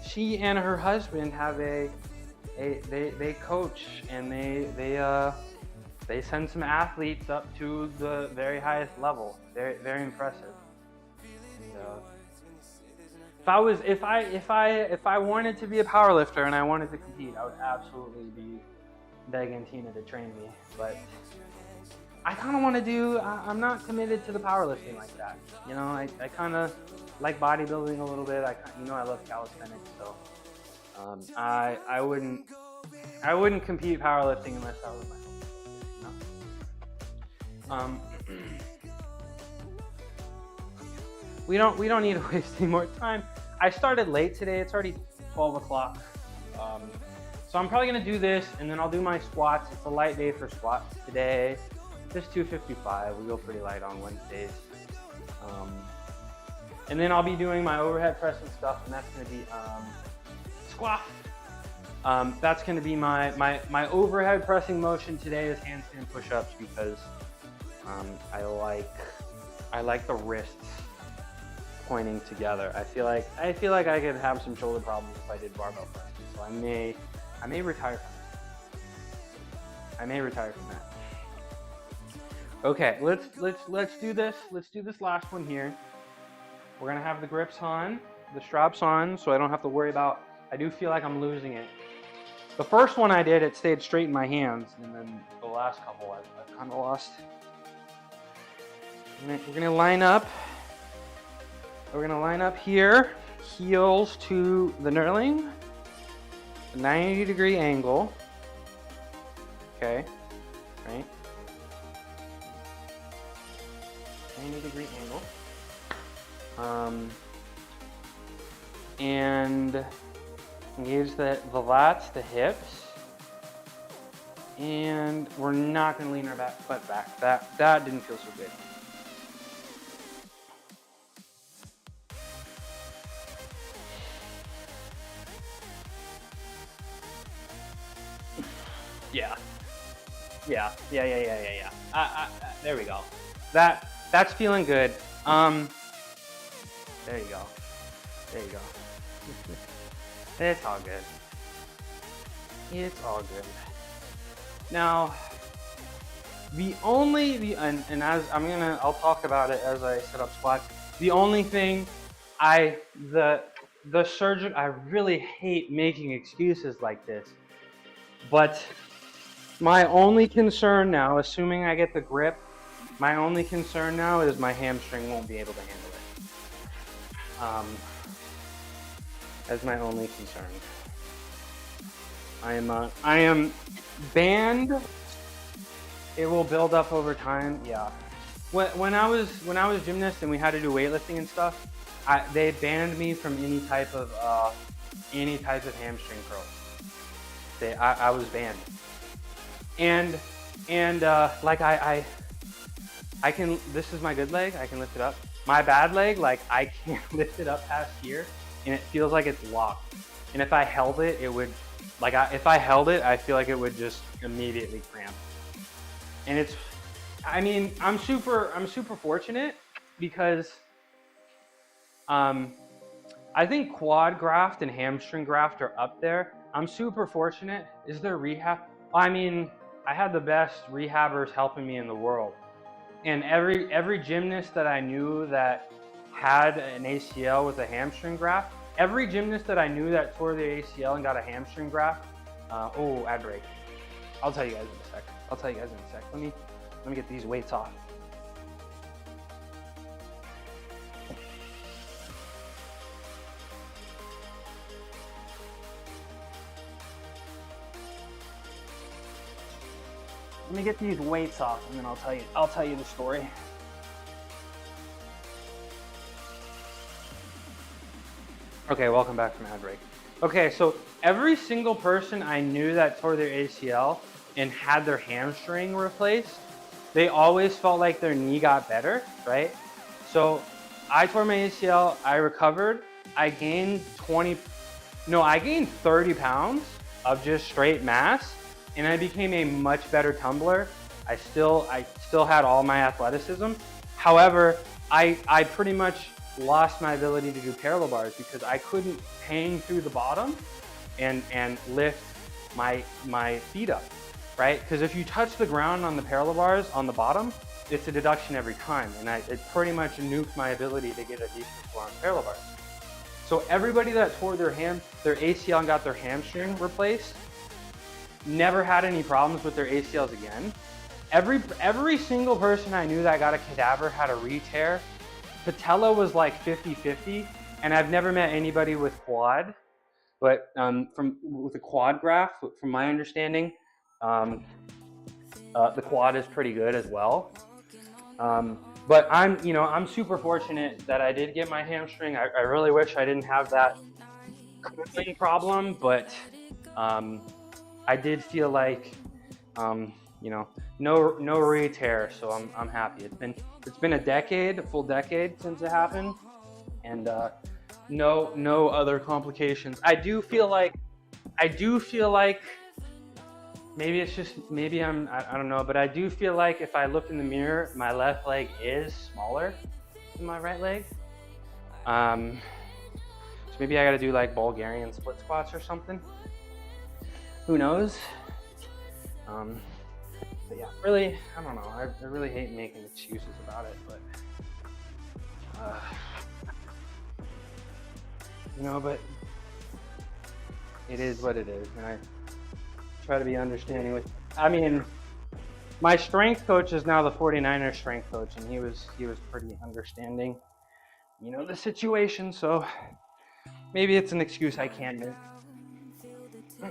she and her husband have they coach, and they send some athletes up to the very highest level. Very, very impressive. And, if I wanted to be a powerlifter and I wanted to compete, I would absolutely be begging Tina to train me. But I kind of want to do. I'm not committed to the powerlifting like that. You know, I kind of like bodybuilding a little bit. I love calisthenics, so. I wouldn't compete powerlifting unless I was my own. We don't need to waste any more time. I started late today. It's already 12 o'clock. So I'm probably gonna do this, and then I'll do my squats. It's a light day for squats today. Just 255. We go pretty light on Wednesdays. And then I'll be doing my overhead press and stuff, and that's gonna be squat. That's going to be my overhead pressing motion today is handstand push-ups, because I like the wrists pointing together. I feel like I could have some shoulder problems if I did barbell pressing, so I may retire from that. Okay, let's do this. Let's do this last one here. We're gonna have the grips on, the straps on, so I don't have to worry about. I do feel like I'm losing it. The first one I did, it stayed straight in my hands, and then the last couple I've kind of lost. We're gonna line up. We're gonna line up here, heels to the knurling, 90-degree angle. Okay, right? 90-degree angle. And engage the lats, the hips, And we're not gonna lean our butt back. That didn't feel so good. Yeah. There we go. That's feeling good. There you go. There you go. It's all good. It's all good. Now, and as I'll talk about it as I set up squats. The only thing the surgeon, I really hate making excuses like this, but my only concern now, assuming I get the grip, my only concern now is my hamstring won't be able to handle it. That's my only concern. I am banned. It will build up over time. Yeah. When I was gymnast and we had to do weightlifting and stuff, they banned me from any type of hamstring curl. I was banned. And like I can. This is my good leg. I can lift it up. My bad leg, like I can't lift it up past here, and it feels like it's locked. And if I held it, it would. If I held it, I feel like it would just immediately cramp. And it's, I mean, I'm super fortunate because I think quad graft and hamstring graft are up there. I'm super fortunate. Is there rehab? I mean, I had the best rehabbers helping me in the world. And every gymnast that I knew that had an ACL with a hamstring graft, every gymnast that I knew that tore their ACL and got a hamstring graft, ad break. I'll tell you guys in a sec. Let me get these weights off. Let me get these weights off, and then I'll tell you the story. Okay, welcome back from ad break. Okay, so every single person I knew that tore their ACL and had their hamstring replaced, they always felt like their knee got better, right? So I tore my ACL, I recovered, I gained 30 pounds of just straight mass, and I became a much better tumbler. I still had all my athleticism. However, I pretty much lost my ability to do parallel bars because I couldn't hang through the bottom and lift my feet up, right? Because if you touch the ground on the parallel bars on the bottom, it's a deduction every time, and it pretty much nuked my ability to get a decent score on parallel bars. So everybody that tore their ACL and got their hamstring replaced never had any problems with their ACLs again. Every single person I knew that got a cadaver had a re-tear. Patella was like 50-50, and I've never met anybody with quad, but with a quad graft, from my understanding, the quad is pretty good as well. But I'm super fortunate that I did get my hamstring. I really wish I didn't have that curling problem, but I did feel like no re-tear, so I'm happy. It's been a full decade since it happened, and no other complications. I do feel like maybe I don't know, but I do feel like if I look in the mirror, my left leg is smaller than my right leg. So maybe I got to do like Bulgarian split squats or something. Who knows? But yeah, really, I don't know. I really hate making excuses about it, but but it is what it is, and I try to be understanding with. I mean, my strength coach is now the 49ers strength coach, and he was pretty understanding, the situation. So maybe it's an excuse I can't make. All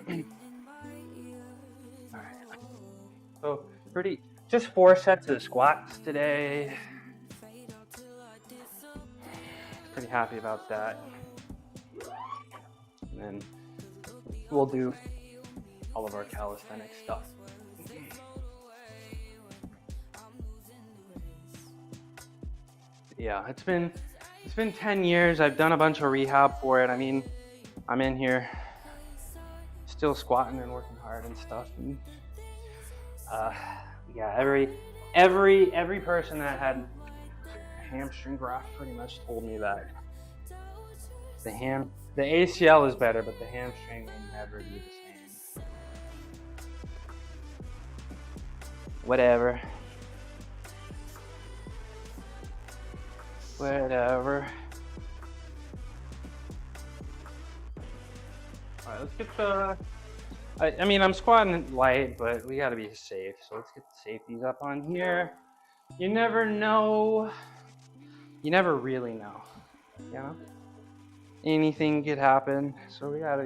right. So just 4 sets of squats today. Pretty happy about that. And then we'll do all of our calisthenic stuff yeah, it's been 10 years. I've done a bunch of rehab for it. I mean, I'm in here still squatting and working hard and stuff. And, yeah, every person that had a hamstring graft pretty much told me that the ACL is better, but the hamstring will never be the same. Whatever. Whatever. Alright, let's get the... I mean, I'm squatting light, but we gotta be safe. So let's get the safeties up on here. You never know. You never really know. You know? Anything could happen. So we gotta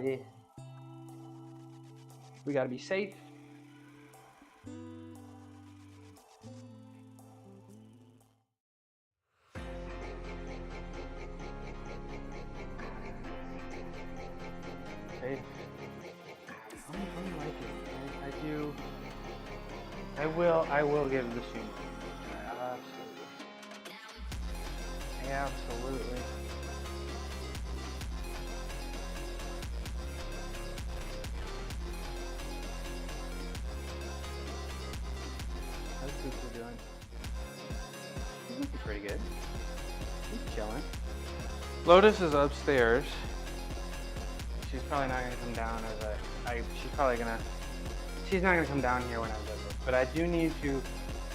be safe. Safe. I like it. I do. I will give the sumo. Absolutely. Absolutely. How's Cooper doing? He's looking pretty good. He's chilling. Lotus is upstairs. She's probably not gonna come down she's not gonna come down here when I visit. But I do need to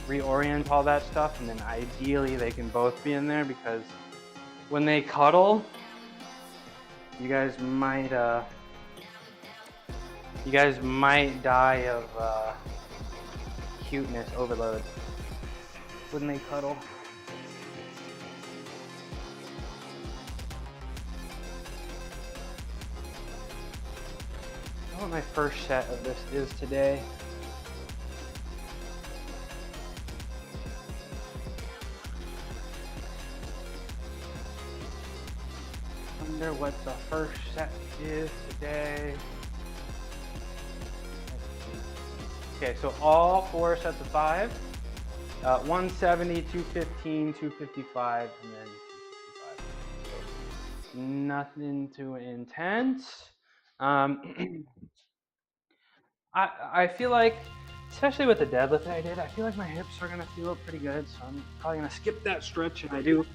reorient all that stuff, and then ideally they can both be in there, because when they cuddle, you guys might die of cuteness overload when they cuddle. I know what my first set of this is today. I wonder what the first set is today. Okay, so all 4 sets of 5. 170, 215, 255, and then 255. So nothing too intense. I feel like, especially with the deadlift that I did, I feel like my hips are gonna feel pretty good, so I'm probably gonna skip that stretch. And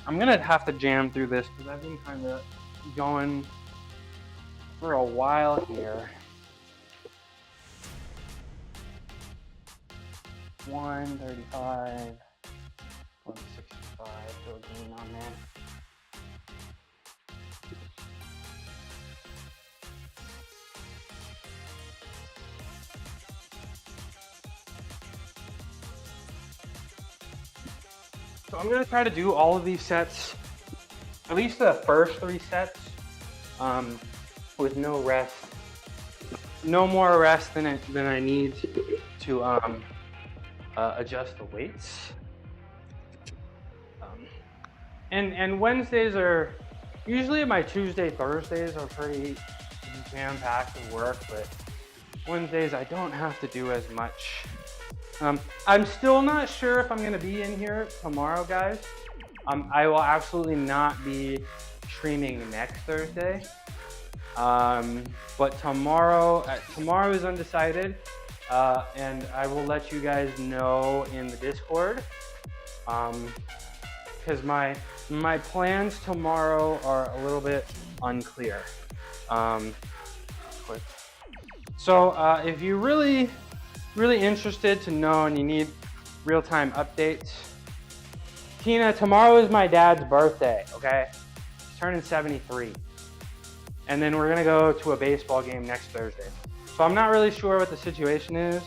I'm gonna have to jam through this because I've been kind of going for a while here. 135, 165, throw a gain on there. So I'm gonna try to do all of these sets, at least the first 3 sets, with no rest, no more rest than I need to adjust the weights. And Wednesdays are usually, my Tuesday, Thursdays are pretty jam-packed with work, but Wednesdays I don't have to do as much. I'm still not sure if I'm gonna be in here tomorrow, guys. I will absolutely not be streaming next Thursday. But tomorrow is undecided, and I will let you guys know in the Discord. Because my plans tomorrow are a little bit unclear. So if you're really interested to know and you need real-time updates, Tina, tomorrow is my dad's birthday, okay? He's turning 73. And then we're gonna go to a baseball game next Thursday. So I'm not really sure what the situation is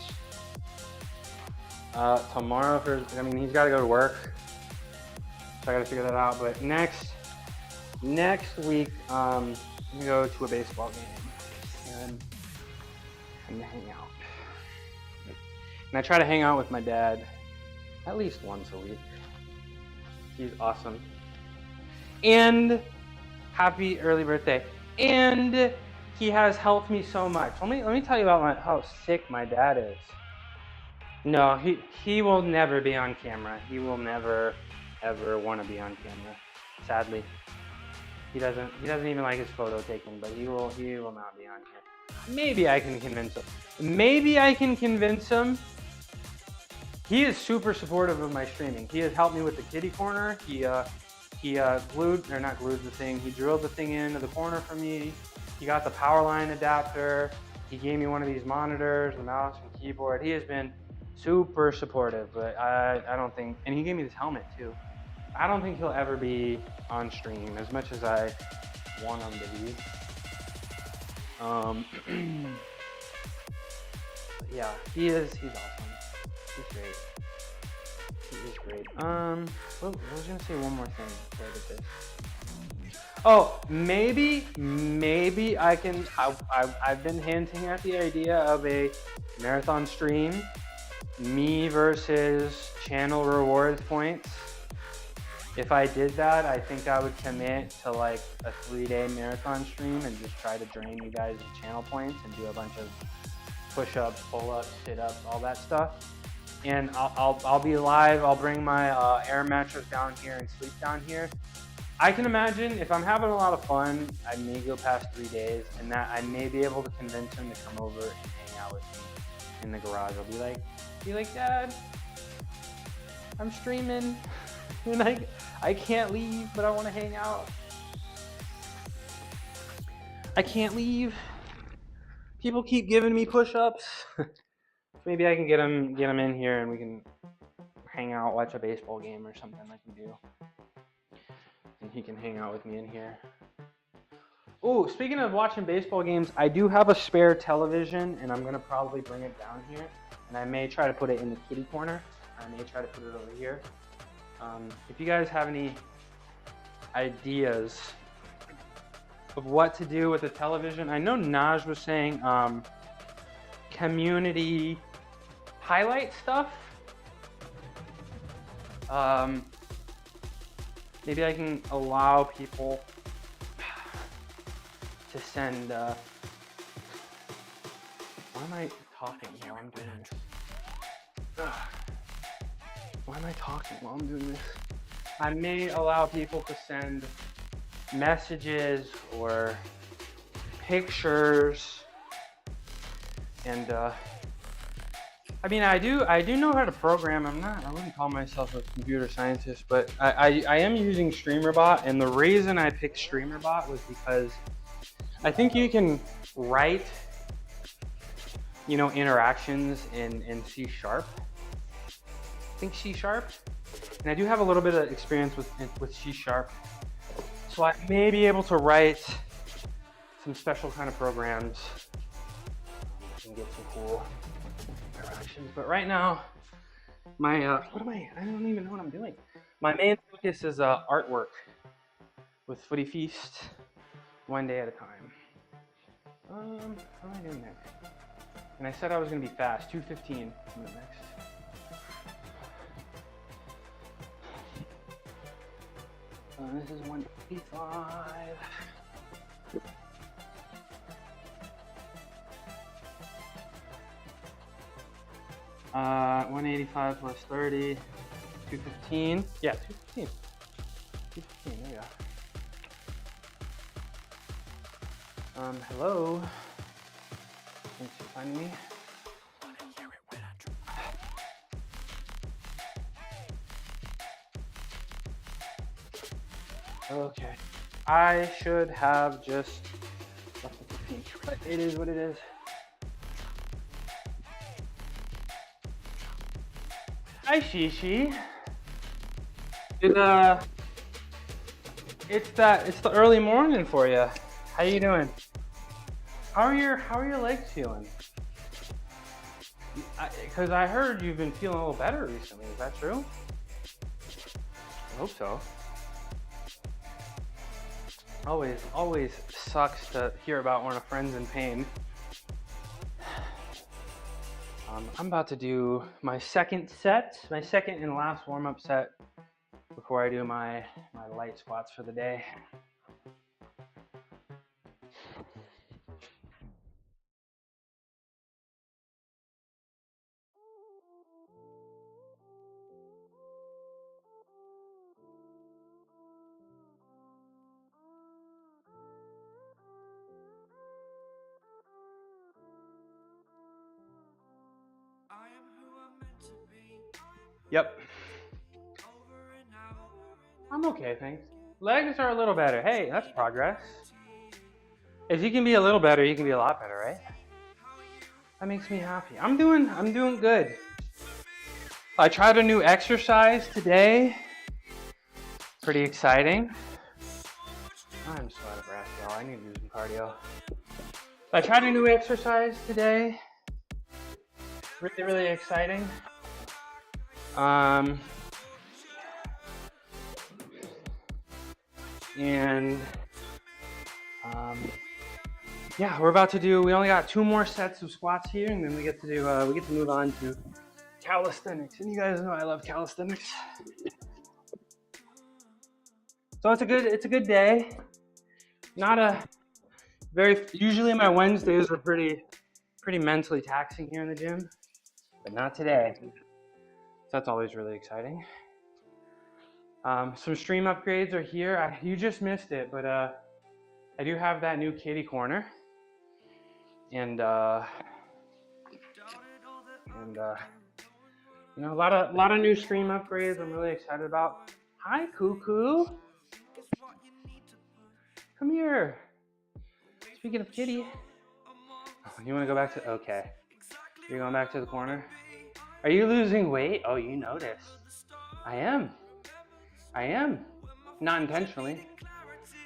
tomorrow. I mean, he's gotta go to work, so I gotta figure that out. But next week, I'm gonna go to a baseball game and hang out. And I try to hang out with my dad at least once a week. He's awesome. And happy early birthday. And he has helped me so much. Let me tell you about how sick my dad is. No, he will never be on camera. He will never ever want to be on camera. Sadly, he doesn't even like his photo taken, but he will not be on here. Maybe I can convince him. Maybe I can convince him. He is super supportive of my streaming. He has helped me with the kitty corner. He glued, or not glued the thing, he drilled the thing into the corner for me. He got the power line adapter. He gave me one of these monitors, the mouse and keyboard. He has been super supportive, but I don't think, and he gave me this helmet too. I don't think he'll ever be on stream as much as I want him to be. Yeah, he's awesome. He's great. He is great. I was gonna say one more thing before I did this. Oh, maybe I can. I've been hinting at the idea of a marathon stream, me versus channel rewards points. If I did that, I think I would commit to like a 3-day marathon stream and just try to drain you guys of channel points and do a bunch of push-ups, pull-ups, sit-ups, all that stuff. And I'll be live. I'll bring my air mattress down here and sleep down here. I can imagine if I'm having a lot of fun, I may go past 3 days, and that I may be able to convince him to come over and hang out with me in the garage. I'll be like, Dad, I'm streaming, and I can't leave, but I want to hang out. I can't leave. People keep giving me push-ups. Maybe I can get him in here, and we can hang out, watch a baseball game or something like we do. And he can hang out with me in here. Oh, speaking of watching baseball games, I do have a spare television, and I'm gonna probably bring it down here, and I may try to put it in the kitty corner. I may try to put it over here. If you guys have any ideas of what to do with the television, I know Naj was saying community highlight stuff. Maybe I can allow people to send, why am I talking while I'm doing this? Why am I talking while I'm doing this? I may allow people to send messages or pictures, and I mean, I do know how to program. I wouldn't call myself a computer scientist, but I am using StreamerBot, and the reason I picked StreamerBot was because I think you can write, you know, interactions in C#. I think C#, and I do have a little bit of experience with C#. So I may be able to write some special kind of programs and get some cool interactions. But right now, my I don't even know what I'm doing. My main focus is artwork with Footy Feast, one day at a time. How am I doing there? And I said I was gonna be fast. 2:15 from the next. This is 185. 185 plus 30, 215. Yeah, 215. 215, there you go. Hello. Thanks for finding me. Okay. I should have just left the 15, but it is what it is. Hi, Shishi. It's the early morning for you. How you doing? How are your legs feeling? Because I heard you've been feeling a little better recently. Is that true? I hope so. Always sucks to hear about when a friend's in pain. I'm about to do my second and last warm-up set before I do my light squats for the day. Yep. I'm okay, thanks. Legs are a little better. Hey, that's progress. If you can be a little better, you can be a lot better, right? That makes me happy. I'm doing good. I tried a new exercise today. Pretty exciting. I'm so out of breath, y'all. I need to do some cardio. I tried a new exercise today. Really, really exciting. Yeah, we're about to do. We only got 2 more sets of squats here, and then we get to do. We get to move on to calisthenics, and you guys know I love calisthenics. So it's a good day. Not a very. Usually my Wednesdays are pretty mentally taxing here in the gym, but not today. So that's always really exciting. Some stream upgrades are here. You just missed it, but I do have that new kitty corner, and you know, a lot of new stream upgrades. I'm really excited about. Hi, Cuckoo. Come here. Speaking of kitty, you want to go back to? Okay, you're going back to the corner. Are you losing weight? Oh, you noticed. I am. Not intentionally.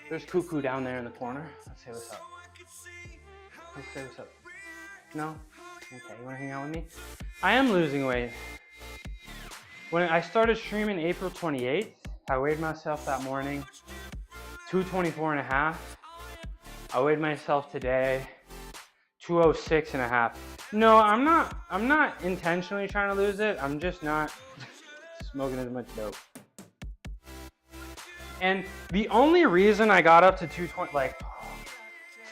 There's Cuckoo down there in the corner. Let's say what's up. Let's say what's up. No? Okay, you wanna hang out with me? I am losing weight. When I started streaming April 28th, I weighed myself that morning, 224.5. I weighed myself today, 206.5. No, I'm not intentionally trying to lose it. I'm just not smoking as much dope. And the only reason I got up to 220, like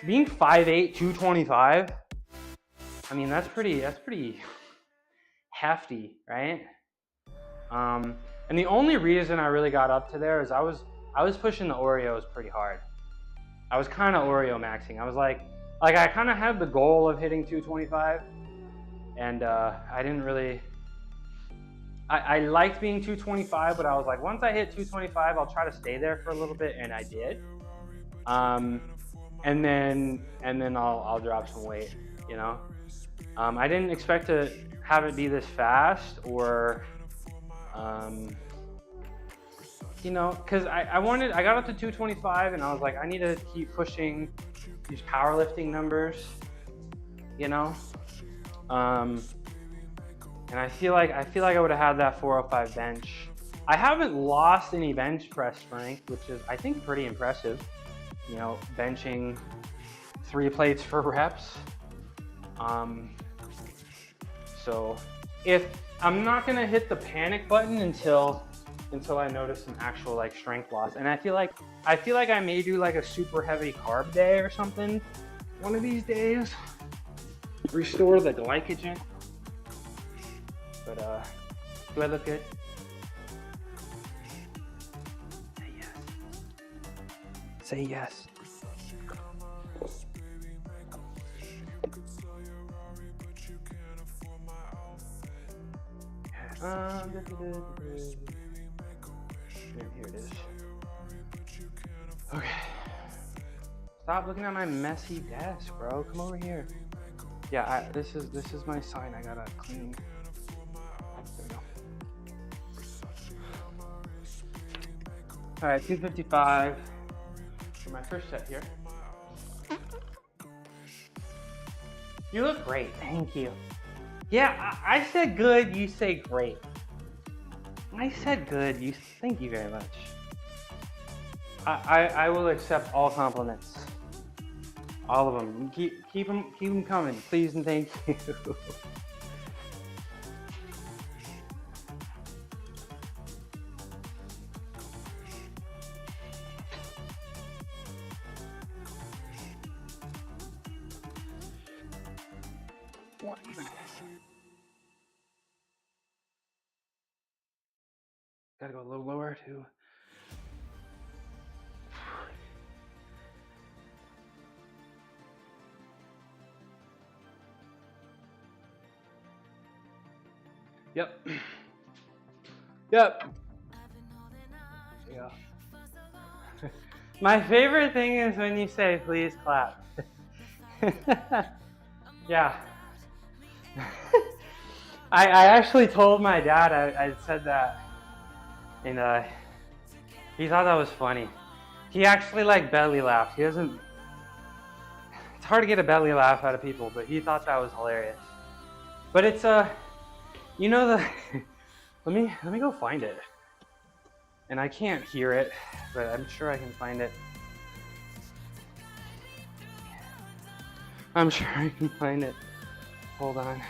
being 5'8", 225, I mean, that's pretty hefty, right? And the only reason I really got up to there is I was pushing the Oreos pretty hard. I was kind of Oreo maxing. I was like I kind of had the goal of hitting 225, and I didn't really. I liked being 225, but I was like, once I hit 225, I'll try to stay there for a little bit, and I did. And then I'll drop some weight, you know. I didn't expect to have it be this fast, or you know, because I got up to 225, and I was like, I need to keep pushing these powerlifting numbers, you know. And I feel like I would have had that 405 bench. I haven't lost any bench press strength, which is, I think, pretty impressive. You know, benching 3 plates for reps. So if I'm not gonna hit the panic button until I notice some actual like strength loss, and I feel like I may do like a super heavy carb day or something one of these days. Restore the glycogen. But do I look good? Say yes. Say yes. Here it is. Okay. Stop looking at my messy desk, bro. Come over here. Yeah, this is my sign. I gotta clean. There we go. All right, 255 for my first set here. You look great. Thank you. Yeah, I said good. You say great. I said good. Thank you very much. I will accept all compliments. All of them. Keep them coming, please and thank you. Gotta go a little lower too. Yep. Yep. Yeah. My favorite thing is when you say, please clap. Yeah. I actually told my dad I said that, and he thought that was funny. He actually belly laughed. He doesn't, it's hard to get a belly laugh out of people, but he thought that was hilarious. But it's you know the let me go find it. And I can't hear it, but I'm sure I can find it. I'm sure I can find it. Hold on.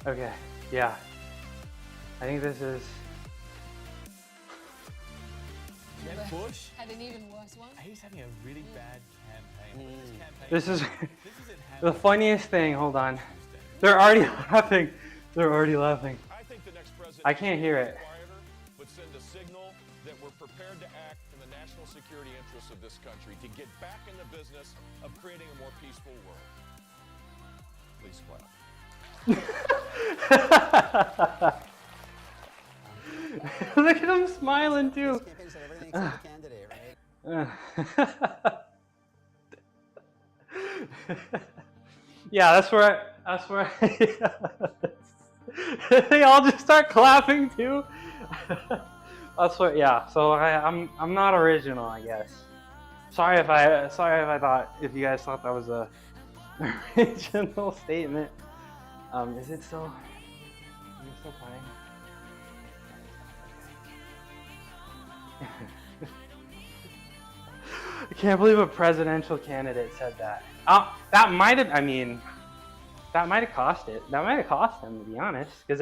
Okay, yeah. I think this is. Jeb Bush had an even worse one. He's having a really bad campaign. This is the funniest thing. Hold on. They're already laughing. They're already laughing. I think the next president I can't hear it. But send a signal that we're prepared to act in the national security interests of this country to get back in the business of creating a more peaceful world. Please clap. Look at him smiling too. Yeah, that's where they all just start clapping too. That's what. Yeah. So I'm not original, I guess. Sorry if I thought, if you guys thought that was a original statement. Is it still? Is it still playing? I can't believe a presidential candidate said that. That might have. I mean, that might have cost it. That might have cost him, to be honest, because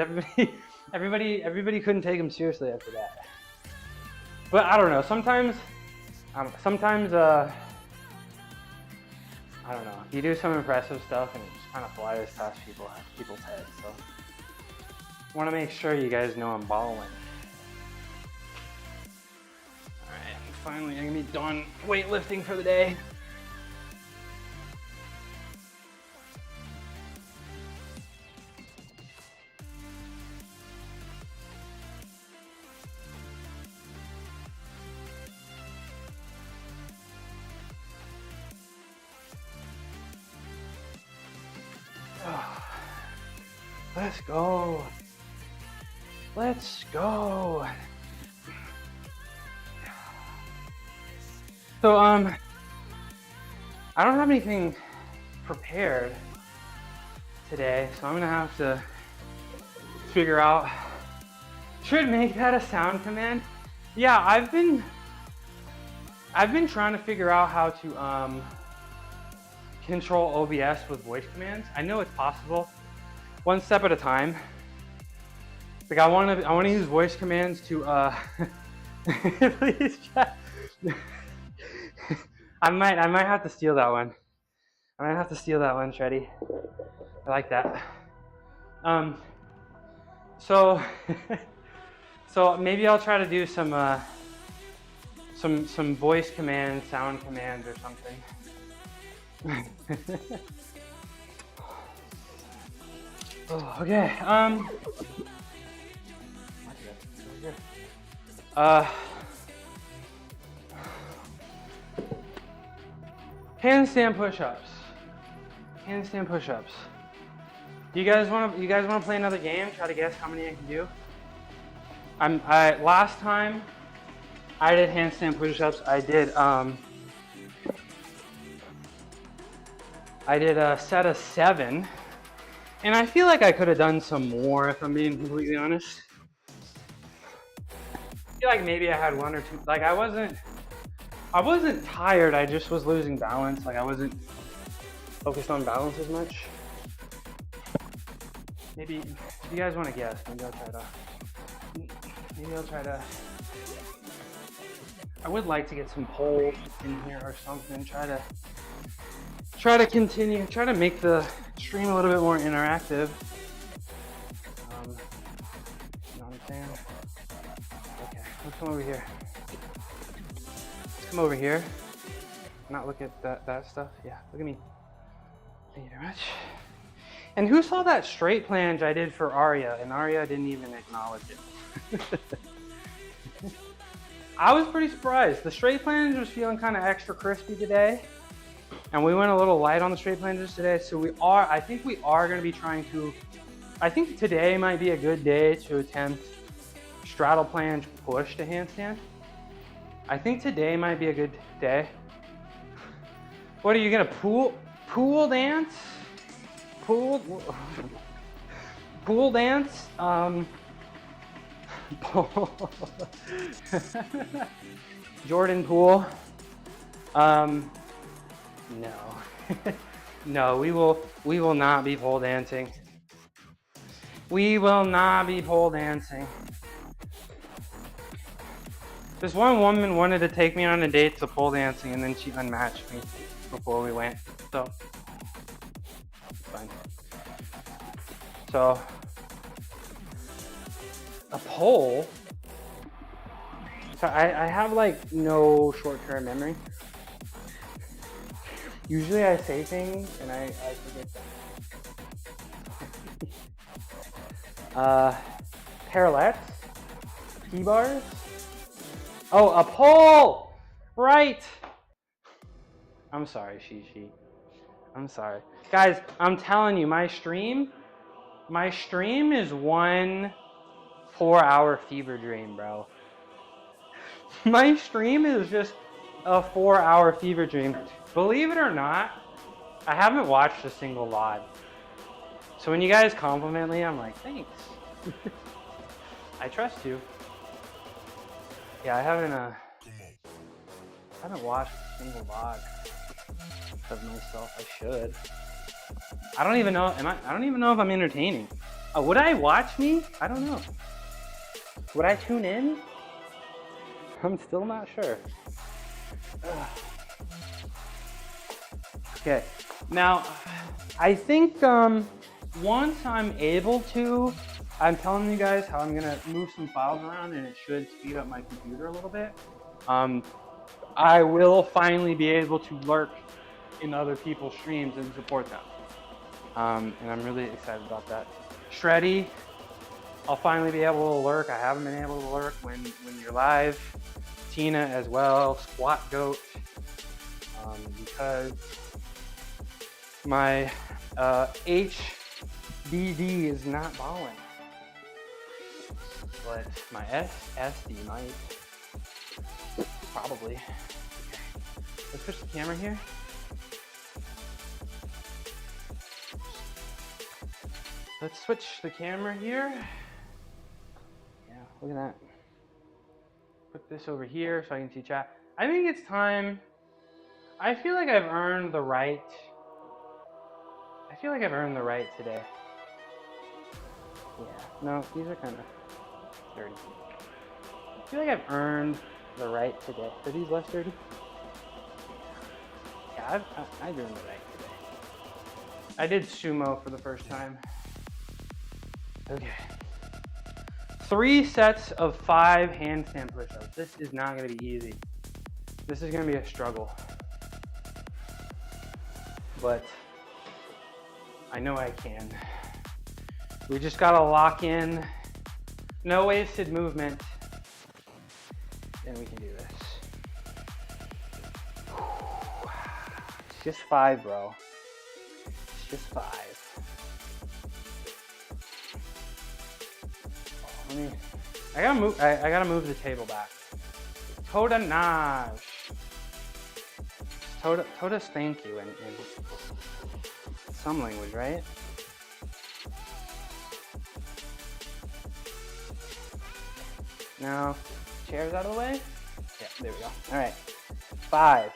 everybody couldn't take him seriously after that. But I don't know. Sometimes, I don't know. You do some impressive stuff and it just kind of flies past people's heads. So I want to make sure you guys know I'm balling. Alright, finally I'm gonna be done weightlifting for the day. Let's go. Let's go. So I don't have anything prepared today, so I'm gonna have to figure out. Should make that a sound command. Yeah, I've been trying to figure out how to control OBS with voice commands. I know it's possible. One step at a time. Like I want to use voice commands to please chat. I might have to steal that one. I might have to steal that one, Shreddy. I like that. So maybe I'll try to do some voice commands, sound commands or something. Oh, okay. Handstand push-ups. Handstand push-ups. You guys want to play another game? Try to guess how many I can do. Last time I did handstand push-ups. I did a set of 7. And I feel like I could have done some more, if I'm being completely honest. I feel like maybe I had 1 or 2. Like I wasn't tired. I just was losing balance. Like I wasn't focused on balance as much. Maybe if you guys want to guess, maybe I'll try to. I would like to get some polls in here or something. Try to continue. Try to make the stream a little bit more interactive. You know what I'm saying? Okay, let's come over here. Let's come over here. not look at that stuff. Yeah, look at me. Thank you very much. And who saw that straight planche I did for Arya, and Arya didn't even acknowledge it? I was pretty surprised. The straight planche was feeling kind of extra crispy today, and we went a little light on the straight planches today. So I think we are going to be trying to, I think today might be a good day to attempt straddle planche push to handstand. I think today might be a good day. What are you gonna pool dance? Pool dance? Jordan Poole? No. No, we will not be pole dancing. We will not be pole dancing. This one woman wanted to take me on a date to pole dancing, and then she unmatched me before we went. So, it's fine. So, a pole. So I have like no short-term memory. Usually I say things and I forget them. Parallettes, T-bars. Oh, a pole! Right! I'm sorry, she. I'm sorry. Guys, I'm telling you, my stream is 1 4-hour fever dream, bro. My stream is just a 4-hour fever dream. Believe it or not, I haven't watched a single live. So when you guys compliment me, I'm like, thanks. I trust you. Yeah, I haven't watched a single vlog of myself. I should. I don't even know. I don't even know if I'm entertaining. Would I watch me? I don't know. Would I tune in? I'm still not sure. Ugh. Okay. Now, I think once I'm able to, I'm telling you guys how I'm gonna move some files around, and it should speed up my computer a little bit. I will finally be able to lurk in other people's streams and support them. And I'm really excited about that. Shreddy, I'll finally be able to lurk. I haven't been able to lurk when you're live. Tina as well, Squat Goat, because my HDD is not balling. But my SSD might. Probably. Let's switch the camera here. Let's switch the camera here. Yeah, look at that. Put this over here so I can see chat. I think it's time. I feel like I've earned the right. I feel like I've earned the right today. Yeah, no, these are kind of dirty. I feel like I've earned the right today. Are these less dirty? Yeah, I've earned the right today. I did sumo for the first time. Okay. 3 sets of 5 handstand push-ups. This is not going to be easy. This is going to be a struggle. But I know I can. We just got to lock in. No wasted movement. And we can do this. It's just 5, bro. It's just 5. I gotta move the table back. Toda Naj. Toda's thank you in some language, right? Now, chairs out of the way? Yeah, there we go. All right, 5.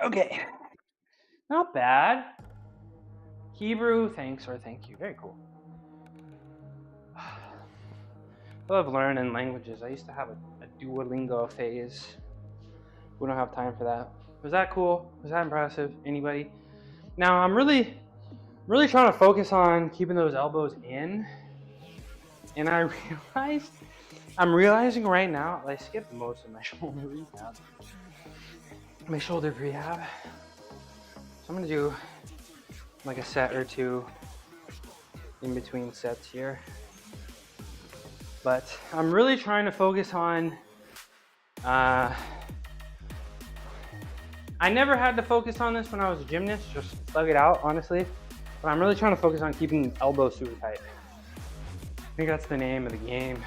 Okay, not bad. Hebrew, thanks or thank you. Very cool. I love learning languages. I used to have a Duolingo phase. We don't have time for that. Was that cool? Was that impressive? Anybody? Now I'm really trying to focus on keeping those elbows in. And I'm realizing right now, I skipped most of my shoulder rehab. My shoulder rehab. So I'm gonna do like a set or two in between sets here. But I'm really trying to focus on, I never had to focus on this when I was a gymnast, just thug it out, honestly. But I'm really trying to focus on keeping elbows super tight. I think that's the name of the game.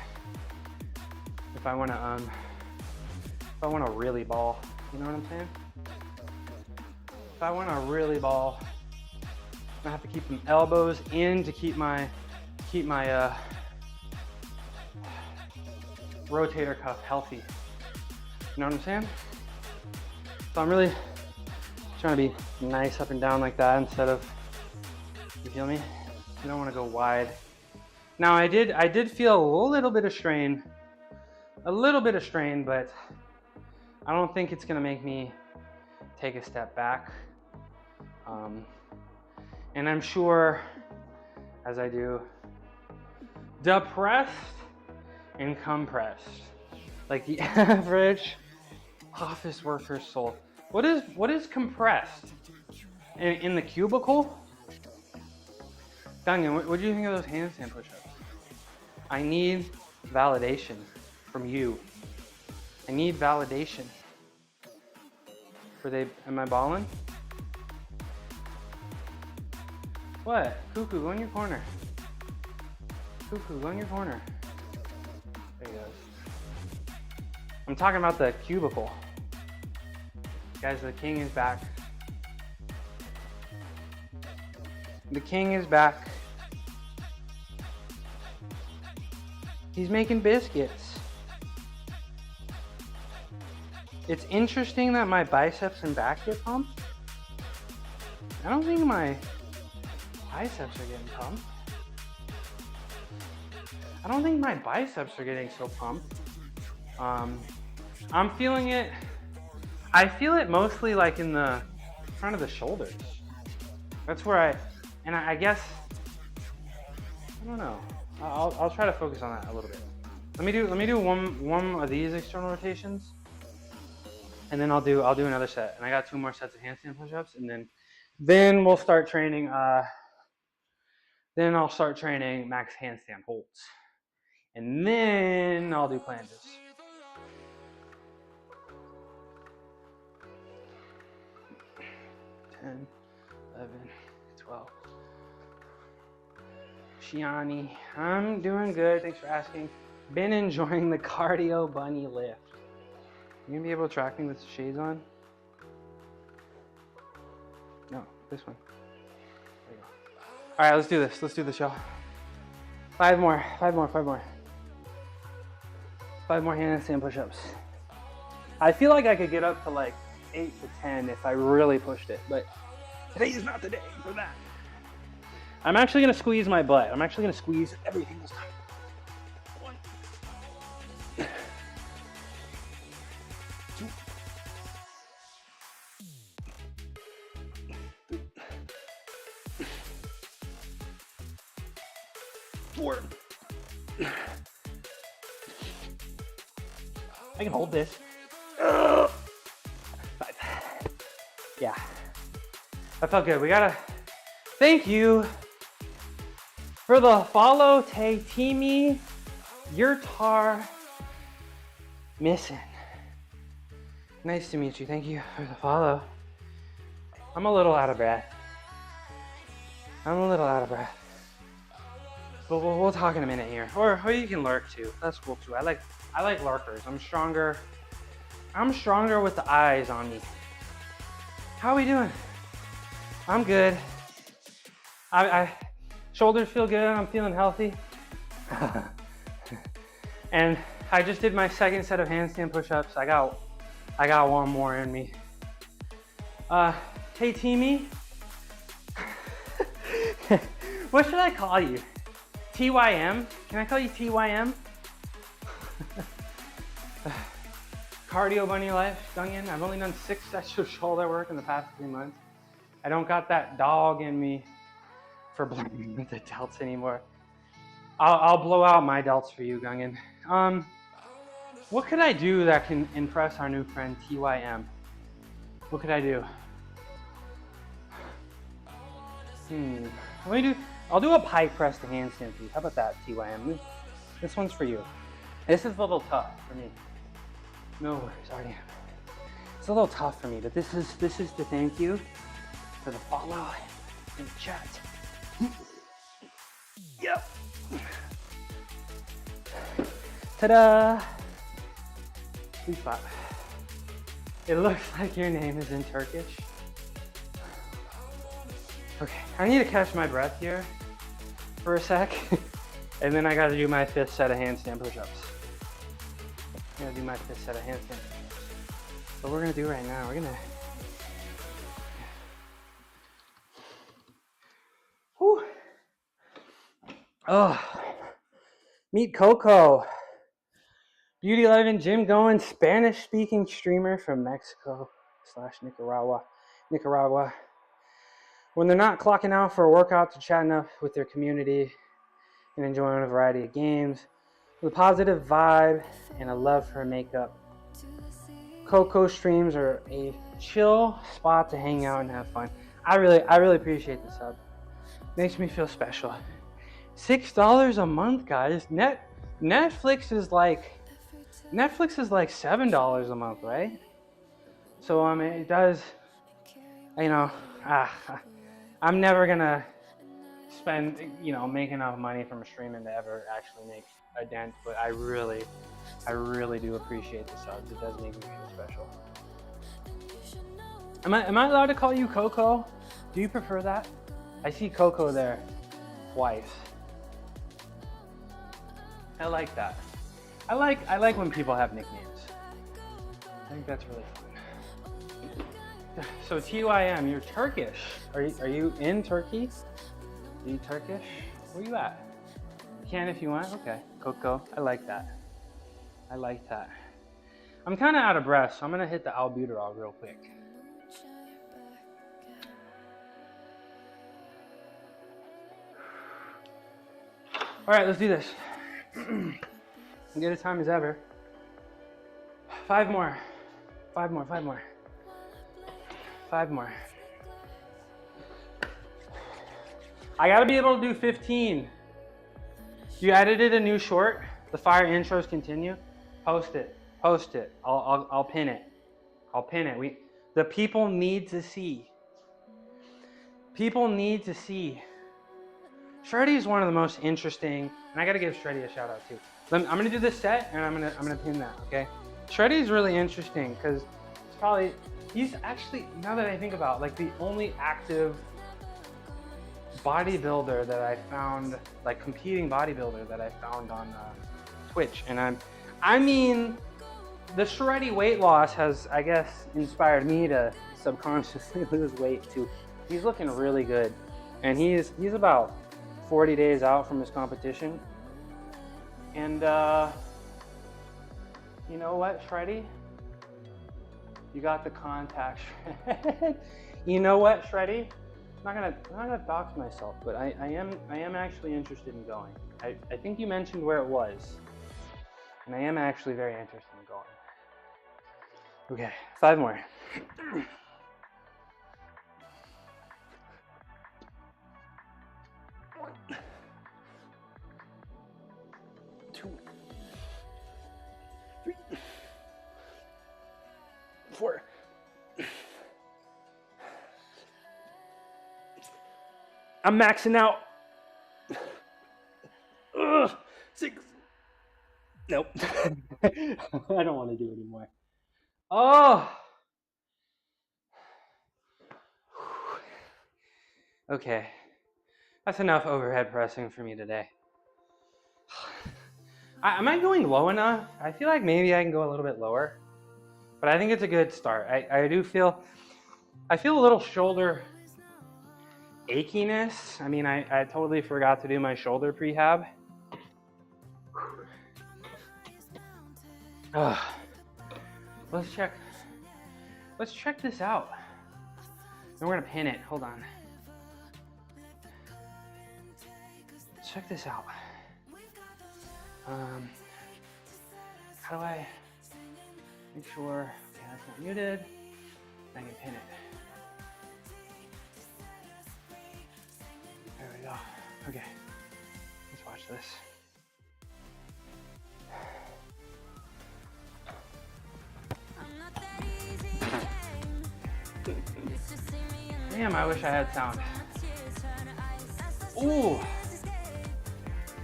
If I wanna really ball, you know what I'm saying? If I wanna really ball, I have to keep them elbows in to keep my rotator cuff healthy. You know what I'm saying? So I'm really trying to be nice up and down like that instead of, you feel me? You don't want to go wide. Now I did feel a little bit of strain, but I don't think it's gonna make me take a step back. And I'm sure, as I do, depressed and compressed, like the average office worker's soul. What is compressed? In the cubicle? Duncan, what do you think of those handstand push-ups? I need validation from you. I need validation. Am I balling? What? Cuckoo, go in your corner. Cuckoo, go in your corner. There he goes. I'm talking about the cubicle. Guys, the king is back. The king is back. He's making biscuits. It's interesting that my biceps and back get pumped. I don't think my biceps are getting pumped. I don't think my biceps are getting so pumped. I'm feeling it. I feel it mostly like in the front of the shoulders. That's where I guess, I don't know. I'll try to focus on that a little bit. Let me do one of these external rotations, and then I'll do another set. And I got 2 more sets of handstand push-ups, and then we'll start training. Then I'll start training max handstand holds, and then I'll do planches. $10, $11, $12. Shiani, I'm doing good. Thanks for asking. Been enjoying the cardio bunny lift. You gonna be able to track me with the shades on? No, this one. There you go. All right, let's do this. Let's do this, y'all. 5 more. 5 more. 5 more. 5 more handstand push-ups. I feel like I could get up to like 8 to 10 if I really pushed it, but today is not the day for that. I'm actually gonna squeeze my butt. I'm actually gonna squeeze everything this time. 1, 2, 3, 4. I can hold this. 5. Yeah, that felt good. We gotta thank you for the follow, Tay Teamy, your tar missing. Nice to meet you. Thank you for the follow. I'm a little out of breath. But we'll talk in a minute here. Or you can lurk too. That's cool too. I like lurkers. I'm stronger with the eyes on me. How are we doing? I'm good. I shoulders feel good. I'm feeling healthy. And I just did my 2nd set of handstand push-ups. I got 1 more in me. Hey Teamy. What should I call you? TYM? Can I call you TYM? Cardio bunny life, Gungan. I've only done 6 sets of shoulder work in the past 3 months. I don't got that dog in me for blowing the delts anymore. I'll blow out my delts for you, Gungan. What could I do that can impress our new friend TYM? What could I do? I'll do a pike press to handstand for you. How about that, TYM? This one's for you. This is a little tough for me. No worries, already. It's a little tough for me, but this is to thank you for the follow and the chat. Yep. Ta-da! Please clap. It looks like your name is in Turkish. Okay, I need to catch my breath here for a sec, and then I gotta do my 5th set of handstand push-ups. I'm gonna do my 5th set of handstand push-ups. What we're gonna do right now, we're gonna... Whew. Oh, meet Coco. Beauty Living Gym going, Spanish-speaking streamer from Mexico / Nicaragua. When they're not clocking out for a workout to chat enough with their community and enjoying a variety of games, with a positive vibe and a love for makeup, Coco streams are a chill spot to hang out and have fun. I really appreciate the sub. Makes me feel special. $6 a month, guys. Netflix is like $7 a month, right? So it does, you know, I'm never gonna spend, make enough money from streaming to ever actually make a dent, but I really do appreciate the subs. It does make me feel special. Am I allowed to call you Coco? Do you prefer that? I see Coco there twice. I like that. I like when people have nicknames. I think that's really fun. So TYM, you're Turkish. Are you in Turkey? Are you Turkish? Where you at? You can if you want. Okay, Coco. I like that. I like that. I'm kind of out of breath, so I'm gonna hit the albuterol real quick. All right, let's do this. Good a time as ever. 5 more. 5 more. 5 more. 5 more. I gotta be able to do 15. You edited a new short. The fire intros continue. Post it. Post it. I'll pin it. I'll pin it. The people need to see. People need to see. Shreddy is one of the most interesting, and I gotta give Shreddy a shout out too. I'm gonna do this set, and I'm gonna pin that. Okay. Shreddy is really interesting because he's actually, now that I think about it, like the only active bodybuilder that I found, like competing bodybuilder that I found on Twitch. And I mean, the Shreddy weight loss has, I guess, inspired me to subconsciously lose weight too. He's looking really good, and he's about 40 days out from his competition. And you know what, Shreddy? You got the contact. You know what, Shreddy? I'm not gonna dox myself, but I am actually interested in going. I think you mentioned where it was, and I am actually very interested in going. Okay, 5 more. 1, 2, 3, 4. I'm maxing out. 6. Nope. I don't want to do it anymore. Oh. Okay. That's enough overhead pressing for me today. Am I going low enough? I feel like maybe I can go a little bit lower, but I think it's a good start. I feel a little shoulder achiness. I mean, I totally forgot to do my shoulder prehab. Let's check this out. And we're gonna pin it. Hold on. Check this out. How do I make sure? Okay, that's not muted. I can pin it. There we go. Okay, let's watch this. Damn, I wish I had sound. Ooh.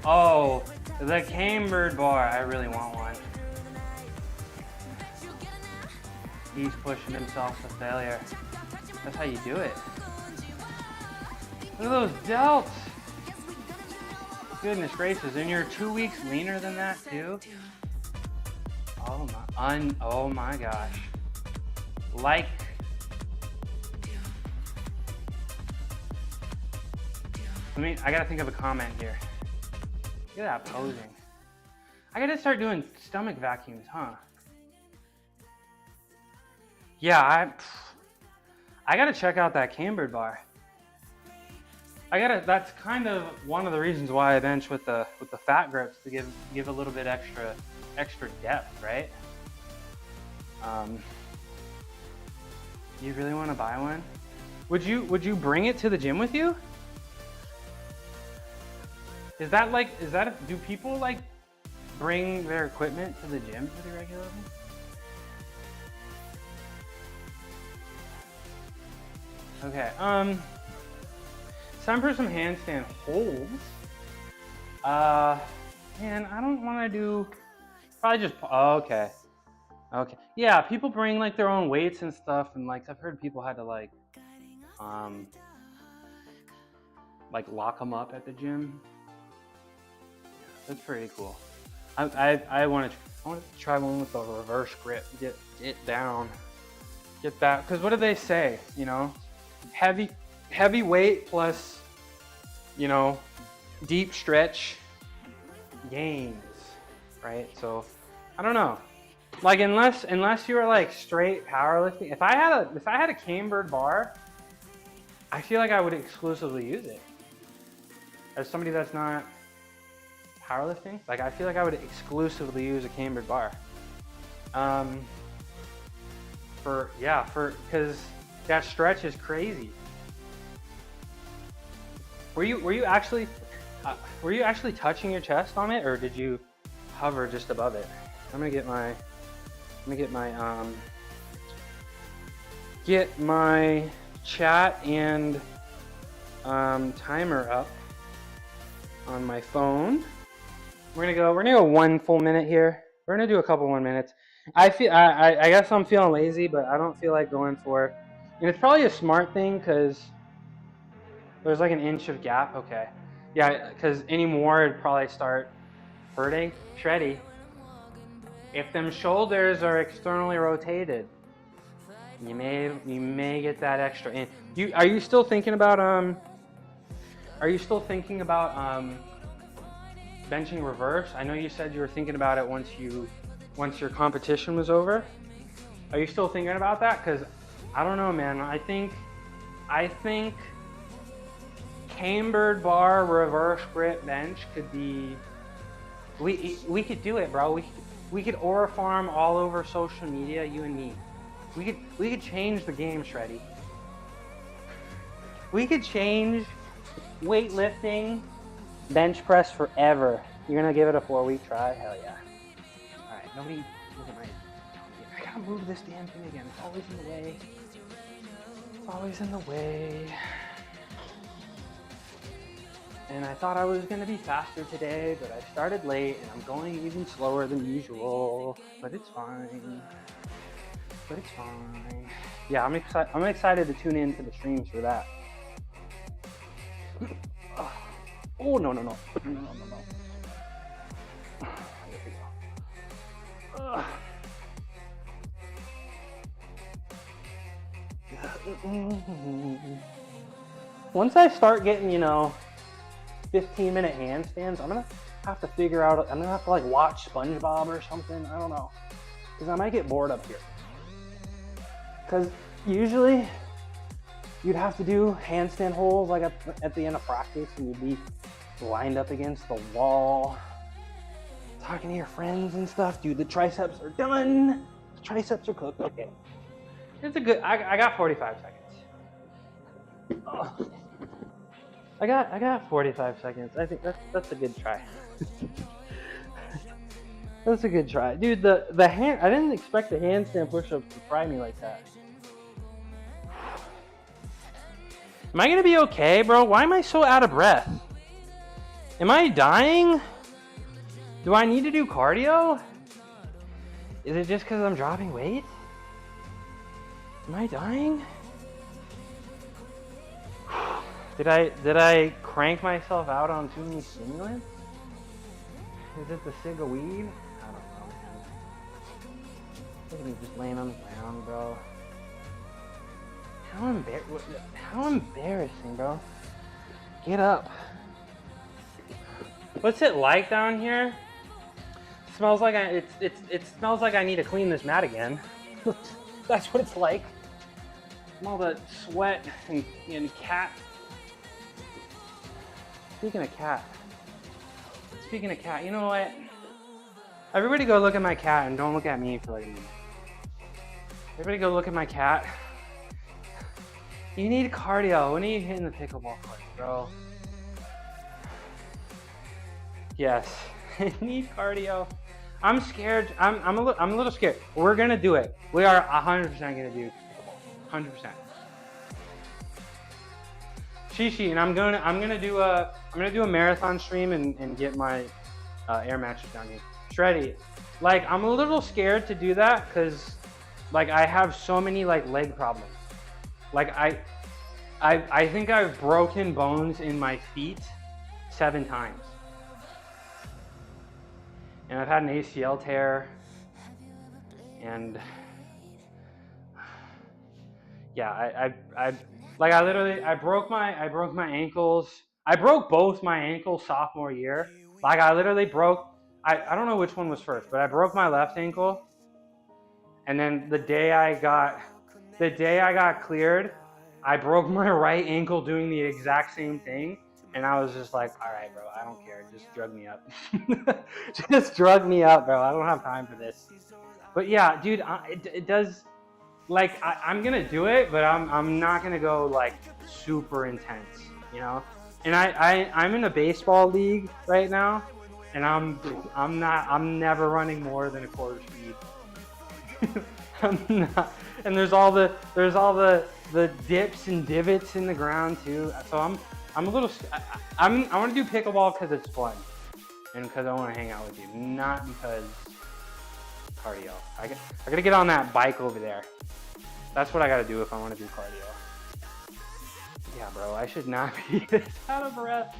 Oh, the cambered bar. I really want one. He's pushing himself to failure. That's how you do it. Look at those delts. Goodness gracious, and you're 2 weeks leaner than that too? Oh my gosh. Like. I gotta think of a comment here. Look at that posing. I gotta start doing stomach vacuums, huh? Yeah, I gotta check out that cambered bar. That's kind of one of the reasons why I bench with the fat grips, to give a little bit extra depth, right? You really want to buy one? Would you bring it to the gym with you? Do people like bring their equipment to the gym pretty regularly? Okay, time for some handstand holds. Man, I don't want to do, probably just, okay. Yeah, people bring like their own weights and stuff, and like I've heard people had to like lock them up at the gym. That's pretty cool. I want to try one with a reverse grip. Get it down. Get that, because what do they say? You know, heavy weight plus, you know, deep stretch gains, right? So I don't know. Like unless you were like straight powerlifting, if I had a cambered bar, I feel like I would exclusively use it. As somebody that's not powerlifting, like I feel like I would exclusively use a cambered bar. Because that stretch is crazy. Were you actually touching your chest on it, or did you hover just above it? I'm gonna get my chat and timer up on my phone. We're gonna go 1 full minute here. We're gonna do a couple 1 minutes. I guess I'm feeling lazy, but I don't feel like going for it. And it's probably a smart thing because there's like an inch of gap. Okay. Yeah, because any more it'd probably start hurting. Shreddy. If them shoulders are externally rotated, you may get that extra in. Are you still thinking about benching reverse? I know you said you were thinking about it once your competition was over. Are you still thinking about that? Because I don't know, man. I think cambered bar reverse grip bench could be. We could do it, bro. We could aura farm all over social media, you and me. We could change the game, Shreddy. We could change weightlifting, bench press forever. You're gonna give it a 4-week try? Hell yeah. All right, nobody look at my. I gotta move this damn thing again. It's always in the way. It's always in the way. And I thought I was gonna be faster today, but I started late and I'm going even slower than usual. But it's fine. Yeah, I'm excited to tune in to the streams for that. Oh no. There we go. once I start getting, you know, 15-minute handstands, I'm gonna have to figure out, I'm gonna have to like watch SpongeBob or something, I don't know. Because I might get bored up here. Because usually you'd have to do handstand holds like at the end of practice, and you'd be lined up against the wall, talking to your friends and stuff. Dude, the triceps are done. The triceps are cooked. Okay. It's a good, I got 45 seconds. Oh. I got 45 seconds. I think that's a good try. That's a good try. Dude, the hand, I didn't expect the handstand push-up to fry me like that. Am I gonna be okay, bro? Why am I so out of breath? Am I dying? Do I need to do cardio? Is it just because I'm dropping weight? Am I dying? Did I crank myself out on too many stimulants? Is it the cig of weed? I don't know, man. Look at me just laying on the ground, bro. How embarrassing, bro. Get up. What's it like down here? It smells like it smells like I need to clean this mat again. That's what it's like. Smell the sweat and cat. Speaking of cat, you know what? Everybody go look at my cat and don't look at me for like a minute. Everybody go look at my cat. You need cardio. When are you hitting the pickleball court, bro? Yes, I need cardio. I'm scared. I'm a little scared. We're gonna do it. We are 100% gonna do pickleball. 100%. Shishi, and I'm gonna do a marathon stream and get my air matches down here. Shreddy, like I'm a little scared to do that because like I have so many like leg problems. Like I think I've broken bones in my feet 7 times. And I've had an ACL tear. And yeah, I broke my ankles. I broke both my ankles sophomore year. Like I literally broke, I don't know which one was first, but I broke my left ankle. And then the day I got cleared, I broke my right ankle doing the exact same thing. And I was just like, all right, bro, I don't care. Just drug me up. Just drug me up, bro. I don't have time for this. But yeah, dude, it does, like, I'm going to do it, but I'm not going to go, like, super intense, you know? And I'm in a baseball league right now, and I'm never running more than a quarter speed. I'm not. And there's all the dips and divots in the ground too. So I'm a little. I want to do pickleball because it's fun, and because I want to hang out with you, not because cardio. I gotta get on that bike over there. That's what I gotta do if I want to do cardio. Yeah, bro, I should not be this out of breath.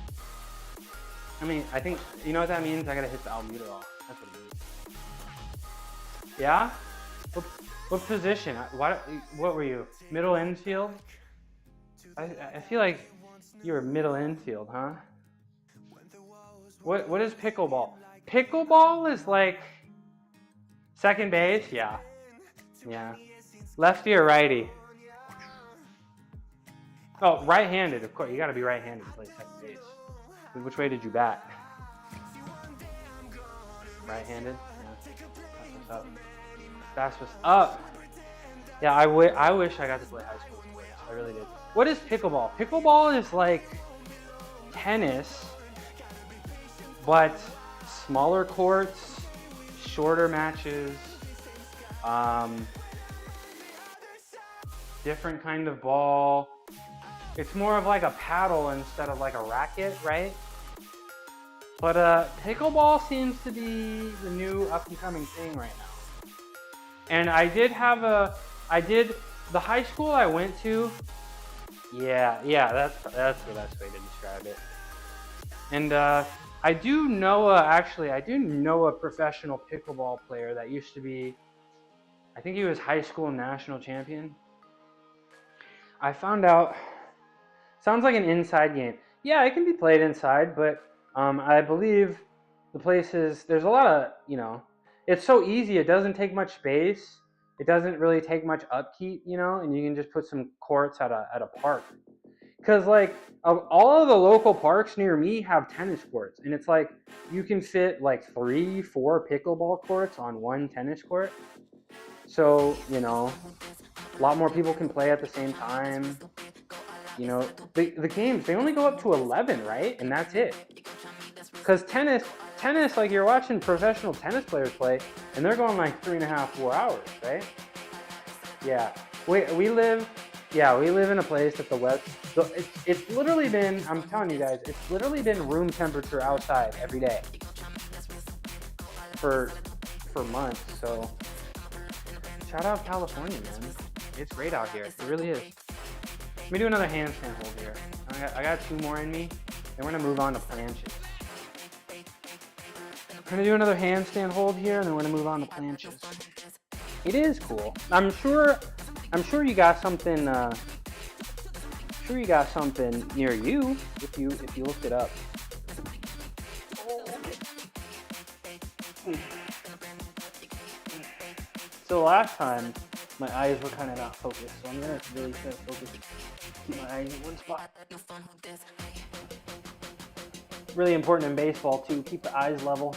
I mean, I think you know what that means. I gotta hit the albuterol. That's what it means. Yeah. What position? What were you? Middle infield? I feel like you were middle infield, huh? What is pickleball? Pickleball is like second base? Yeah. Yeah. Lefty or righty? Oh, right-handed, of course. You gotta be right-handed to play second base. Which way did you bat? Right-handed? Yeah. That's what's up. That's what's up. Yeah, I wish I got to play high school sports. I really did. What is pickleball? Pickleball is like tennis, but smaller courts, shorter matches, different kind of ball. It's more of like a paddle instead of like a racket, right? But pickleball seems to be the new up-and-coming thing right now. And the high school I went to, yeah, that's the best way to describe it. And I do know a professional pickleball player that used to be, I think he was high school national champion. I found out Sounds like an inside game. Yeah, it can be played inside, but I believe the places, there's a lot of, you know, it's so easy. It doesn't take much space. It doesn't really take much upkeep, you know, and you can just put some courts at a park. Because, like, all of the local parks near me have tennis courts, and it's like you can fit like 3-4 pickleball courts on one tennis court. So, you know, a lot more people can play at the same time. You know, the games, they only go up to 11, right? And that's it. Because tennis, like you're watching professional tennis players play, and they're going like 3.5-4 hours, right? Yeah, we live in a place that the west. So it's literally been, I'm telling you guys, it's literally been room temperature outside every day for months. So shout out California, man. It's great out here. It really is. Let me do another handstand hold here. I got 2 more in me, and we're gonna move on to planches. I'm gonna do another handstand hold here, and then we're gonna move on to planches. It is cool. I'm sure you got something. Sure you got something near you if you looked it up. So last time my eyes were kind of not focused, so I'm gonna really try to focus. Keep my eyes in one spot. Really important in baseball too. Keep the eyes level.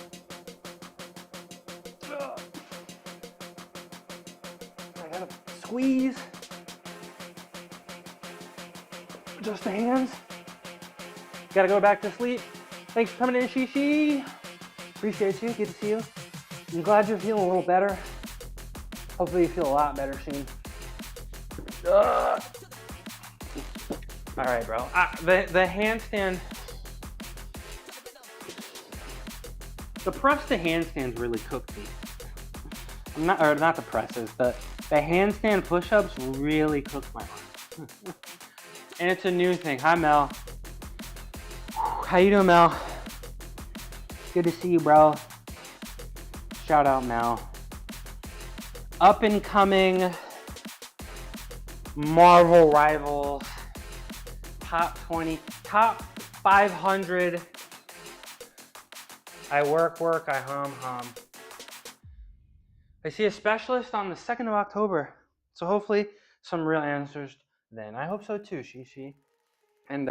I gotta squeeze. Just the hands. Gotta go back to sleep. Thanks for coming in, Shishi. Appreciate you. Good to see you. I'm glad you're feeling a little better. Hopefully you feel a lot better soon. All right, bro. The handstand. The press to handstands really cooked me. Not the presses. The handstand push-ups really cooked my arms. And it's a new thing. Hi, Mel. How you doing, Mel? Good to see you, bro. Shout out, Mel. Up and coming Marvel Rivals. Top 20, top 500. I work, I hum. I see a specialist on the 2nd of October. So hopefully some real answers then. I hope so too, Shishi. And,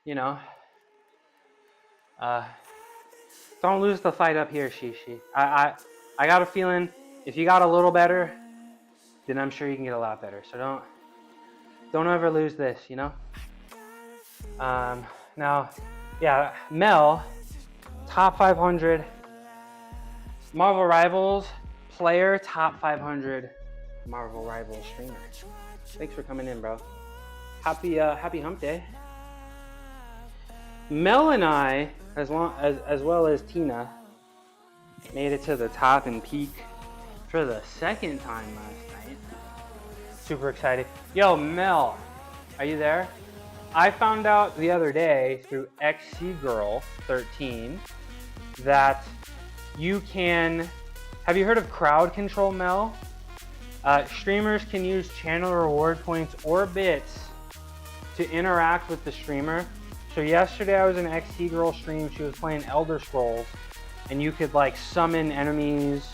you know, don't lose the fight up here, Shishi. I got a feeling if you got a little better, then I'm sure you can get a lot better. So don't ever lose this, you know? Now, yeah, Mel, top 500 Marvel Rivals player, top 500 Marvel Rivals streamer. Thanks for coming in, bro. Happy hump day. Mel and I, as well as Tina, made it to the top and peak for the 2nd time last night. Super excited. Yo, Mel, are you there? I found out the other day through XCGirl13 that you can, have you heard of crowd control, Mel? Streamers can use channel reward points or bits to interact with the streamer. So yesterday I was in XCGirl stream, she was playing Elder Scrolls, and you could like summon enemies.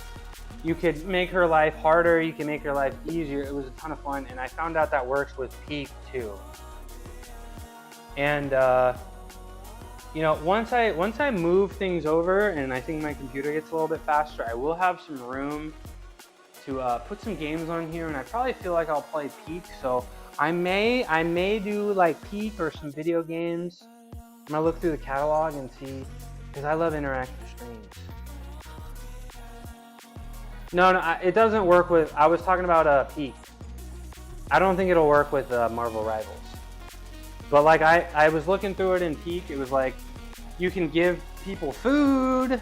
You could make her life harder, you can make her life easier. It was a ton of fun, and I found out that works with Peak too. And you know, once I move things over and I think my computer gets a little bit faster, I will have some room to put some games on here, and I probably feel like I'll play Peak. So I may do like Peak or some video games. I'm gonna look through the catalog and see, because I love interactive streams. No, it doesn't work with, I was talking about Peak. I don't think it'll work with Marvel Rivals. But like I was looking through it in Peak, it was like you can give people food,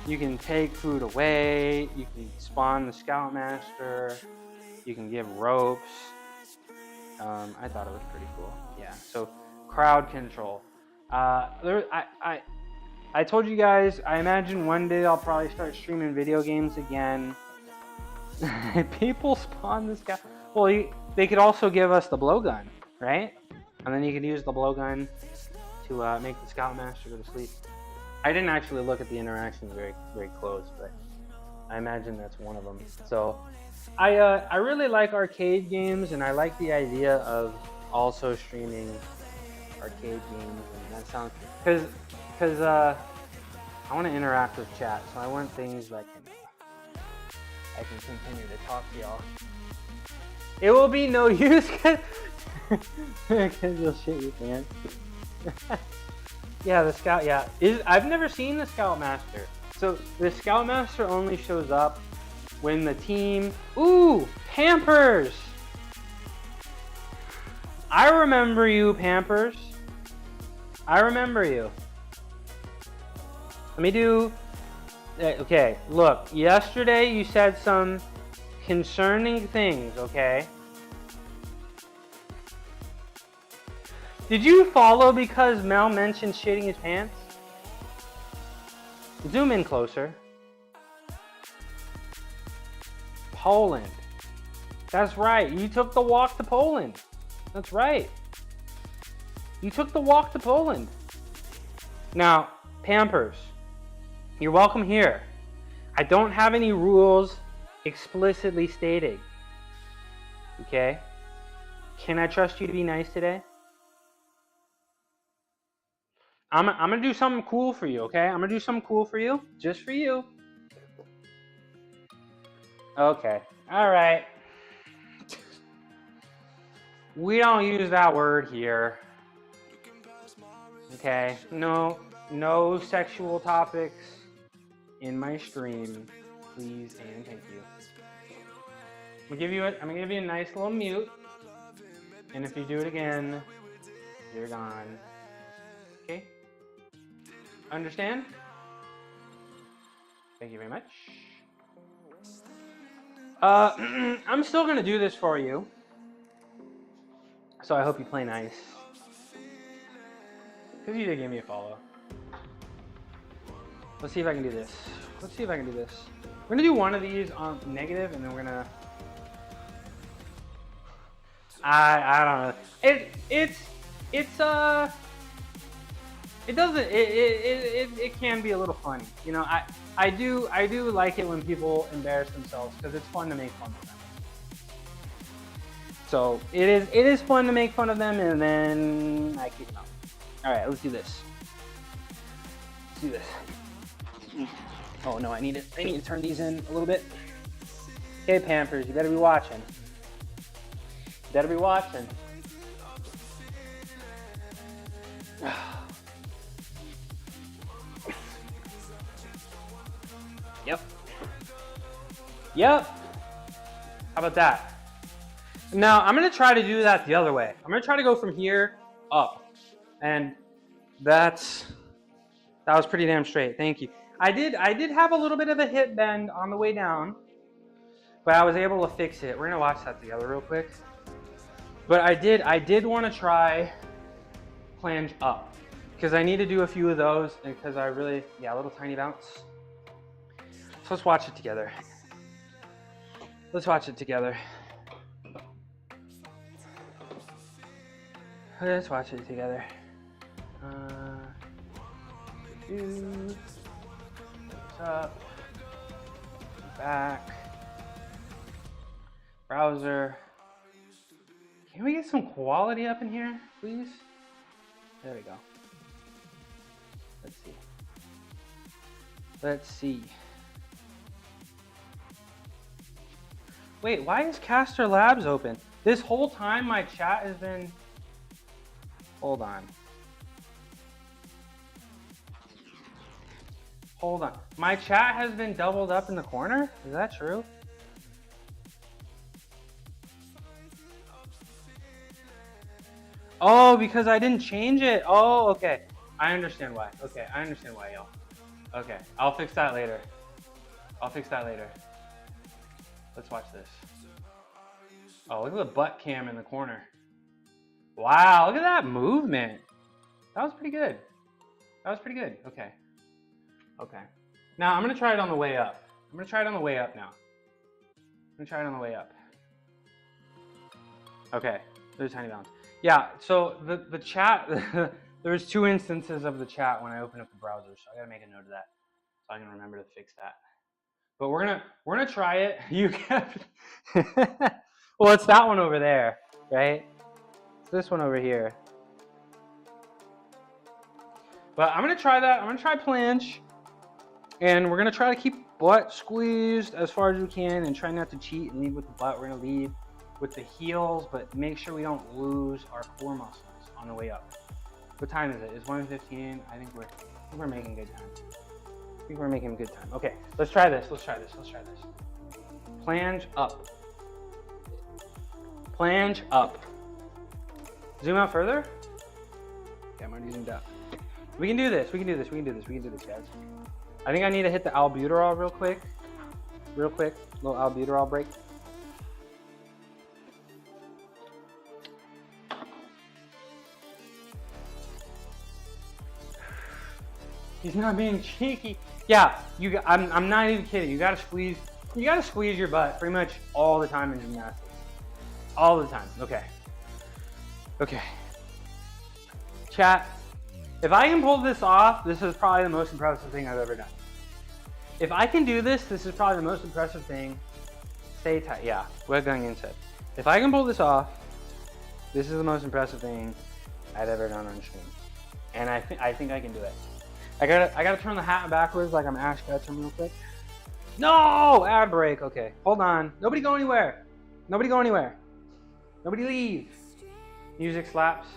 you can take food away, you can spawn the Scoutmaster, you can give ropes. I thought it was pretty cool. Yeah, so crowd control. I told you guys, I imagine one day I'll probably start streaming video games again. People spawn this guy. Well, they could also give us the blowgun, right? And then you can use the blowgun to make the Scoutmaster go to sleep. I didn't actually look at the interactions very close, but I imagine that's one of them. So I really like arcade games, and I like the idea of also streaming arcade games, and that sounds because I want to interact with chat, so I want things that I can continue to talk to y'all. It will be no use because you'll shit your pants. Yeah, the Scout. Yeah, I've never seen the Scoutmaster. So the Scoutmaster only shows up when the team. Ooh, Pampers. I remember you, Pampers. I remember you. Let me do. Okay, look. Yesterday you said some concerning things. Okay. Did you follow because Mel mentioned shitting his pants? Zoom in closer. Poland. That's right. You took the walk to Poland. That's right. You took the walk to Poland. Now, Pampers, you're welcome here. I don't have any rules explicitly stated. Okay? Can I trust you to be nice today? I'm gonna do something cool for you, okay? I'm gonna do something cool for you, just for you. Okay, all right. We don't use that word here. Okay, no sexual topics in my stream, please and thank you. I'm gonna give you a nice little mute, and if you do it again, you're gone. Okay? Understand? Thank you very much. I'm still gonna do this for you. So I hope you play nice. Because you did give me a follow. Let's see if I can do this. Let's see if I can do this. We're gonna do one of these on negative, and then we're gonna. I don't know. It can be a little funny. You know, I do like it when people embarrass themselves because it's fun to make fun of them. So it is fun to make fun of them, and then I keep them. All right, let's do this. Let's do this. Oh no, I need to turn these in a little bit. Okay, Pampers, you better be watching. You better be watching. Yep. How about that? Now, I'm going to try to do that the other way. I'm going to try to go from here up. And that was pretty damn straight. Thank you. I did have a little bit of a hip bend on the way down, but I was able to fix it. We're going to watch that together real quick. But I did want to try flange up because I need to do a few of those because a little tiny bounce. So let's watch it together. Let's watch it together. Let's watch it together. Up, back, browser. Can we get some quality up in here, please? There we go. Let's see. Let's see. Wait, why is Caster Labs open? This whole time my chat has been... Hold on. Hold on. My chat has been doubled up in the corner? Is that true? Oh, because I didn't change it. Oh, okay. I understand why. Okay, I understand why, y'all. Okay, I'll fix that later. I'll fix that later. Let's watch this. Oh, look at the butt cam in the corner. Wow, look at that movement. That was pretty good. That was pretty good. Okay. Okay. Now, I'm going to try it on the way up. I'm going to try it on the way up now. I'm going to try it on the way up. Okay. There's a tiny bounce. Yeah, so the chat, there was 2 instances of the chat when I opened up the browser, so I gotta make a note of that so I can remember to fix that. But we're gonna try it. You kept well, it's that one over there, right? It's this one over here. But I'm gonna try that. I'm gonna try planche, and we're gonna try to keep butt squeezed as far as we can, and try not to cheat and lead with the butt. We're gonna lead with the heels, but make sure we don't lose our core muscles on the way up. What time is it? It's 1:15. I think we're making good time. I think we're making good time. Okay, let's try this. Let's try this. Let's try this. Planche up. Planche up. Zoom out further. Okay, I'm already zoomed out. We can do this. We can do this. We can do this. We can do this, guys. I think I need to hit the albuterol real quick. Real quick. Little albuterol break. He's not being cheeky. Yeah, I'm not even kidding. You gotta squeeze your butt pretty much all the time in gymnastics. All the time. Okay. Okay. Chat, if I can pull this off, this is probably the most impressive thing I've ever done. If I can do this, this is probably the most impressive thing. Stay tight. Yeah, we're going inside. If I can pull this off, this is the most impressive thing I've ever done on stream. And I think I can do it. I gotta turn the hat backwards like I'm Ash Ketchum real quick. No! Ad break. Okay, hold on. Nobody go anywhere. Nobody go anywhere. Nobody leave. Music slaps.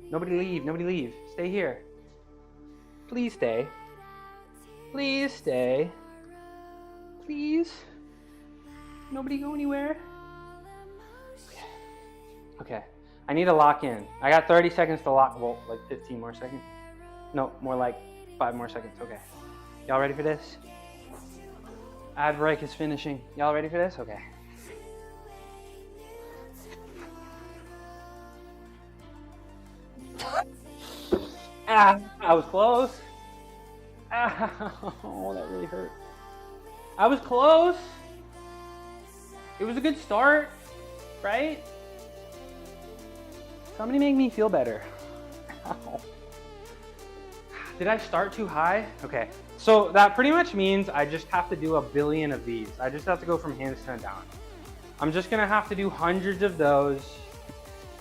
Nobody leave. Nobody leave. Stay here. Please stay. Please stay. Please. Nobody go anywhere. Okay. Okay. I need to lock in. I got 30 seconds to lock. Well, like 15 more seconds. No, more like 5 more seconds. Okay. Y'all ready for this? Ad break is finishing. Y'all ready for this? Okay. Ah, I was close. Oh, that really hurt. I was close. It was a good start, right? Somebody make me feel better. Ow. Did I start too high? Okay, so that pretty much means I just have to do a billion of these. I just have to go from handstand down. I'm just gonna have to do hundreds of those,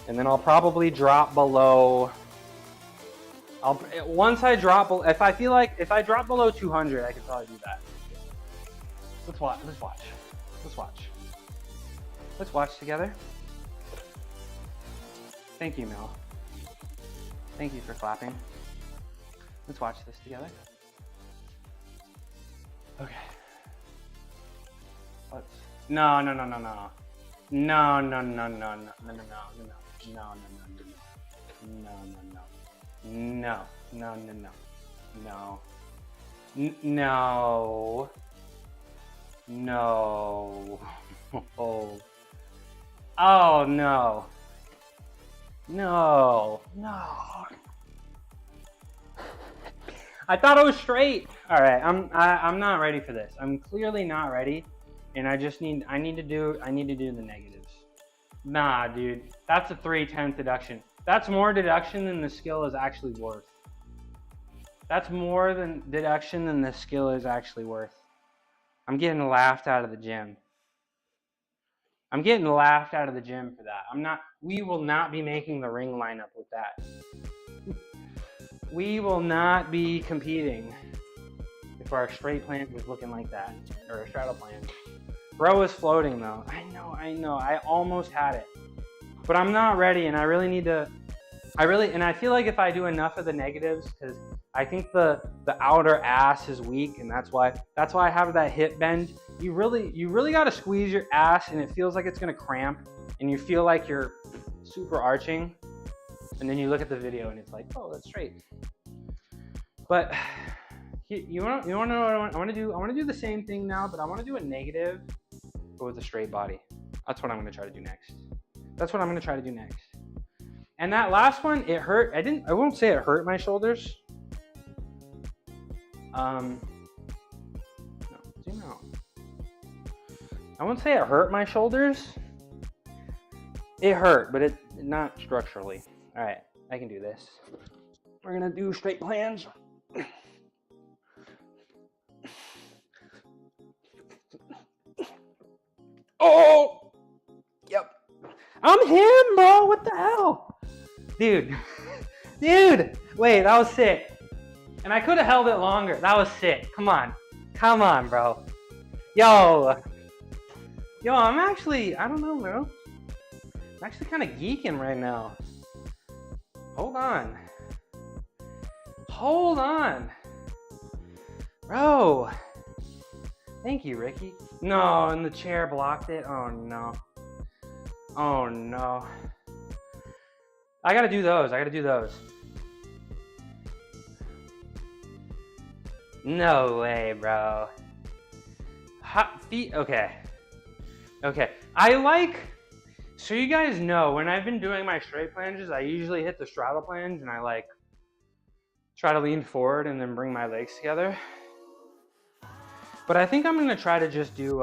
and then I'll probably drop below. Once I drop, if I feel like if I drop below 200, I could probably do that. Let's watch. Let's watch. Let's watch. Let's watch together. Thank you, Mel. Thank you for clapping. Let's watch this together. Okay. Let's. No. No. No. No. Oh no. No. I thought I was straight. All right, I'm not ready for this. I'm clearly not ready, and I need to do the negatives. Nah, dude, that's a 3/10 deduction. That's more deduction than the skill is actually worth. That's more than deduction than the skill is actually worth. I'm getting laughed out of the gym. I'm getting laughed out of the gym for that. We will not be making the ring lineup with that. We will not be competing if our straight plant was looking like that, or a straddle plant. Bro is floating though. I know. I almost had it, but I'm not ready, and I really need to. And I feel like if I do enough of the negatives, because I think the outer ass is weak, and that's why I have that hip bend. You really got to squeeze your ass, and it feels like it's gonna cramp, and you feel like you're super arching, and then you look at the video, and it's like, oh, that's straight. But you want to know what I want to do? I want to do the same thing now, but I want to do a negative, but with a straight body. That's what I'm gonna try to do next. And that last one, it hurt. I won't say it hurt my shoulders. No, zoom out. I won't say it hurt my shoulders, It hurt, but it not structurally. All right, I can do this. We're gonna do straight plans. Oh, yep. I'm him, bro. What the hell, dude? Dude, wait, that was sick. And I could have held it longer. That was sick. Come on, bro. Yo, I'm actually, I don't know, bro. I'm actually kind of geeking right now. Hold on, bro. Thank you, Ricky. No, and the chair blocked it. Oh no. I gotta do those. No way, bro. Hot feet. Okay. I like. So you guys know when I've been doing my straight planches, I usually hit the straddle planche and I like try to lean forward and then bring my legs together. But I think I'm gonna try to just do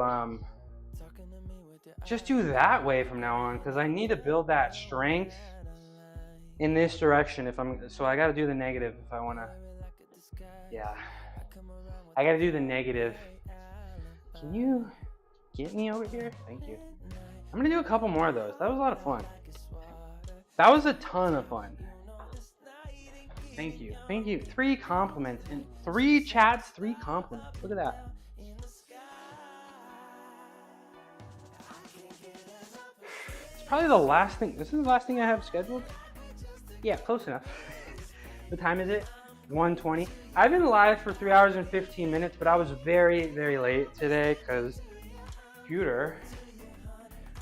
that way from now on because I need to build that strength in this direction so I gotta do the negative if I wanna, yeah. I gotta do the negative. Can you get me over here? Thank you. I'm gonna do a couple more of those. That was a lot of fun. That was a ton of fun. Thank you. 3 compliments and 3 chats, 3 compliments. Look at that. It's probably the last thing. This is the last thing I have scheduled. Yeah, close enough. What time is it? 1:20. I've been live for 3 hours and 15 minutes, but I was very, very late today because computer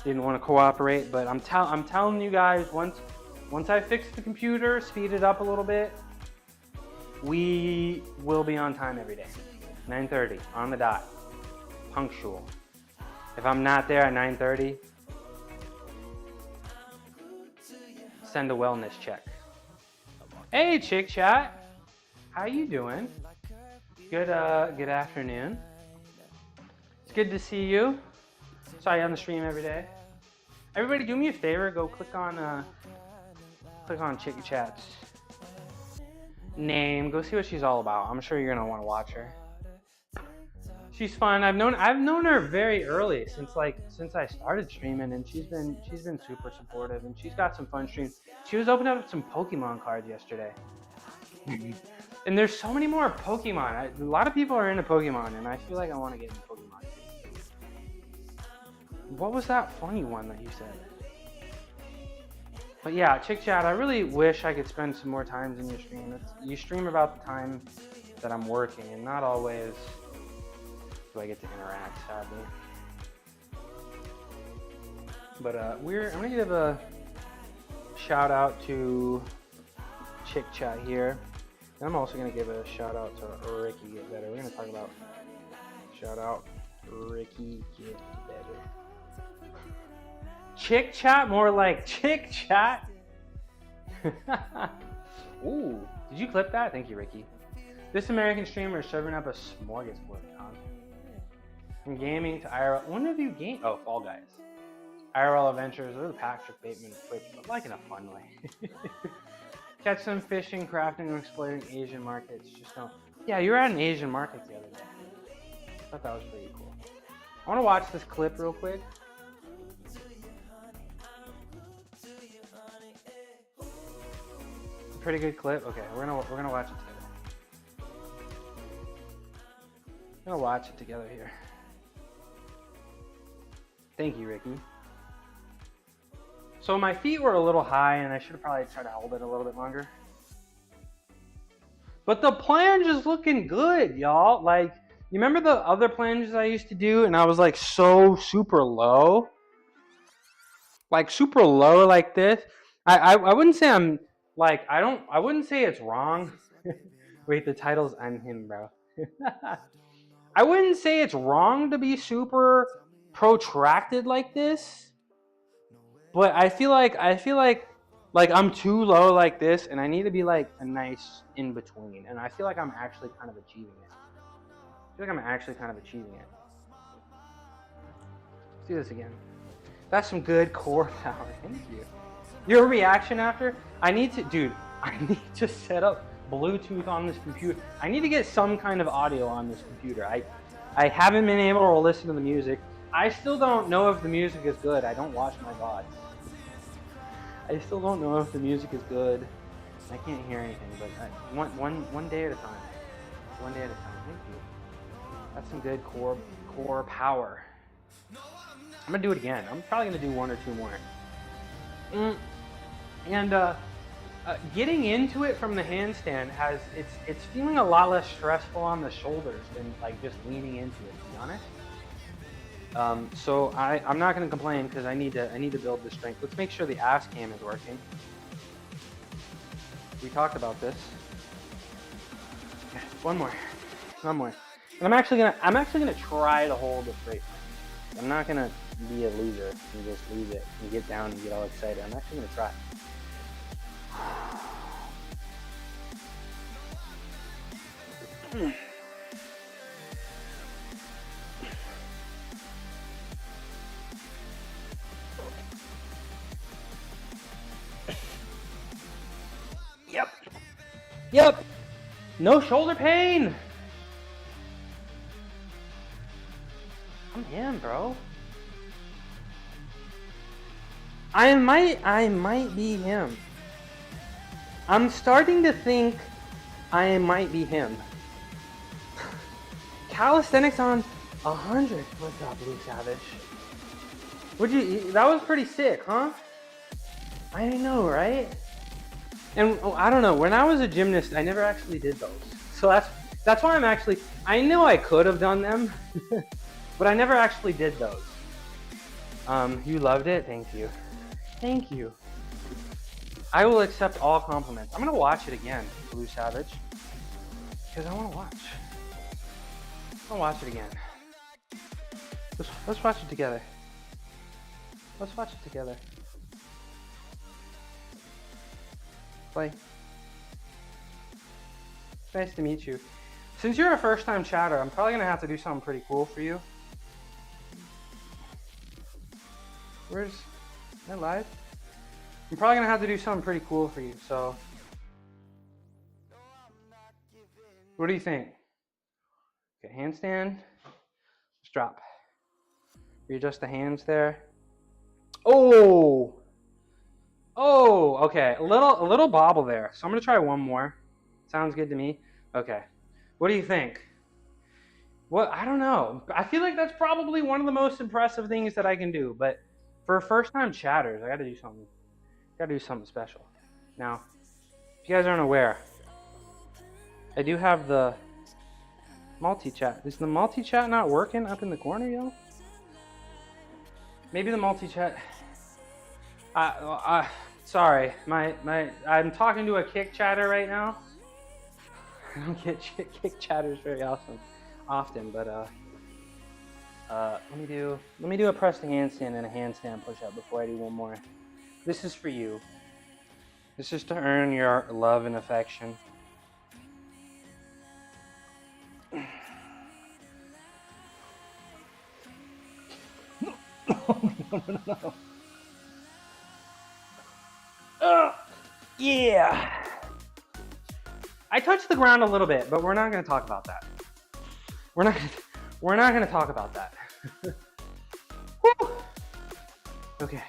didn't want to cooperate. But I'm telling you guys, once I fix the computer, speed it up a little bit, we will be on time every day. 9:30 on the dot, punctual. If I'm not there at 9:30, send a wellness check. Hey, Chick Chat. How you doing? Good afternoon. It's good to see you. Sorry, on the stream every day. Everybody, do me a favor. Go click on Chick Chat's name. Go see what she's all about. I'm sure you're gonna want to watch her. She's fun. I've known her very early since I started streaming, and she's been super supportive, and she's got some fun streams. She was opening up some Pokemon cards yesterday. And there's so many more Pokemon. A lot of people are into Pokemon, and I feel like I want to get into Pokemon. What was that funny one that you said? But yeah, Chick Chat, I really wish I could spend some more times in your stream. You stream about the time that I'm working, and not always do I get to interact, sadly. But I'm gonna give a shout out to Chick Chat here. And I'm also gonna give a shout out to Ricky Get Better. We're gonna talk about shout out Ricky Get Better. Chick Chat, more like Chick Chat. Ooh, did you clip that? Thank you, Ricky. This American streamer is serving up a smorgasbord of content. From gaming to IRL. When have you gamed? Oh, Fall Guys. IRL adventures or the Patrick Bateman Twitch, but like in a fun way. Catch some fishing, crafting, or exploring Asian markets. Just don't. Yeah, you were at an Asian market the other day. I thought that was pretty cool. I want to watch this clip real quick. Pretty good clip. Okay, we're gonna watch it together. We're gonna watch it together here. Thank you, Ricky. So my feet were a little high, and I should have probably tried to hold it a little bit longer. But the planche is looking good, y'all. Like, you remember the other planches I used to do, and I was like so super low? Like super low like this. I wouldn't say I'm like, I wouldn't say it's wrong. Wait, the title's I'm him, bro. I wouldn't say it's wrong to be super protracted like this. But I feel like I'm too low like this, and I need to be like a nice in between. And I feel like I'm actually kind of achieving it. Let's do this again. That's some good core power. Thank you. Your reaction after? I need to set up Bluetooth on this computer. I need to get some kind of audio on this computer. I haven't been able to listen to the music. I still don't know if the music is good. I don't watch my VODs. I still don't know if the music is good. I can't hear anything, but one day at a time. One day at a time. Thank you. That's some good core power. I'm gonna do it again. I'm probably gonna do one or two more. Getting into it from the handstand it's feeling a lot less stressful on the shoulders than like just leaning into it, to be honest. So I'm not gonna complain because I need to build the strength. Let's make sure the ass cam is working. We talked about this. Okay, one more. And I'm actually gonna try to hold the straight. I'm not gonna be a loser and just leave it and get down and get all excited. I'm actually gonna try. Yep. No shoulder pain. I'm him, bro. I might be him. I'm starting to think I might be him. Calisthenics on 100. What's up, Blue Savage? That was pretty sick, huh? I know, right? And I don't know, when I was a gymnast, I never actually did those. So that's why I know I could have done them, but I never actually did those. You loved it? Thank you. Thank you. I will accept all compliments. I'm gonna watch it again, Blue Savage, because I want to watch. I'll watch it again. Let's watch it together. Let's watch it together. Play. Nice to meet you. Since you're a first-time chatter, I'm probably gonna have to do something pretty cool for you. Is that live? I'm probably gonna have to do something pretty cool for you, so. What do you think? Okay, handstand. Let's drop. Readjust the hands there. Oh! Oh, okay. A little bobble there. So I'm gonna try one more. Sounds good to me. Okay. What do you think? What? I don't know. I feel like that's probably one of the most impressive things that I can do, but for first-time chatters, I gotta do something. Gotta do something special. Now, if you guys aren't aware, I do have the multi-chat. Is the multi-chat not working up in the corner, yo? Maybe the multi-chat. Sorry, I'm talking to a kick chatter right now. I don't get kick chatters very often, but let me do a press to handstand and a handstand push-up before I do one more. This is for you. This is to earn your love and affection. No. Yeah. I touched the ground a little bit, but we're not going to talk about that. We're not going to talk about that. Woo. Okay.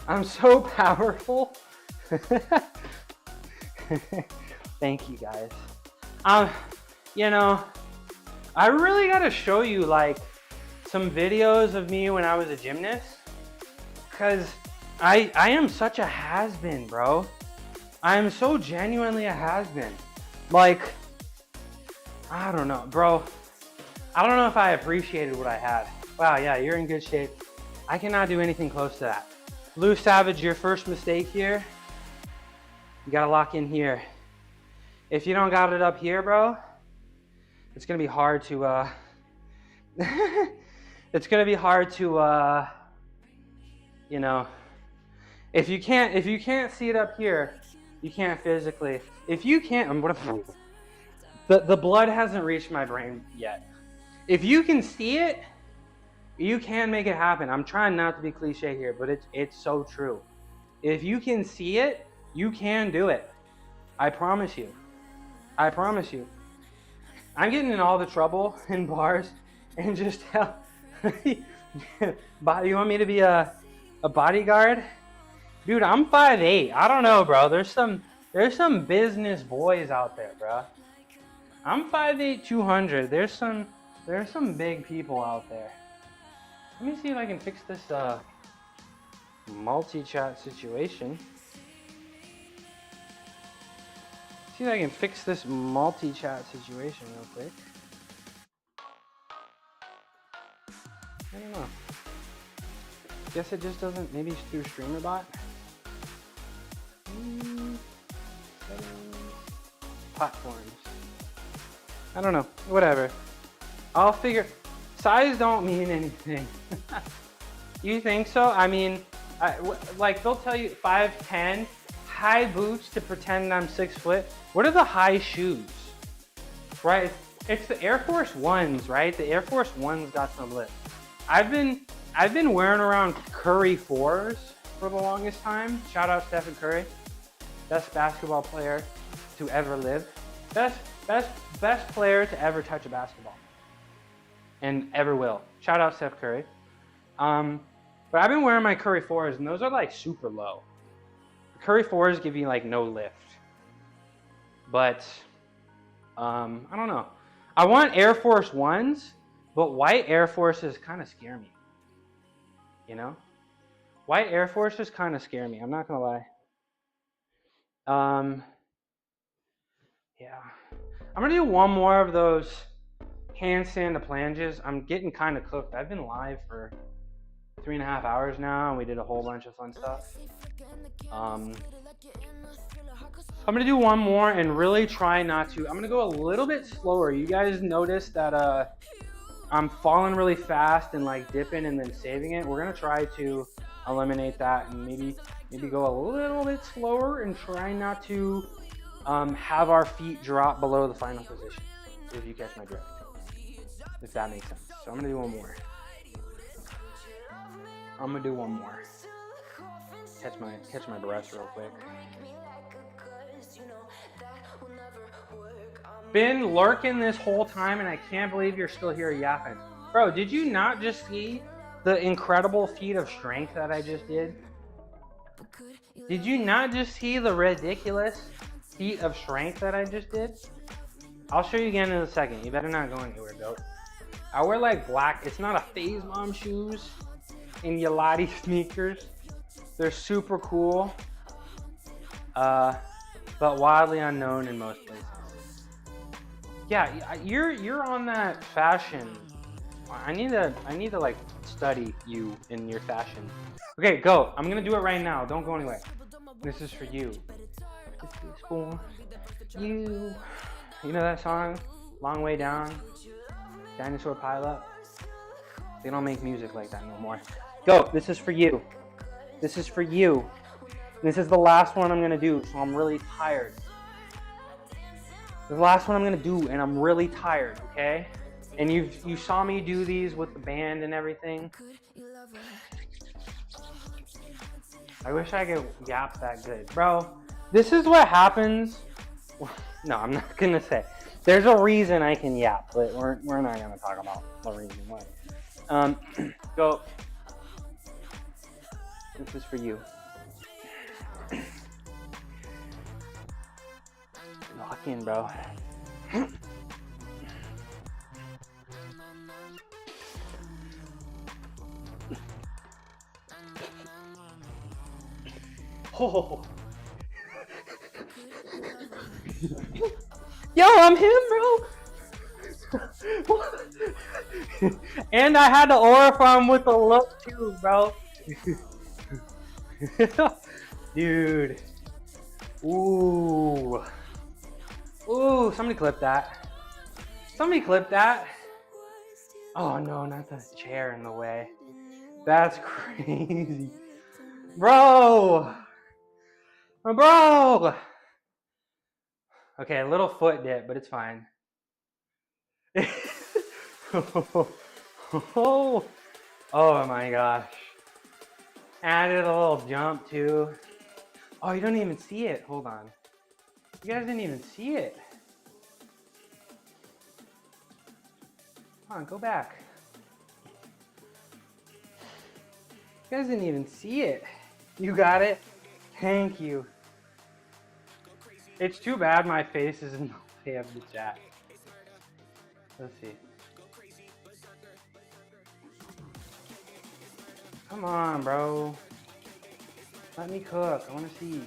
I'm so powerful. Thank you guys. You know, I really got to show you like some videos of me when I was a gymnast, cuz I am such a has-been, bro. I am so genuinely a has-been. Like, I don't know, bro. I don't know if I appreciated what I had. Wow, yeah, you're in good shape. I cannot do anything close to that. Blue Savage, your first mistake here. You gotta lock in here. If you don't got it up here, bro, it's gonna be hard to, it's gonna be hard to, you know, if you can't see it up here, you can't physically. If you can't, the blood hasn't reached my brain yet. If you can see it, You can make it happen. I'm trying not to be cliche here, but it's so true. If you can see it, you can do it. I promise you. I promise you. I'm getting in all the trouble in bars and just tell. You want me to be a bodyguard? Dude, I'm 5'8". I don't know, bro. There's some business boys out there, bro. I'm 5'8", 200. There's some big people out there. Let me see if I can fix this multi-chat situation. See if I can fix this multi-chat situation real quick. I don't know. Guess it just doesn't, maybe it's through StreamerBot. Platforms. I don't know, whatever. I'll figure, size don't mean anything. You think so? I mean, like they'll tell you 5'10", high boots to pretend I'm 6 foot. What are the high shoes? Right? It's the Air Force Ones, right? The Air Force Ones got some lift. I've been wearing around Curry 4s for the longest time. Shout out Stephen Curry, best basketball player to ever live. Best player to ever touch a basketball, and ever will. Shout out Steph Curry. But I've been wearing my Curry 4s, and those are like super low. The Curry 4s give you like no lift. But I don't know. I want Air Force Ones, but white Air Forces kind of scare me. You know? White Air Forces kind of scare me. I'm not gonna lie. Yeah. I'm gonna do one more of those handstand to planges. I'm getting kind of cooked. I've been live for 3.5 hours now, and we did a whole bunch of fun stuff. I'm gonna do one more and really try not to. I'm gonna go a little bit slower. You guys notice that I'm falling really fast and like dipping and then saving it. We're gonna try to eliminate that and maybe go a little bit slower and try not to have our feet drop below the final position, if you catch my drift, if that makes sense. So I'm gonna do one more. Catch my breath real quick. Been lurking this whole time, and I can't believe you're still here yapping. Bro, did you not just see the incredible feat of strength that I just did? Did you not just see the ridiculous feat of strength that I just did? I'll show you again in a second. You better not go anywhere, goat. I wear like black, it's not a Phase Mom shoes, and Yalati sneakers. They're super cool, but wildly unknown in most places. Yeah, you're on that fashion. I need to like study you in your fashion. Okay, go. I'm gonna do it right now. Don't go anywhere. This is for you. This is for you. You know that song? Long Way Down? Dinosaur Pileup? They don't make music like that no more. Go. This is for you. This is for you. This is the last one I'm gonna do, so I'm really tired. This is the last one I'm gonna do, and I'm really tired, okay? And you saw me do these with the band and everything. I wish I could yap that good. Bro, this is what happens. No, I'm not gonna say. There's a reason I can yap, but we're not gonna talk about the reason why. Go. This is for you. Lock in, bro. Oh. Yo, I'm him, bro. And I had the aura from with the look too, bro. Dude. Ooh. Ooh, somebody clip that. Somebody clip that. Oh no, not the chair in the way. That's crazy. Bro. Bro. Okay, a little foot dip, but it's fine. Oh. Oh my gosh. Added a little jump too. Oh, you don't even see it. Hold on. You guys didn't even see it. Come on, go back. You guys didn't even see it. You got it? Thank you. It's too bad my face is in the way of the chat. Let's see. Come on, bro. Let me cook. I want to see.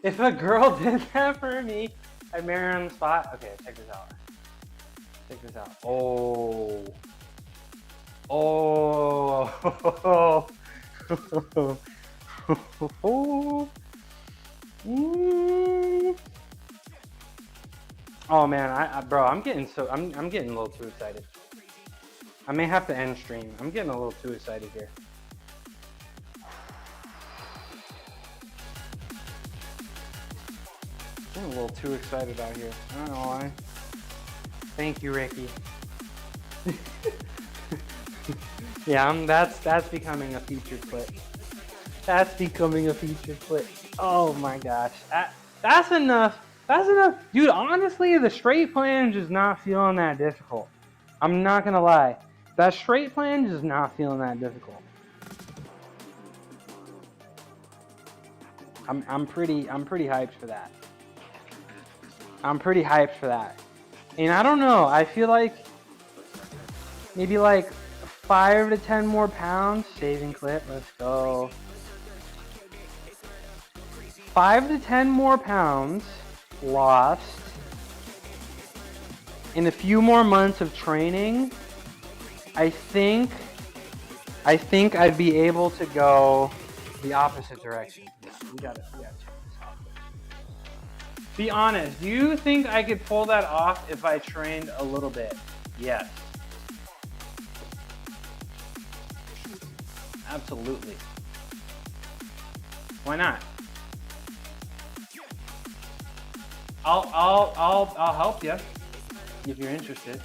If a girl did that for me, I'd marry her on the spot. Okay, check this out. Check this out. Oh. Oh. Oh man, bro, I'm getting I'm getting a little too excited. I may have to end stream. I'm getting a little too excited here. I'm a little too excited out here. I don't know why. Thank you, Ricky. Yeah, that's becoming a featured clip. That's becoming a featured clip. Oh my gosh, that's enough. That's enough, dude. Honestly, the straight plunge is not feeling that difficult. I'm not gonna lie. That straight plunge is not feeling that difficult. I'm pretty hyped for that. I'm pretty hyped for that. And I don't know, I feel like maybe like 5 to 10 more pounds. Saving clip, let's go. 5 to 10 more pounds lost in a few more months of training. I think I'd be able to go the opposite direction. We gotta check this out. Be honest, do you think I could pull that off if I trained a little bit? Yes. Absolutely. Why not? I'll help you if you're interested.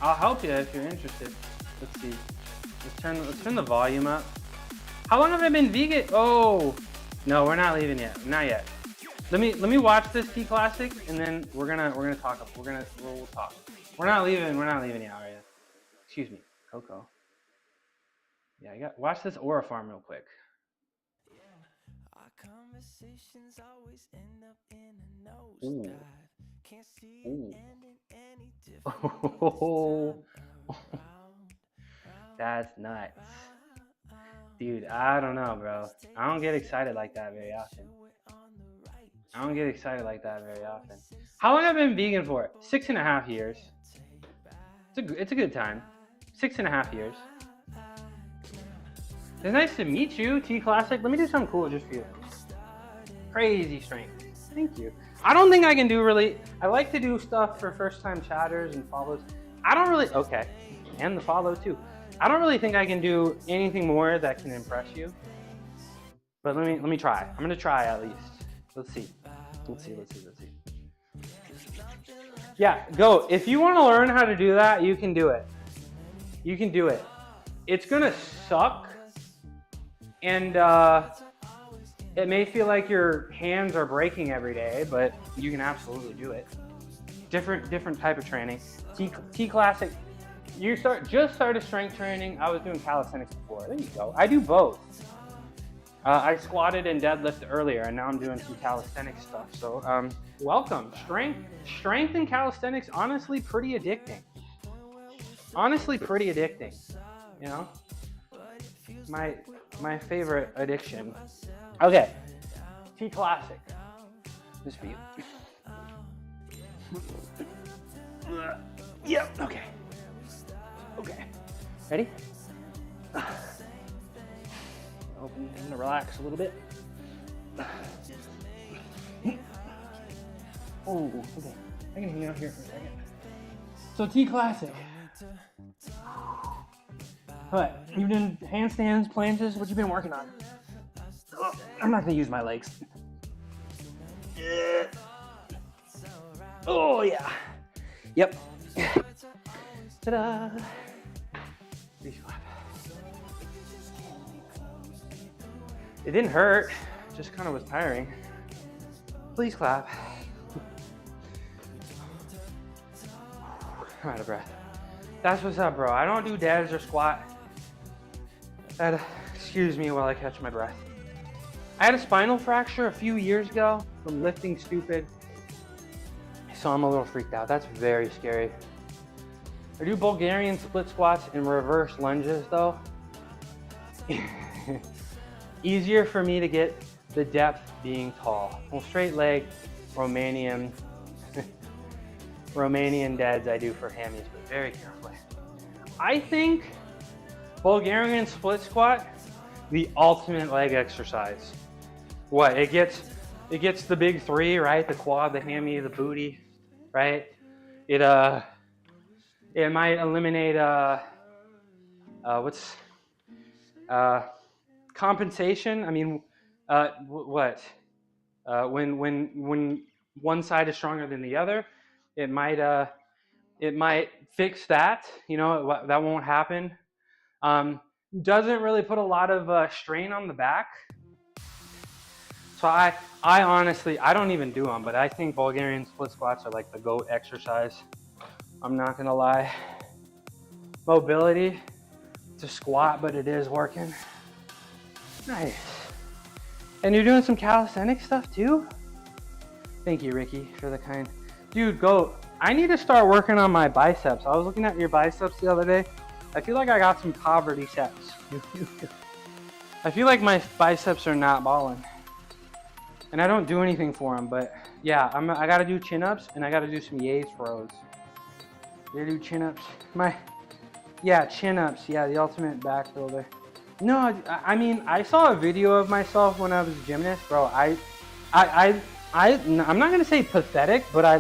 I'll help you if you're interested. Let's see. Let's turn the volume up. How long have I been vegan? Oh, no, we're not leaving yet. Not yet. Let me watch this T Classic and then we're gonna talk. We'll talk. We're not leaving yet, are you? Excuse me, Coco. Yeah, watch this Aura Farm real quick. Ooh. Ooh. Oh, that's nuts. Dude, I don't know, bro. I don't get excited like that very often. How long have I been vegan for? 6.5 years. It's a good time. 6.5 years. It's nice to meet you, T Classic. Let me do something cool just for you. Crazy strength. Thank you. I don't think I can do really. I like to do stuff for first time chatters and follows. I don't really. Okay. And the follow too. I don't really think I can do anything more that can impress you. But let me try. I'm gonna try at least. Let's see. Yeah, go. If you want to learn how to do that, you can do it. It's gonna suck, and it may feel like your hands are breaking every day, but you can absolutely do it. Different type of training. T Classic. You just started strength training. I was doing calisthenics before. There you go. I do both. I squatted and deadlifted earlier, and now I'm doing some calisthenics stuff. So, welcome. Strength and calisthenics, honestly, pretty addicting. You know, my favorite addiction. Okay, T Classic. This for you. Yep. Okay. Ready? I'm gonna relax a little bit. Oh, okay. I can hang out here for a second. So T Classic. What? You've done handstands, planches. What you been working on? I'm not gonna use my legs. Oh yeah. Yep. Ta-da. It didn't hurt, just kind of was tiring. Please clap. I'm out of breath. That's what's up, bro. I don't do deads or squat. Excuse me while I catch my breath. I had a spinal fracture a few years ago from lifting stupid, so I'm a little freaked out. That's very scary. I do Bulgarian split squats and reverse lunges though. Easier for me to get the depth being tall. Well, straight leg, Romanian deads I do for hammies, but very carefully. I think Bulgarian split squat, the ultimate leg exercise. What, it gets the big three, right? The quad, the hammy, the booty, right? It might eliminate compensation. I mean, when one side is stronger than the other, it might fix that. You know, that won't happen. Doesn't really put a lot of strain on the back. So I honestly, I don't even do them, but I think Bulgarian split squats are like the GOAT exercise. I'm not gonna lie. Mobility, it's a squat, but it is working. Nice. And you're doing some calisthenic stuff too? Thank you, Ricky, for the kind. Dude, GOAT, I need to start working on my biceps. I was looking at your biceps the other day. I feel like I got some poverty steps. I feel like my biceps are not balling. And I don't do anything for them, but yeah, I gotta do chin-ups and I gotta do some Yates rows. You do chin-ups? Chin-ups, yeah, the ultimate back builder. No, I mean, I saw a video of myself when I was a gymnast, bro. I'm not gonna say pathetic, but I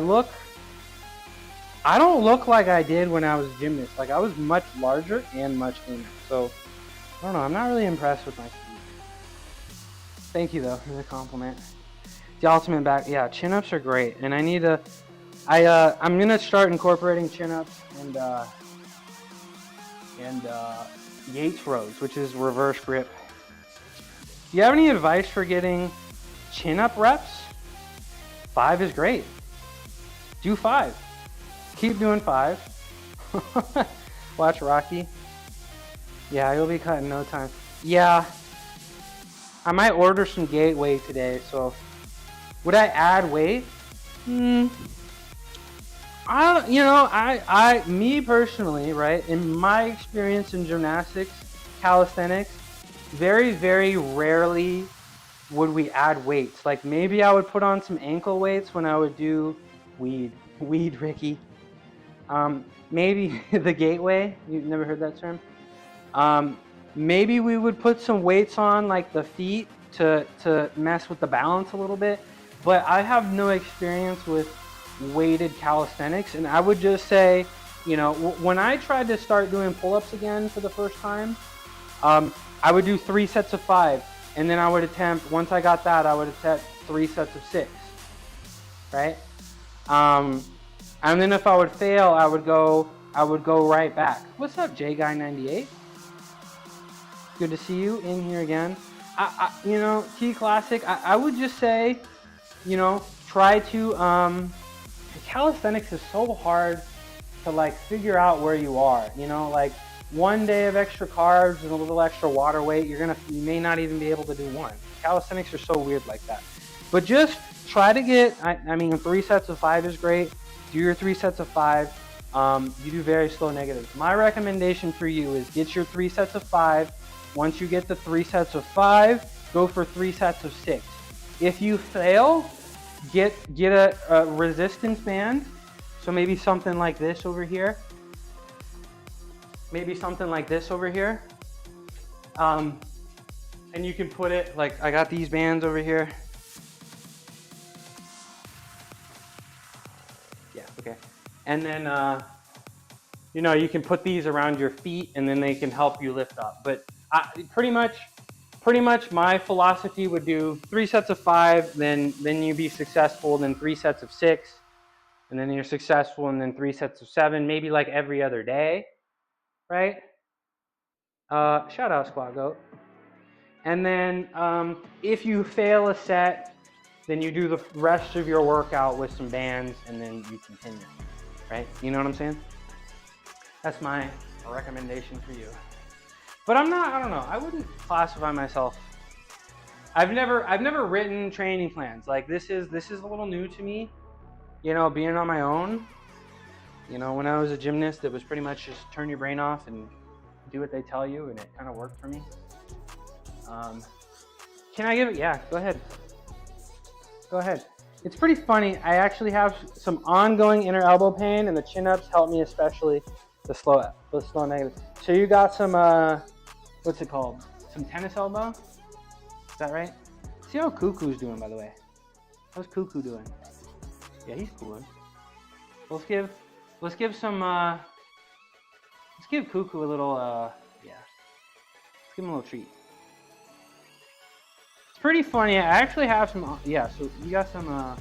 don't look like I did when I was a gymnast. Like, I was much larger and much leaner. So, I don't know, I'm not really impressed with my feet. Thank you though for the compliment. The ultimate back, yeah, chin-ups are great. And I need to, I'm gonna start incorporating chin-ups and Yates rows, which is reverse grip. Do you have any advice for getting chin-up reps? 5 is great. Do 5. Keep doing 5. Watch Rocky. Yeah, you'll be cut in no time. Yeah, I might order some gate weight today. So, would I add weight? Me personally, right? In my experience in gymnastics, calisthenics, very, very rarely would we add weights. Like maybe I would put on some ankle weights when I would do weed, Ricky. Maybe the gateway, you've never heard that term? Maybe we would put some weights on like the feet to mess with the balance a little bit, but I have no experience with weighted calisthenics, and I would just say, when I tried to start doing pull-ups again for the first time, I would do 3 sets of 5, and then I would attempt, once I got that, I would attempt 3 sets of 6, right? And then if I would fail, I would go right back. What's up, JGuy98? Good to see you in here again. T Classic, I would just say, try to, calisthenics is so hard to like figure out where you are, like one day of extra carbs and a little extra water weight, you may not even be able to do one. Calisthenics are so weird like that. But just try to get, 3 sets of 5 is great. Do your 3 sets of 5. You do very slow negatives. My recommendation for you is get your 3 sets of 5. Once you get the 3 sets of 5, go for 3 sets of 6. If you fail, get a resistance band. So maybe something like this over here. And you can put it, like I got these bands over here. Yeah, okay. And then, you can put these around your feet and then they can help you lift up. But pretty much pretty much my philosophy would do 3 sets of 5, then you be successful, then 3 sets of 6, and then you're successful, and then 3 sets of 7, maybe like every other day, right? Shout out Squat Goat. And then if you fail a set, then you do the rest of your workout with some bands, and then you continue, right? You know what I'm saying? That's my recommendation for you. But I don't know, I wouldn't classify myself. I've never written training plans. Like this is a little new to me, you know, being on my own. You know, when I was a gymnast, it was pretty much just turn your brain off and do what they tell you, and it kind of worked for me. Can I give it? Yeah, go ahead. Go ahead. It's pretty funny. I actually have some ongoing inner elbow pain, and the chin-ups help me, especially the slow negative. So you got some, what's it called? Some tennis elbow? Is that right? See how Cuckoo's doing, by the way. How's Cuckoo doing? Yeah, he's cool. Let's give Cuckoo a little, yeah. Let's give him a little treat. It's pretty funny. I actually have some, yeah, so you got some,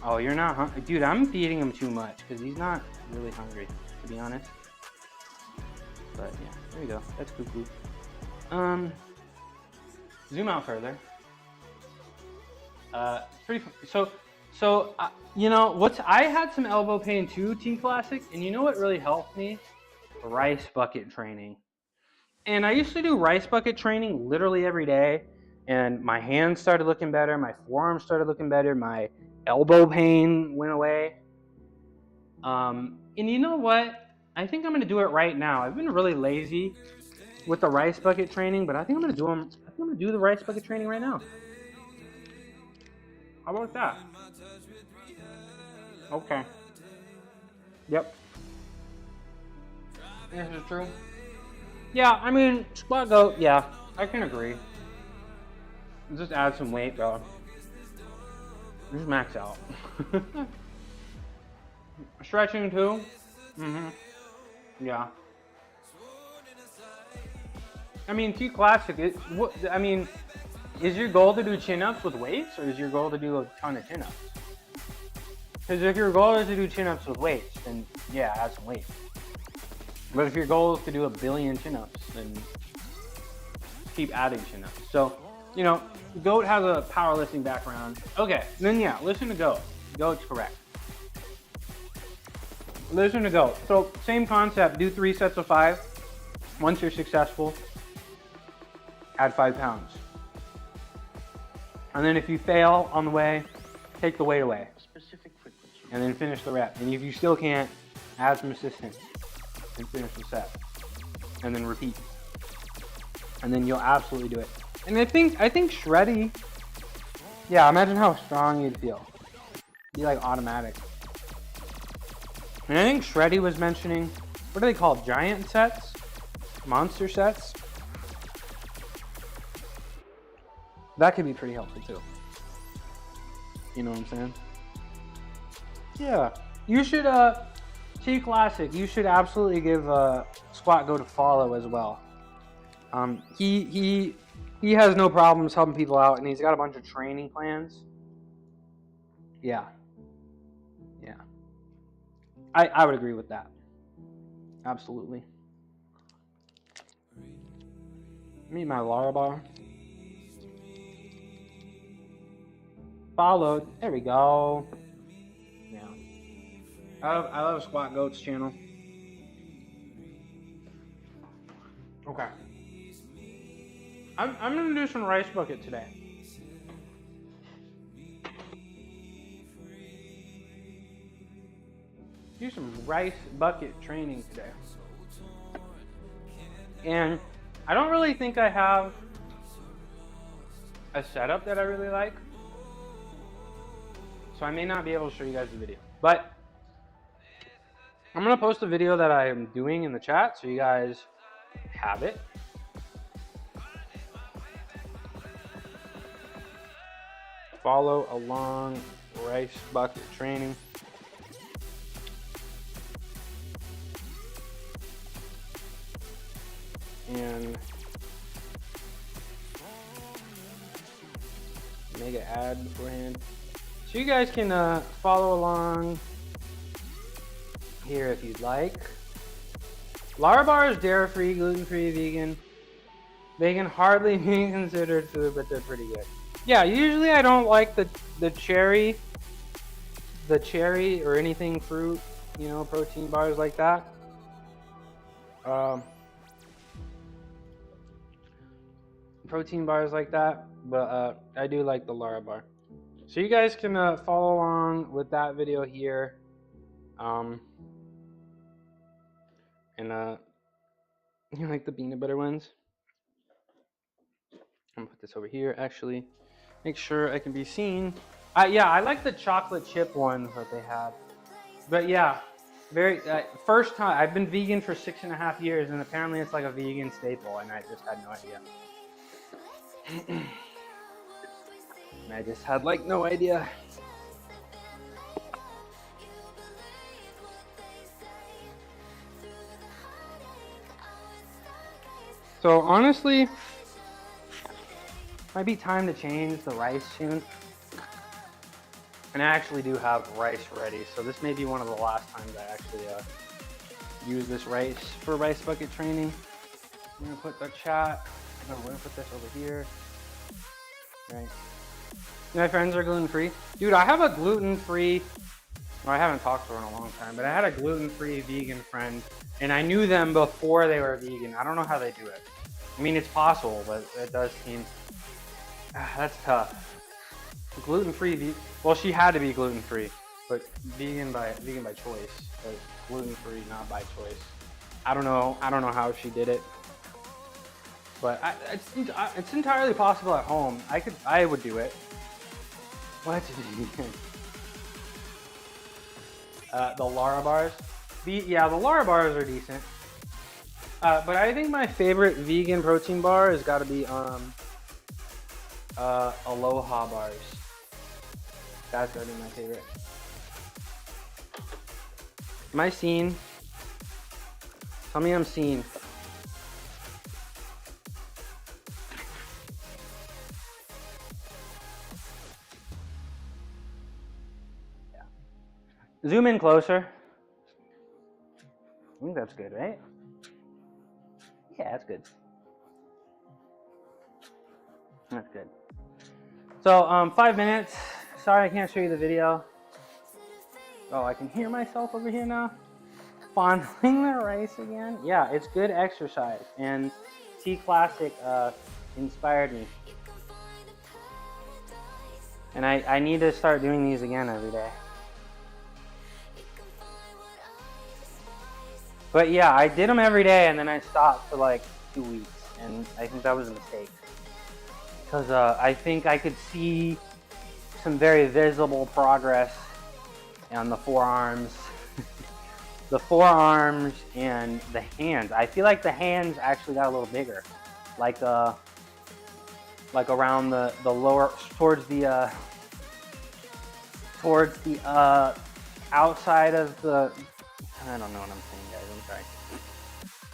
oh, you're not hungry. Dude, I'm feeding him too much because he's not really hungry, to be honest. But yeah, there we go. That's Cuckoo. Zoom out further. Pretty fun. So you know, I had some elbow pain too, Team Classic, and you know what really helped me? Rice bucket training. And I used to do rice bucket training literally every day, and my hands started looking better, my forearms started looking better, my elbow pain went away. And you know what? I think I'm gonna do it right now. I've been really lazy with the rice bucket training, but I think I'm gonna do the rice bucket training right now. How about that? Okay. Yep. This is true. Yeah, I mean, Squat Goat, yeah, I can agree. Just add some weight, bro. Just max out. Stretching too? Mm-hmm. Yeah. I mean, T Classic, is your goal to do chin-ups with weights, or is your goal to do a ton of chin-ups? Because if your goal is to do chin-ups with weights, then yeah, add some weight. But if your goal is to do 1 billion chin-ups, then keep adding chin-ups. So, you know, Goat has a powerlifting background. Okay, then yeah, listen to Goat. Goat's correct. Listen to Goat. So, same concept, do 3 sets of 5. Once you're successful, add 5 pounds. And then if you fail on the way, take the weight away. And then finish the rep. And if you still can't, add some assistance and finish the set. And then repeat. And then you'll absolutely do it. And I think shreddy, yeah, imagine how strong you'd feel. Be like automatic. And I think Shreddy was mentioning, what are they called? Giant sets? Monster sets? That could be pretty helpful too. You know what I'm saying? Yeah. You should, T Classic, you should absolutely give Squat Goat a follow as well. He has no problems helping people out, and he's got a bunch of training plans. Yeah. Yeah. I would agree with that. Absolutely. Meet my Lara bar. Followed. There we go. Yeah. I love Squat Goat's channel. Okay. I'm gonna do some rice bucket today. Do some rice bucket training today. And I don't really think I have a setup that I really like. So I may not be able to show you guys the video. But I'm gonna post a video that I am doing in the chat so you guys have it. Follow along rice bucket training. and make an ad beforehand. So you guys can follow along here if you'd like. Larabar is dairy-free, gluten-free, vegan. They can hardly be considered food, but they're pretty good. Yeah, usually I don't like the cherry or anything fruit, you know, protein bars like that. Protein bars like that, but I do like the Larabar. So you guys can follow along with that video here. You like the peanut butter ones? I'm gonna put this over here, actually. Make sure I can be seen. Yeah, I like the chocolate chip ones that they have. But yeah, first time, I've been vegan for 6.5 years, and apparently it's like a vegan staple, and I just had no idea. And I just had like no idea. So honestly, might be time to change the rice soon. And I actually do have rice ready, so this may be one of the last times I actually use this rice for rice bucket training. I'm gonna put the chat. We're gonna put this over here. Right. My friends are gluten-free. Dude, I have a gluten-free. Well, I haven't talked to her in a long time, but I had a gluten-free vegan friend, and I knew them before they were vegan. I don't know how they do it. I mean, it's possible, but it does seem that's tough. Gluten-free. Well, she had to be gluten-free, but vegan by choice, but gluten-free not by choice. I don't know how she did it, but it's entirely possible at home. I would do it. What? The Larabars. Yeah, the Larabars are decent. But I think my favorite vegan protein bar has got to be Aloha bars. That's gotta be my favorite. Am I seen? Tell me I'm seen. Yeah. Zoom in closer. I think that's good, right? Yeah, that's good. That's good. So, 5 minutes. Sorry I can't show you the video. Oh, I can hear myself over here now. Fondling the rice again. Yeah, it's good exercise. And T Classic inspired me. And I need to start doing these again every day. But yeah, I did them every day and then I stopped for like 2 weeks. And I think that was a mistake. Because I think I could see some very visible progress on the forearms. The forearms and the hands. I feel like the hands actually got a little bigger. Like around the lower, towards the outside of the, I don't know what I'm saying, guys, I'm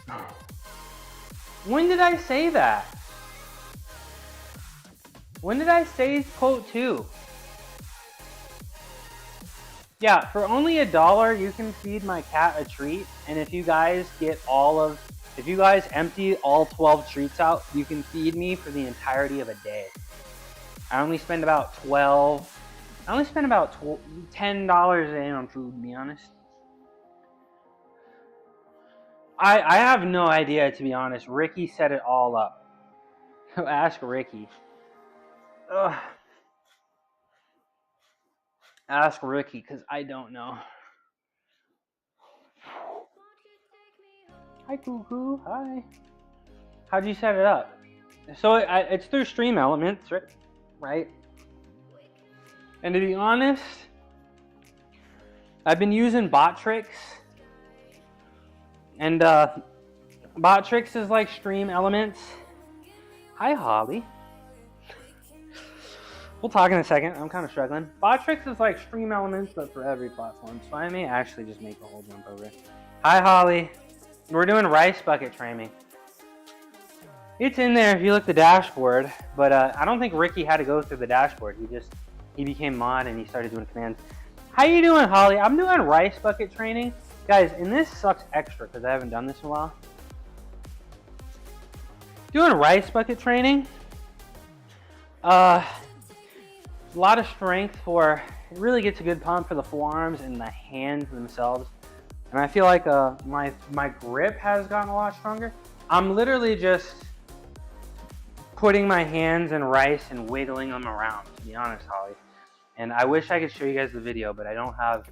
sorry. When did I say that? When did I say quote 2? Yeah, for only $1, you can feed my cat a treat, and if you guys empty all 12 treats out, you can feed me for the entirety of a day. I only spend about $10 a day on food, to be honest. I have no idea, to be honest. Ricky set it all up. Ask Ricky. Ugh. Ask Ricky, because I don't know. Hi, Cuckoo. Hi. How'd you set it up? So it's through Stream Elements, right? And to be honest, I've been using Botrix. And Botrix is like Stream Elements. Hi, Holly. We'll talk in a second. I'm kind of struggling. Botrix is like Stream Elements, but for every platform. So I may actually just make a whole jump over. Hi, Holly. We're doing rice bucket training. It's in there if you look at the dashboard, but I don't think Ricky had to go through the dashboard. He became mod and he started doing commands. How you doing, Holly? I'm doing rice bucket training. Guys, and this sucks extra because I haven't done this in a while. Doing rice bucket training. A lot of strength it really gets a good pump for the forearms and the hands themselves. And I feel like my grip has gotten a lot stronger. I'm literally just putting my hands in rice and wiggling them around, to be honest, Holly. And I wish I could show you guys the video, but I don't have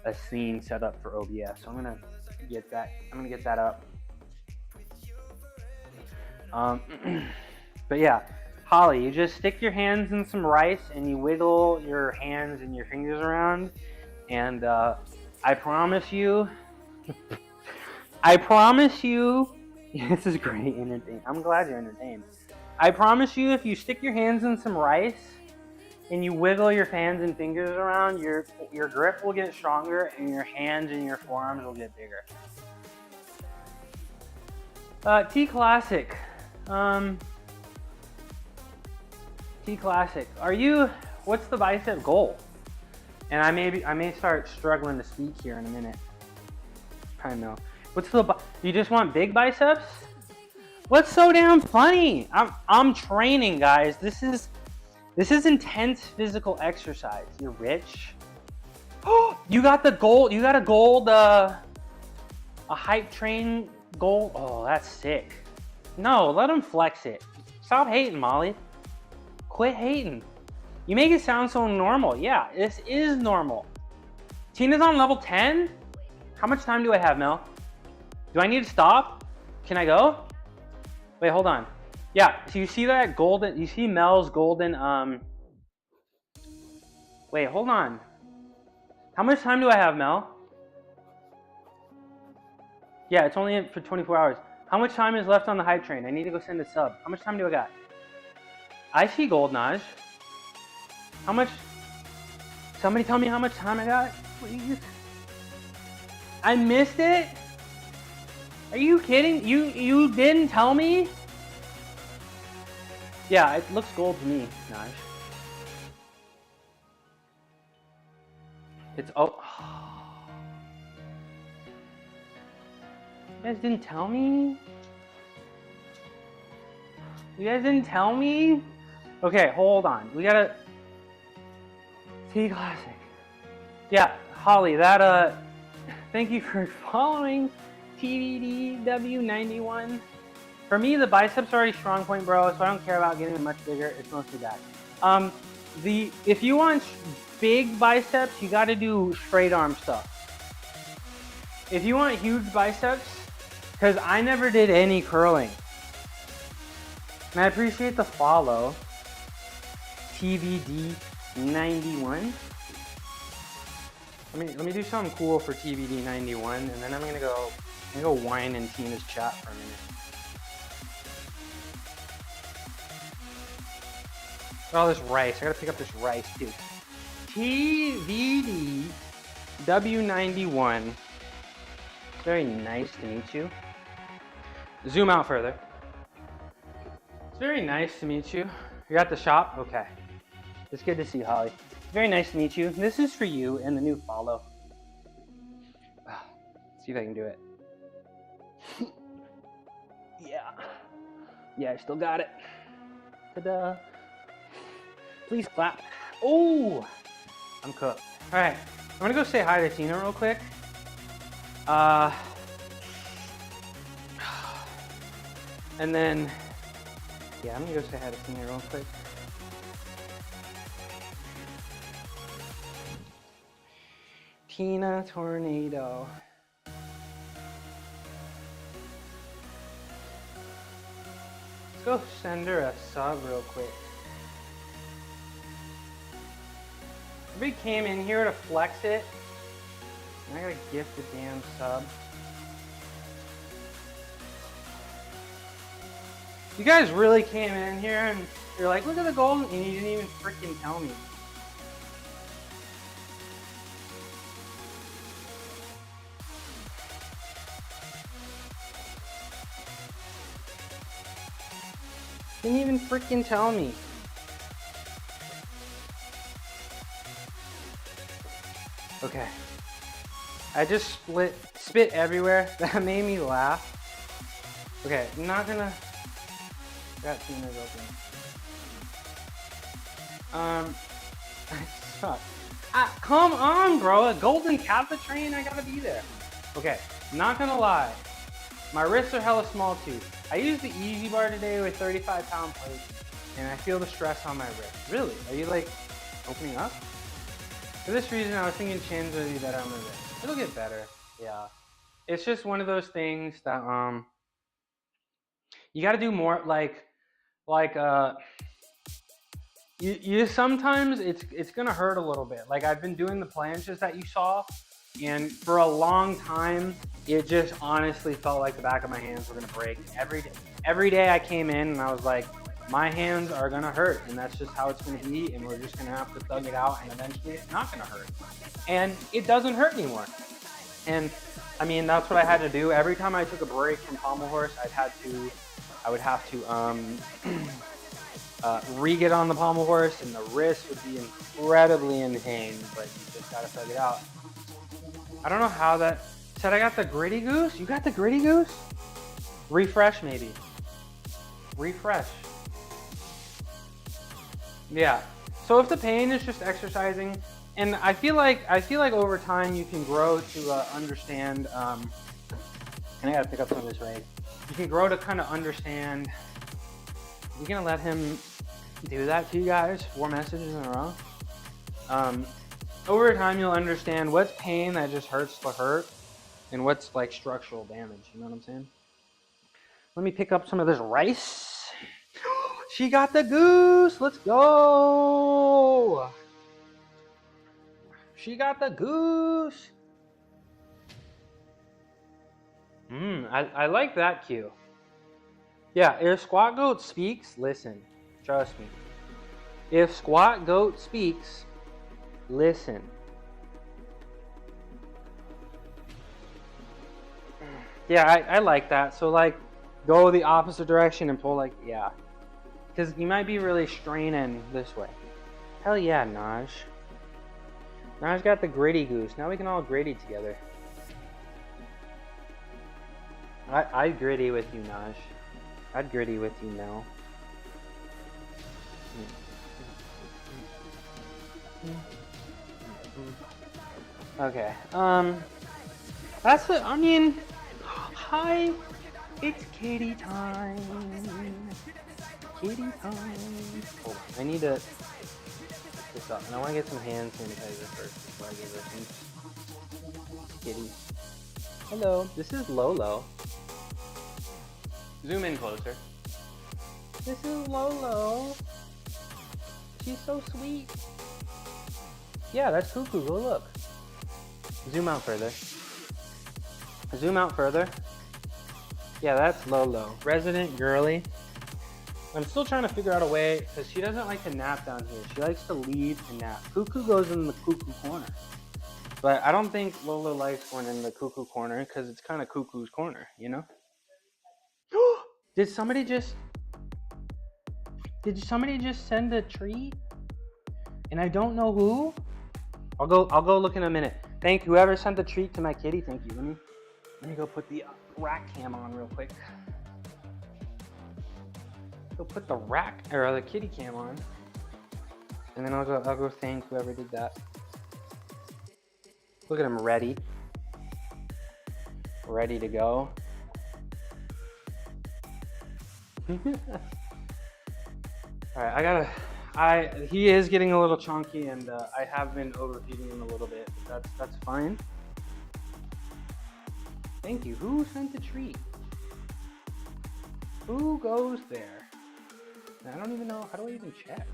a scene set up for OBS. So I'm gonna get that up. But yeah, Holly, you just stick your hands in some rice and you wiggle your hands and your fingers around. And I promise you, this is great entertainment. I'm glad you're entertained. I promise you, if you stick your hands in some rice and you wiggle your hands and fingers around, your grip will get stronger and your hands and your forearms will get bigger. T Classic. T Classic. What's the bicep goal? And I may start struggling to speak here in a minute. I know. You just want big biceps? What's so damn funny? I'm training, guys. This is intense physical exercise. You're rich. Oh, you got the gold. You got a gold, a hype train gold. Oh, that's sick. No, let him flex it. Stop hating, Molly. Quit hating. You make it sound so normal. Yeah, this is normal. Tina's on level 10? How much time do I have, Mel? Do I need to stop? Can I go? Wait, hold on. Yeah, so you see that golden, you see Mel's golden, wait, hold on. How much time do I have, Mel? Yeah, it's only for 24 hours. How much time is left on the hype train? I need to go send a sub. How much time do I got? I see gold, Naj. How much? Somebody tell me how much time I got, please. I missed it? Are you kidding? You didn't tell me? Yeah, it looks gold to me, Naj. It's You guys didn't tell me? You guys didn't tell me? Okay, hold on. We gotta T Classic. Yeah, Holly, thank you for following TVDW91. For me, the biceps are already strong point, bro, so I don't care about getting them much bigger. It's mostly that. If you want big biceps, you gotta do straight arm stuff. If you want huge biceps, because I never did any curling. And I appreciate the follow. TVD91. Let me do something cool for TVD91, and then I'm gonna go whine in Tina's chat for a minute. Oh, this rice. I gotta pick up this rice too. TVDW91. Very nice to meet you. Zoom out further. It's very nice to meet you. You're at the shop? Okay. It's good to see you, Holly. Very nice to meet you. This is for you and the new follow. Let's see if I can do it. Yeah, I still got it. Ta-da. Please clap. Oh, I'm cooked. All right, I'm gonna go say hi to Tina real quick. And then, yeah, I'm gonna go say hi to Tina real quick. Tina Tornado. Let's go send her a sub real quick. Everybody came in here to flex it, and I gotta gift the damn sub. You guys really came in here and you're like, look at the gold, and you didn't even freaking tell me. Didn't even freaking tell me. Okay. I just spit everywhere. That made me laugh. Okay, I'm not gonna. Got Tina's open. I suck. Come on, bro. A golden Kappa train. I gotta be there. Okay, not gonna lie. My wrists are hella small too. I used the Easy Bar today with 35-pound plates, and I feel the stress on my wrist. Really? Are you like opening up? For this reason, I was thinking chins would be better on my wrist. It'll get better. Yeah. It's just one of those things that you got to do more. You sometimes it's gonna hurt a little bit. Like I've been doing the planches that you saw, and for a long time, it just honestly felt like the back of my hands were gonna break. Every day I came in and I was like, my hands are gonna hurt, and that's just how it's gonna be, and we're just gonna have to thug it out, and eventually it's not gonna hurt. And it doesn't hurt anymore. And I mean, that's what I had to do. Every time I took a break from pommel horse, I would have to re-get on the pommel horse, and the wrist would be incredibly in pain, but you just gotta thug it out. I don't know how that said. I got the gritty goose. You got the gritty goose? Refresh, maybe. Refresh. Yeah. So if the pain is just exercising, and I feel like over time you can grow to understand. And I gotta pick up some of this weight. You can grow to kind of understand. You're gonna let him do that to you guys 4 messages in a row. Over time you'll understand what's pain that just hurts to hurt, and what's like structural damage. You know what I'm saying? Let me pick up some of this rice. She got the goose. Let's go. She got the goose. I like that cue. Yeah, if Squat Goat speaks, listen. Trust me. If Squat Goat speaks, listen. Yeah, I like that. So like, go the opposite direction and pull like, yeah. Because you might be really straining this way. Hell yeah, Naj. Naj got the gritty goose. Now we can all gritty together. I'd gritty with you, Naj. I'd gritty with you now. Okay. That's it. I mean, hi. It's kitty time. Kitty time. Hold on. I need to pick this up, and I want to get some hand sanitizer first before I give this. Kitty. Hello. This is Lolo. Zoom in closer. This is Lolo. She's so sweet. Yeah, that's Cuckoo. Go look. Zoom out further. Zoom out further. Yeah, that's Lolo. Resident girly. I'm still trying to figure out a way, because she doesn't like to nap down here. She likes to leave and nap. Cuckoo goes in the cuckoo corner. But I don't think Lolo likes going in the cuckoo corner, because it's kind of Cuckoo's corner, you know? Did somebody just send a treat? And I don't know who? I'll go look in a minute. Thank whoever sent the treat to my kitty. Thank you. Let me go put the rack cam on real quick. Go put the rack or the kitty cam on, and then I'll go thank whoever did that. Look at him, ready to go. All right, he is getting a little chunky, and I have been overfeeding him a little bit. That's fine. Thank you. Who sent the treat? Who goes there? I don't even know. How do I even check?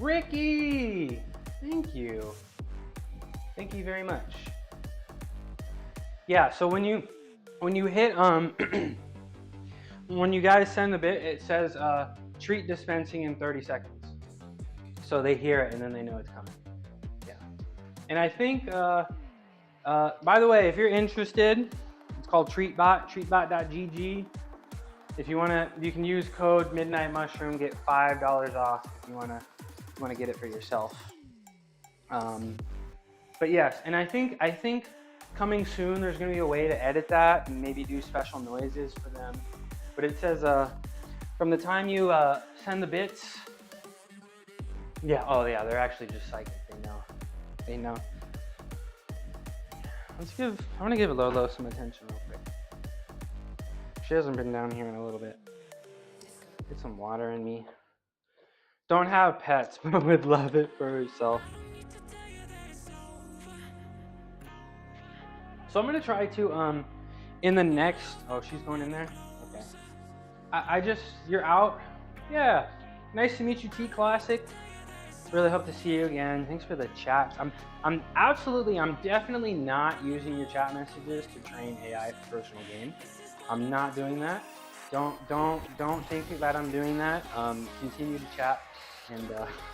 Ricky! Thank you. Thank you very much. Yeah, so when you hit when you guys send the bit, it says treat dispensing in 30 seconds. So they hear it and then they know it's coming. Yeah. And I think by the way, if you're interested, it's called TreatBot, treatbot.gg. if you wanna, you can use code Midnight Mushroom, get $5 off if you wanna get it for yourself. But yes, and I think coming soon there's gonna be a way to edit that and maybe do special noises for them. But it says from the time you send the bits, yeah, oh yeah, they're actually just psychic. They know. I want to give Lolo some attention real quick. She hasn't been down here in a little bit. Get some water in me. Don't have pets, but would love it for herself. So I'm gonna try to in the next. Oh, she's going in there. Okay. I just, you're out. Yeah. Nice to meet you, T Classic. Really hope to see you again. Thanks for the chat. I'm definitely not using your chat messages to train AI for personal game. I'm not doing that. Don't think that I'm doing that. Continue to chat, and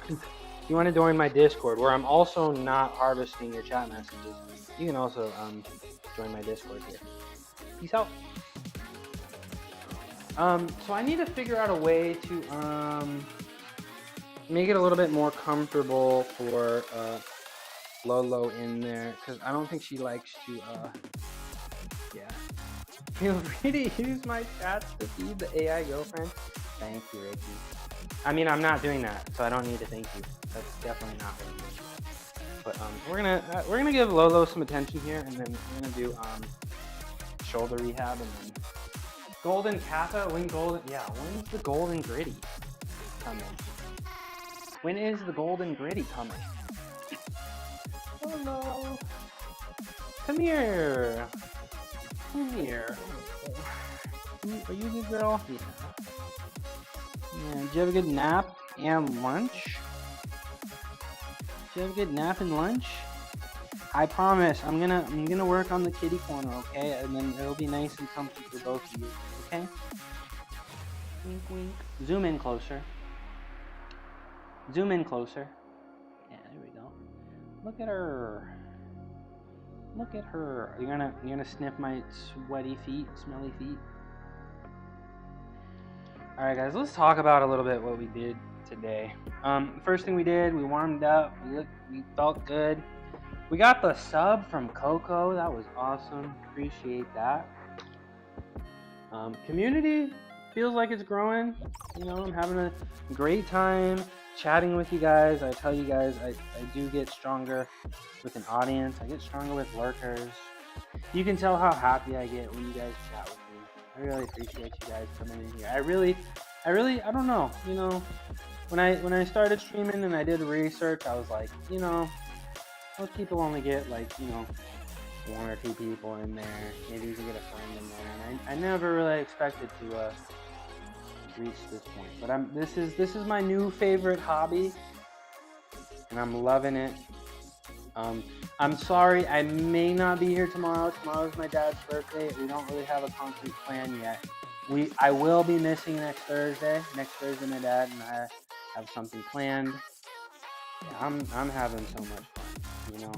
if you want to join my Discord, where I'm also not harvesting your chat messages, you can also join my Discord here. Peace out. So I need to figure out a way to make it a little bit more comfortable for Lolo in there, because I don't think she likes to, yeah. Feel free to use my chats to feed the AI girlfriend. Thank you, Ricky. I mean, I'm not doing that, so I don't need to thank you. That's definitely not what I'm doing. But we're gonna give Lolo some attention here, and then we're gonna do shoulder rehab, and then golden kappa. When's the golden gritty coming? When is the golden gritty coming? Hello. Come here. Come here. Are you a good girl? Yeah. Did you have a good nap and lunch? Did you have a good nap and lunch? I promise I'm gonna work on the kitty corner, okay? And then it'll be nice and comfy for both of you, okay? Wink, wink. Zoom in closer. Zoom in closer. Yeah, there we go. Look at her. Look at her. You're gonna sniff my sweaty feet, smelly feet. All right, guys. Let's talk about a little bit what we did today. First thing we did, we warmed up. We felt good. We got the sub from Coco. That was awesome. Appreciate that. Community feels like it's growing. You know, I'm having a great time chatting with you guys. I tell you guys, I do get stronger with an audience. I get stronger with lurkers. You can tell how happy I get when you guys chat with me. I really appreciate you guys coming in here. I really, I don't know. You know, when I started streaming and I did research, I was like, you know, most people only get like, you know, 1 or 2 people in there. Maybe you can get a friend in there. And I never really expected to reach this point. But this is my new favorite hobby, and I'm loving it. I'm sorry I may not be here tomorrow. Tomorrow's my dad's birthday. We don't really have a concrete plan yet. I will be missing next Thursday. Next Thursday, my dad and I have something planned. Yeah, I'm having so much fun. You know,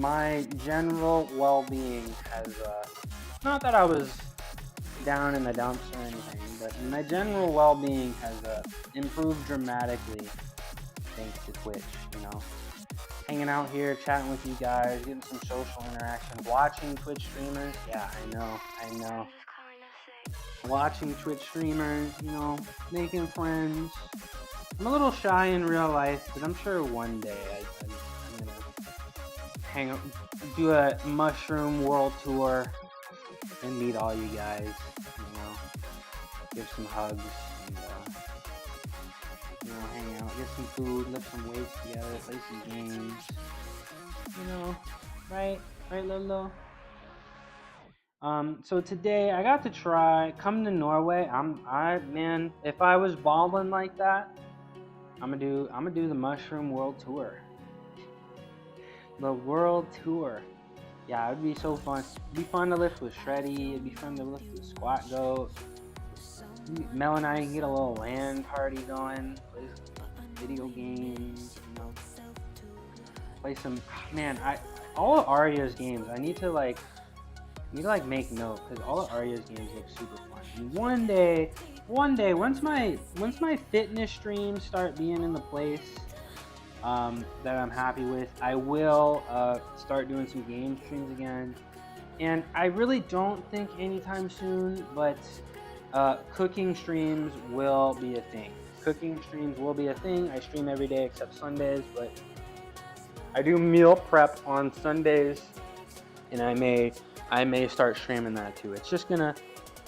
my general well-being has not that I was down in the dumps or anything, but my general well-being has improved dramatically thanks to Twitch. You know, hanging out here, chatting with you guys, getting some social interaction, watching Twitch streamers. Yeah, I know. Watching Twitch streamers, you know, making friends. I'm a little shy in real life, but I'm sure one day I'm gonna do a mushroom world tour and meet all you guys. You know, give some hugs, and you know, hang out, get some food, lift some weights together, play some games. You know, right, Lolo. So today I got to come to Norway. Man, if I was balling like that, I'm gonna do the Mushroom World Tour. The World Tour. Yeah, it would be so fun. It'd be fun to lift with Shreddy. It'd be fun to lift with Squat Goat. Mel and I can get a little LAN party going. Play some video games. You know, play some. Man, all of Arya's games. I need to need to like make note because all of Arya's games look super fun. And one day, once my fitness streams start being in the place that I'm happy with, I will start doing some game streams again. And I really don't think anytime soon, but cooking streams will be a thing. Cooking streams will be a thing. I stream every day except Sundays, but I do meal prep on Sundays, and I may start streaming that too. It's just gonna.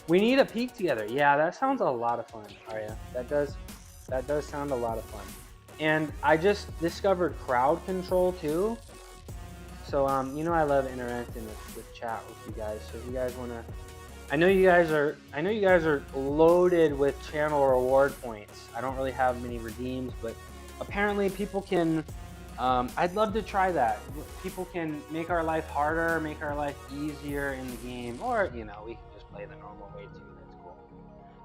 We need a peak together. Yeah, that sounds a lot of fun, Arya. That does sound a lot of fun. And I just discovered crowd control too. So you know I love interacting with chat with you guys. So if you guys wanna, I know you guys are loaded with channel reward points. I don't really have many redeems, but apparently people can. I'd love to try that. People can make our life harder, make our life easier in the game, or you know we can just play the normal way too. That's cool.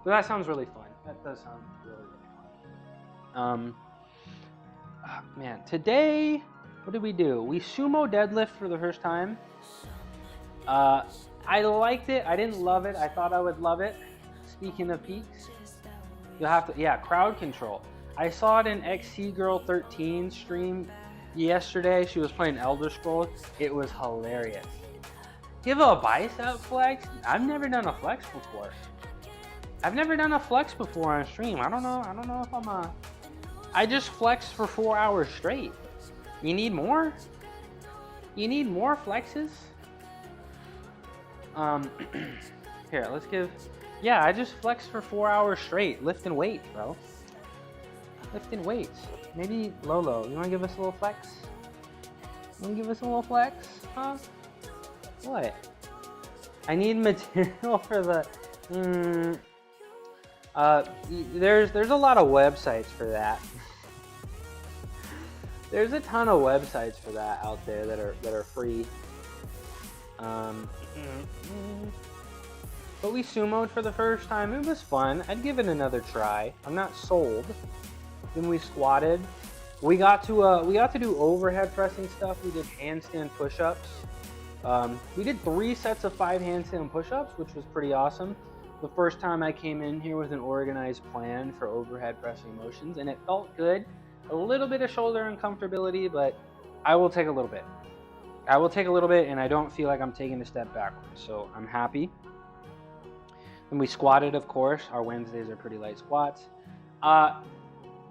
So that sounds really fun. That does sound really fun. Man, today, what did we do? We sumo deadlift for the first time. I liked it. I didn't love it. I thought I would love it. Speaking of peaks, you'll have to, yeah, crowd control. I saw it in XC Girl 13 stream yesterday. She was playing Elder Scrolls. It was hilarious. Give a bicep flex? I've never done a flex before. I've never done a flex before on stream. I don't know if I'm a... I just flexed for 4 hours straight. You need more? You need more flexes? Here, let's give... Yeah, I just flexed for 4 hours straight, lifting weights, bro. Lifting weights. Maybe Lolo, you wanna give us a little flex? You wanna give us a little flex? Huh? What? I need material for the... there's a lot of websites for that. There's a ton of websites for that out there that are free. But we sumoed for the first time. It was fun. I'd give it another try. I'm not sold. Then we squatted. We got to do overhead pressing stuff. We did handstand push-ups. We did 3 sets of 5 handstand push-ups, which was pretty awesome. The first time I came in here with an organized plan for overhead pressing motions, and it felt good. A little bit of shoulder uncomfortability, but I will take a little bit. I will take a little bit, and I don't feel like I'm taking a step backwards, so I'm happy. And we squatted, of course. Our Wednesdays are pretty light squats.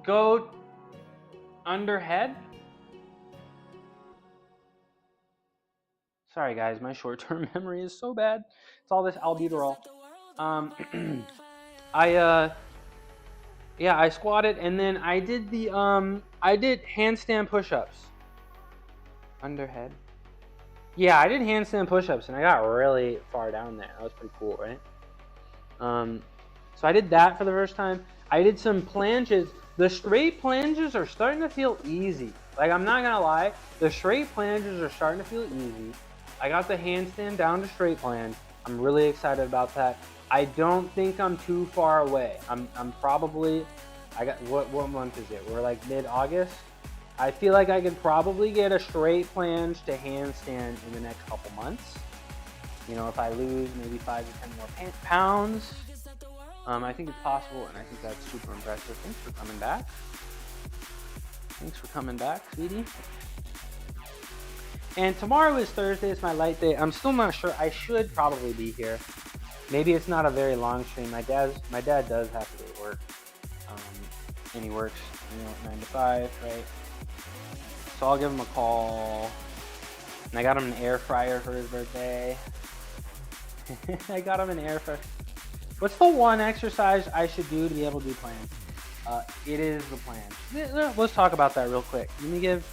Go under head. Sorry, guys, my short-term memory is so bad. It's all this albuterol. Yeah, I squatted, and then I did the I did handstand push-ups. Underhead. Yeah, I did handstand push-ups, and I got really far down there. That was pretty cool, right? So I did that for the first time. I did some planches. The straight planches are starting to feel easy. Like, I'm not gonna lie, the straight planches are starting to feel easy. I got the handstand down to straight planche. I'm really excited about that. I don't think I'm too far away. I'm probably, what month is it? We're like mid-August. I feel like I could probably get a straight planche to handstand in the next couple months. You know, if I lose maybe 5 to 10 more pounds, I think it's possible, and I think that's super impressive. Thanks for coming back. Thanks for coming back, sweetie. And tomorrow is Thursday. It's my light day. I'm still not sure. I should probably be here. Maybe it's not a very long stream. My dad does have to go to work, and he works, 9 to 5, right? So I'll give him a call. And I got him an air fryer for his birthday. I got him an air fryer. What's the one exercise I should do to be able to do planche? It is the planche. Let's talk about that real quick. Let me give.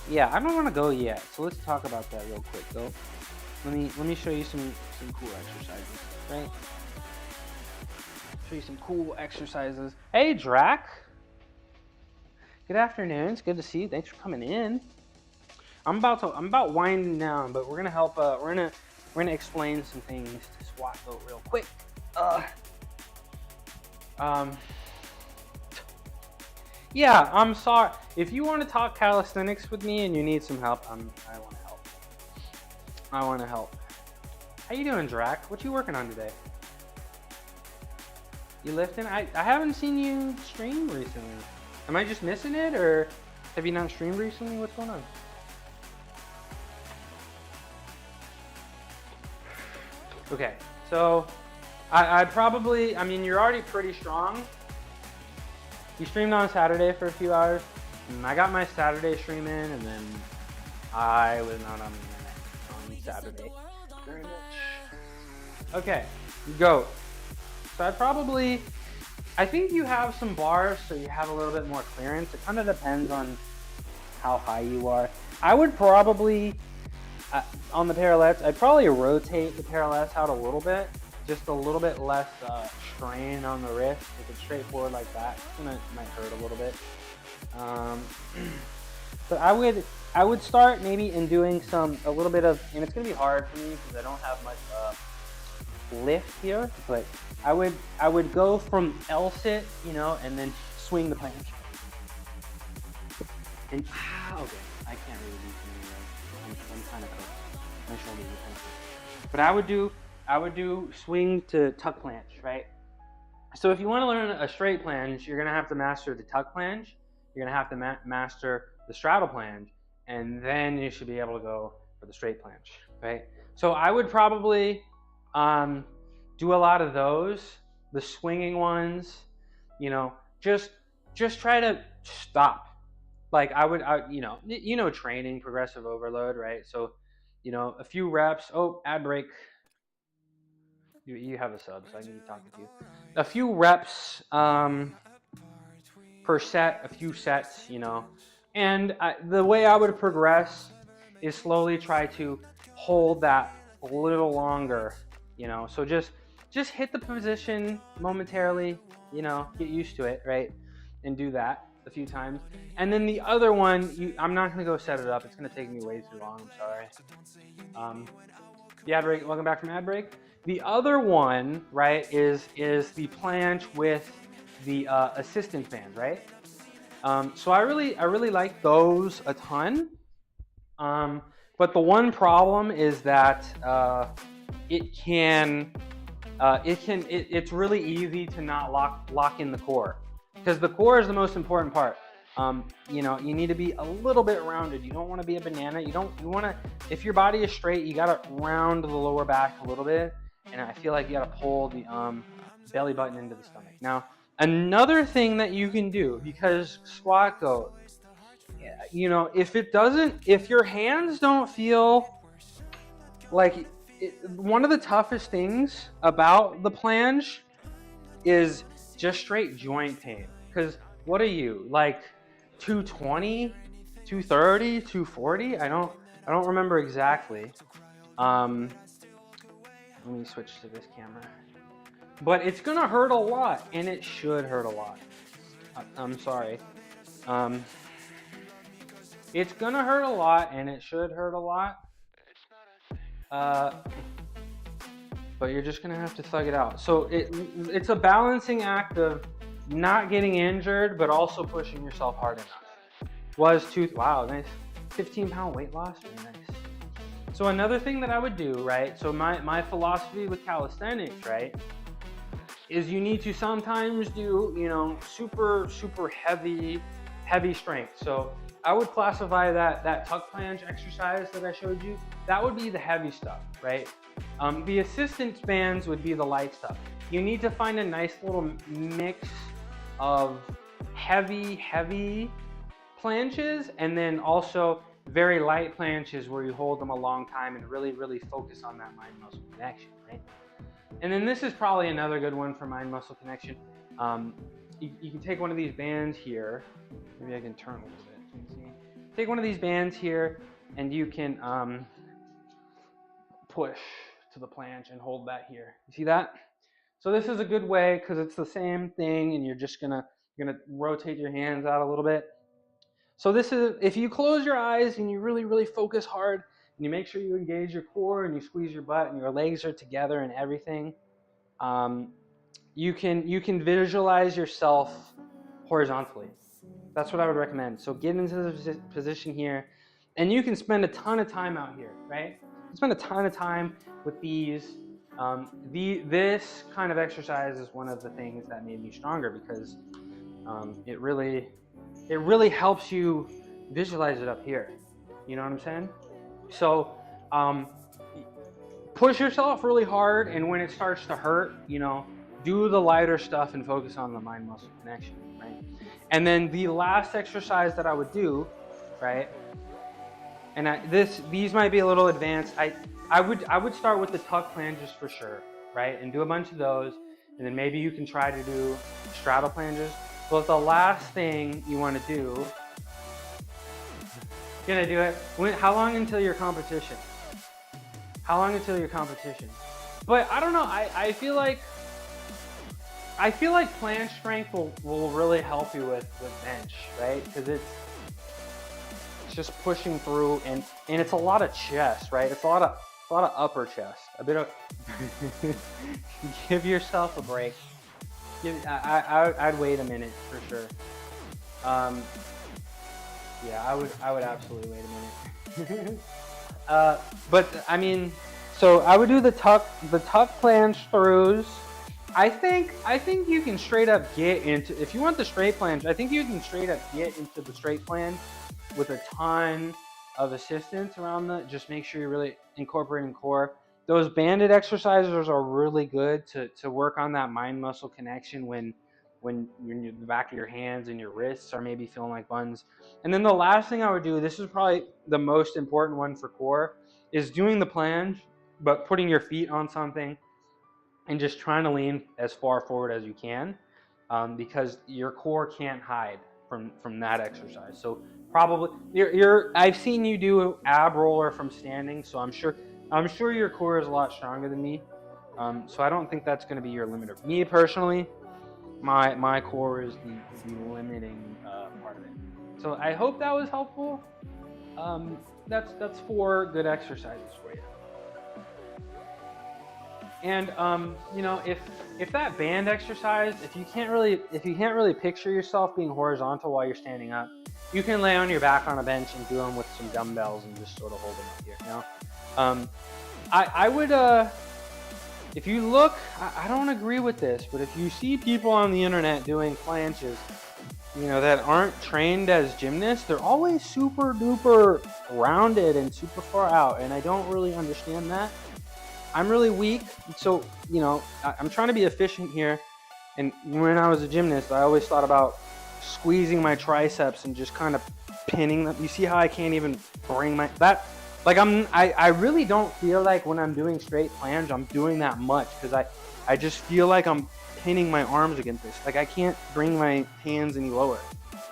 Yeah, I don't want to go yet, so let's talk about that real quick, though. Let me show you some cool exercises, right? Show you some cool exercises. Hey, Drac. Good afternoon. It's good to see you. Thanks for coming in. I'm about winding down, but we're gonna help. We're gonna explain some things to squat though real quick. Yeah, I'm sorry. If you want to talk calisthenics with me and you need some help, I want to help. I want to help. How you doing, Drac? What you working on today? You lifting? I haven't seen you stream recently. Am I just missing it, or have you not streamed recently? What's going on? Okay, so I probably, I mean, you're already pretty strong. You streamed on Saturday for a few hours, and I got my Saturday stream in, and then I was not on Saturday very much. Okay, go. So I think you have some bars, so you have a little bit more clearance. It kind of depends on how high you are. I would probably, on the parallettes, I'd probably rotate the parallettes out a little bit, just a little bit less strain on the wrist. If it's straightforward like that, it might hurt a little bit. But I would start maybe in doing a little bit of, and it's gonna be hard for me because I don't have much lift here, but I would go from L-sit, you know, and then swing the planche. And okay, I can't really do anything. I'm kind of my shoulders are kind of. But I would do swing to tuck planche, right? So if you want to learn a straight planche, you're gonna have to master the tuck planche. You're gonna have to master the straddle planche, and then you should be able to go for the straight planche, right? So I would probably do a lot of those, the swinging ones, you know, just try to stop. Like you know, training, progressive overload, right? So, you know, a few reps, ad break. You have a sub, so I can be talking to you. A few reps per set, a few sets, you know. And the way I would progress is slowly try to hold that a little longer, you know. So just hit the position momentarily, you know, get used to it, right? And do that a few times. And then the other one, I'm not gonna go set it up. It's gonna take me way too long, I'm sorry. The ad break, welcome back from ad break. The other one, right, is the planche with the assistance band, right? So I really like those a ton. But the one problem is that it's really easy to not lock in the core, because the core is the most important part. You know, you need to be a little bit rounded. You don't want to be a banana. You want to, if your body is straight, you got to round the lower back a little bit. And I feel like you got to pull the belly button into the stomach. Now, another thing that you can do, because squat go, you know, if your hands don't feel like one of the toughest things about the planche is just straight joint pain. Because what are you, like 220, 230, 240? I don't remember exactly. Let me switch to this camera. But it's gonna hurt a lot, and it should hurt a lot. I'm sorry. It's gonna hurt a lot, and it should hurt a lot. But you're just gonna have to thug it out. So it's a balancing act of not getting injured, but also pushing yourself hard enough. Wow, nice. 15-pound weight loss, very nice. So another thing that I would do, right? So my philosophy with calisthenics, right, is you need to sometimes do, you know, super heavy strength. So I would classify that tuck planche exercise that I showed you. That would be the heavy stuff, right? The assistance bands would be the light stuff. You need to find a nice little mix of heavy planches, and then also very light planches where you hold them a long time and really focus on that mind-muscle connection, right? And then this is probably another good one for mind-muscle connection. You can take one of these bands here. Maybe I can turn a little bit. You can see. Take one of these bands here, and you can push to the planche and hold that here. You see that? So this is a good way, because it's the same thing, and you're just gonna rotate your hands out a little bit. So this is, if you close your eyes and you really focus hard, and you make sure you engage your core and you squeeze your butt and your legs are together and everything, you can visualize yourself horizontally. That's what I would recommend. So get into the position here, and you can spend a ton of time out here, right? spend a ton of time with these. This kind of exercise is one of the things that made me stronger because it really helps you visualize it up here. You know what I'm saying? So push yourself really hard, and when it starts to hurt, you know, do the lighter stuff and focus on the mind muscle connection, right? And then the last exercise that I would do, right? And these might be a little advanced. I would start with the tuck planges for sure, right? And do a bunch of those, and then maybe you can try to do straddle planges. But the last thing you want to do, gonna do it. How long until your competition? How long until your competition? But I don't know. I feel like planche strength will really help you with bench, right? Because it's just pushing through, and it's a lot of chest, right? It's a lot of upper chest. A bit of give yourself a break. I'd wait a minute for sure. Yeah, I would absolutely wait a minute. But I mean, so I would do the tuck planche throughs. I think you can straight up get into, if you want the straight planche, I think you can straight up get into the straight planche with a ton of assistance around just make sure you're really incorporating core. Those banded exercises are really good to work on that mind muscle connection when the back of your hands and your wrists are maybe feeling like buns. And then the last thing I would do, this is probably the most important one for core, is doing the planche, but putting your feet on something and just trying to lean as far forward as you can, because your core can't hide from that exercise. So probably I've seen you do ab roller from standing, so I'm sure your core is a lot stronger than me. So I don't think that's going to be your limiter. Me personally, my core is the limiting part of it. So I hope that was helpful. That's 4 good exercises for you. And you know, if that band exercise, if you can't really picture yourself being horizontal while you're standing up, you can lay on your back on a bench and do them with some dumbbells and just sort of hold them up here. You know, I would if you look, I don't agree with this, but if you see people on the internet doing planches, you know, that aren't trained as gymnasts, they're always super duper rounded and super far out, and I don't really understand that. I'm really weak, so, you know, I'm trying to be efficient here, and when I was a gymnast, I always thought about squeezing my triceps and just kind of pinning them. You see how I can't even bring I really don't feel like when I'm doing straight planche, I'm doing that much, because I just feel like I'm pinning my arms against this. Like I can't bring my hands any lower.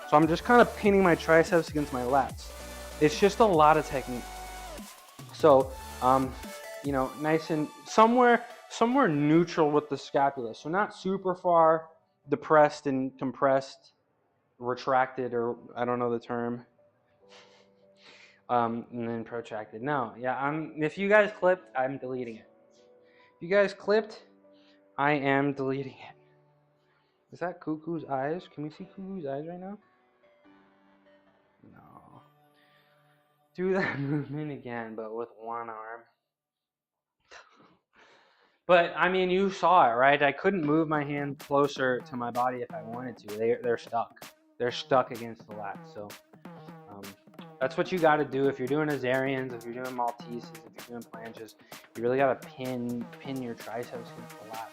So I'm just kind of pinning my triceps against my lats. It's just a lot of technique. So, you know, nice and somewhere neutral with the scapula. So not super far depressed and compressed, retracted, or I don't know the term. And then protracted. No, yeah, if you guys clipped, I'm deleting it. If you guys clipped, I am deleting it. Is that Cuckoo's eyes? Can we see Cuckoo's eyes right now? No. Do that movement again, but with one arm. But I mean, you saw it, right? I couldn't move my hand closer to my body if I wanted to. They're stuck. They're stuck against the lat. So that's what you got to do if you're doing Azarians, if you're doing Malteses, if you're doing planches. You really got to pin your triceps against the lat.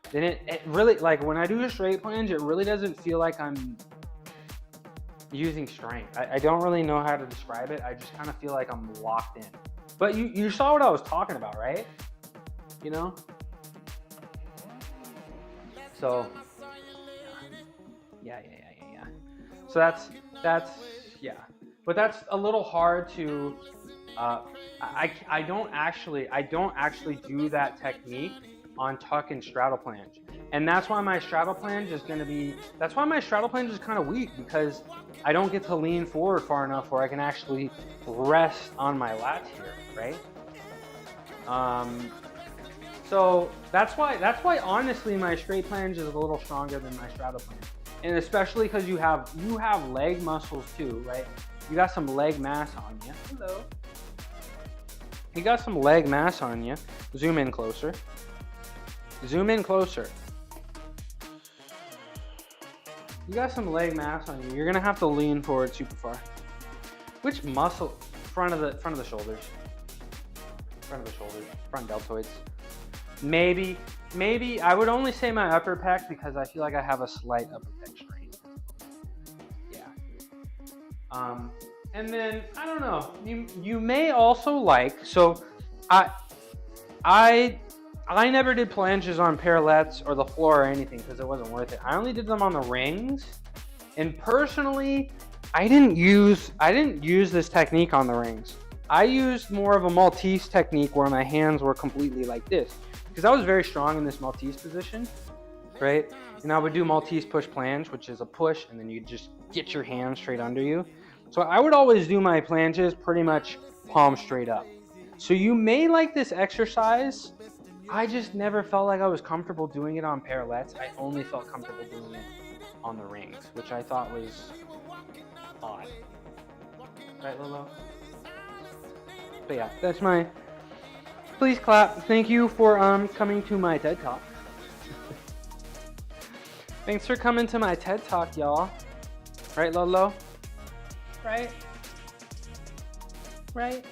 Then it really, like when I do a straight planche, it really doesn't feel like I'm using strength. I don't really know how to describe it. I just kind of feel like I'm locked in. But you saw what I was talking about, right? You know? So, yeah. So that's, yeah. But that's a little hard to, I don't actually do that technique on tuck and straddle planche. And that's why my straddle planche is kind of weak, because I don't get to lean forward far enough where I can actually rest on my lats here, right? So that's why honestly my straight planche is a little stronger than my straddle planche. And especially because you have leg muscles too, right? You got some leg mass on you. Hello. You got some leg mass on you. Zoom in closer. Zoom in closer. You got some leg mass on you. You're gonna have to lean forward super far. Which muscle? Front of the shoulders. Front of the shoulders. Front deltoids. Maybe I would only say my upper pec because I feel like I have a slight upper pec strain. Yeah. And then I don't know. You may also like, so I never did planches on parallettes or the floor or anything because it wasn't worth it. I only did them on the rings, and personally, I didn't use this technique on the rings. I used more of a Maltese technique where my hands were completely like this because I was very strong in this Maltese position, right? And I would do Maltese push planche, which is a push, and then you just get your hands straight under you. So I would always do my planches pretty much palm straight up. So you may like this exercise. I just never felt like I was comfortable doing it on parallettes. I only felt comfortable doing it on the rings, which I thought was odd. Right, Lolo? But yeah, that's my... Please clap. Thank you for coming to my TED Talk. Thanks for coming to my TED Talk, y'all. Right, Lolo? Right? Right?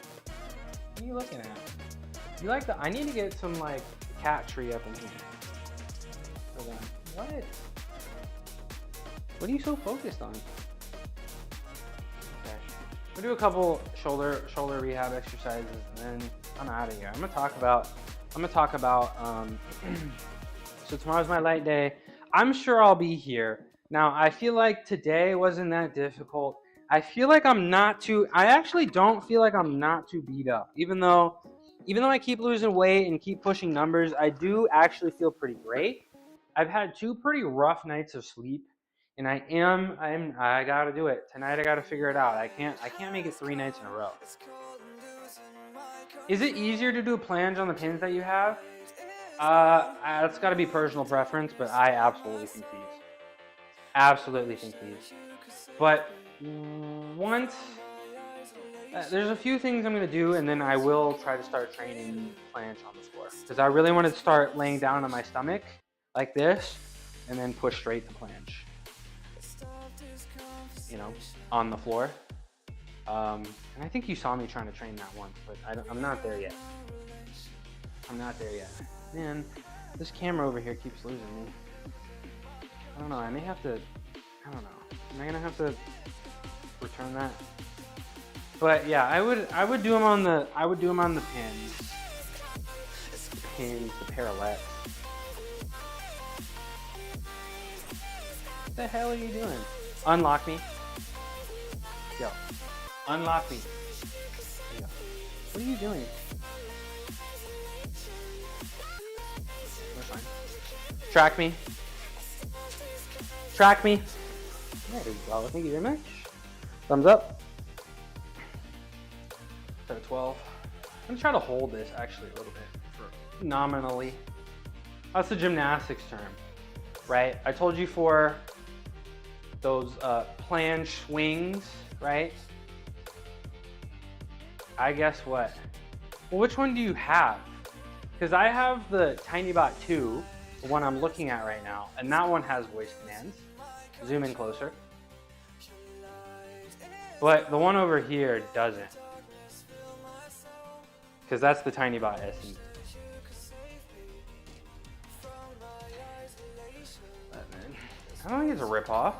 What are you looking at? You like the... I need to get some, like, cat tree up in here. For them. What? What are you so focused on? Okay. We'll do a couple shoulder rehab exercises, and then I'm out of here. I'm gonna talk about so tomorrow's my light day. I'm sure I'll be here. Now, I feel like today wasn't that difficult. I actually don't feel like I'm not too beat up. Even though I keep losing weight and keep pushing numbers, I do actually feel pretty great. I've had 2 pretty rough nights of sleep, and I gotta do it. Tonight I gotta figure it out. I can't make it 3 nights in a row. Is it easier to do a planche on the pins that you have? It's gotta be personal preference, but I absolutely think these. But once there's a few things I'm gonna do, and then I will try to start training planche on the floor because I really want to start laying down on my stomach like this, and then push straight to planche. You know, on the floor. And I think you saw me trying to train that once, but I'm not there yet. Man, this camera over here keeps losing me. I don't know. I may have to. I don't know. Am I gonna have to return that? But yeah, I would do them on the pins. The parallette. What the hell are you doing? Unlock me. Yo. Unlock me. Yo. What are you doing? That's fine. Track me. There we go. Thank you very much. Thumbs up. Start 12. I'm gonna try to hold this actually a little bit for nominally. That's the gymnastics term, right? I told you for those planche swings, right? I guess what? Well, which one do you have? Because I have the TinyBot 2, the one I'm looking at right now, and that one has voice commands. Zoom in closer. But the one over here doesn't. Because that's the TinyBot SE. I don't think it's a ripoff.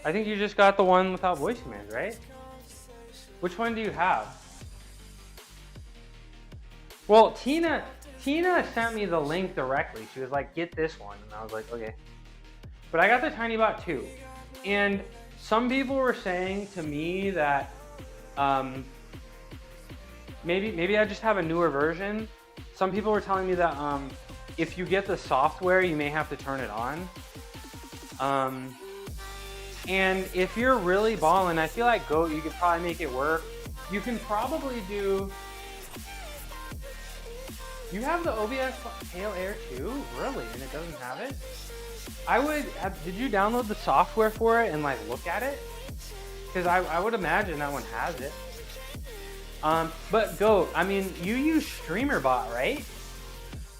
I think you just got the one without voice commands, right? Which one do you have? Well, Tina sent me the link directly. She was like, get this one. And I was like, okay. But I got the TinyBot 2. And some people were saying to me that maybe I just have a newer version. Some people were telling me that if you get the software, you may have to turn it on. And if you're really balling, I feel like you could probably make it work. You can probably do... You have the OBS Tail Air 2? Really? And it doesn't have it? Did you download the software for it and like look at it? Because I would imagine that one has it. But go. I mean, you use StreamerBot, right?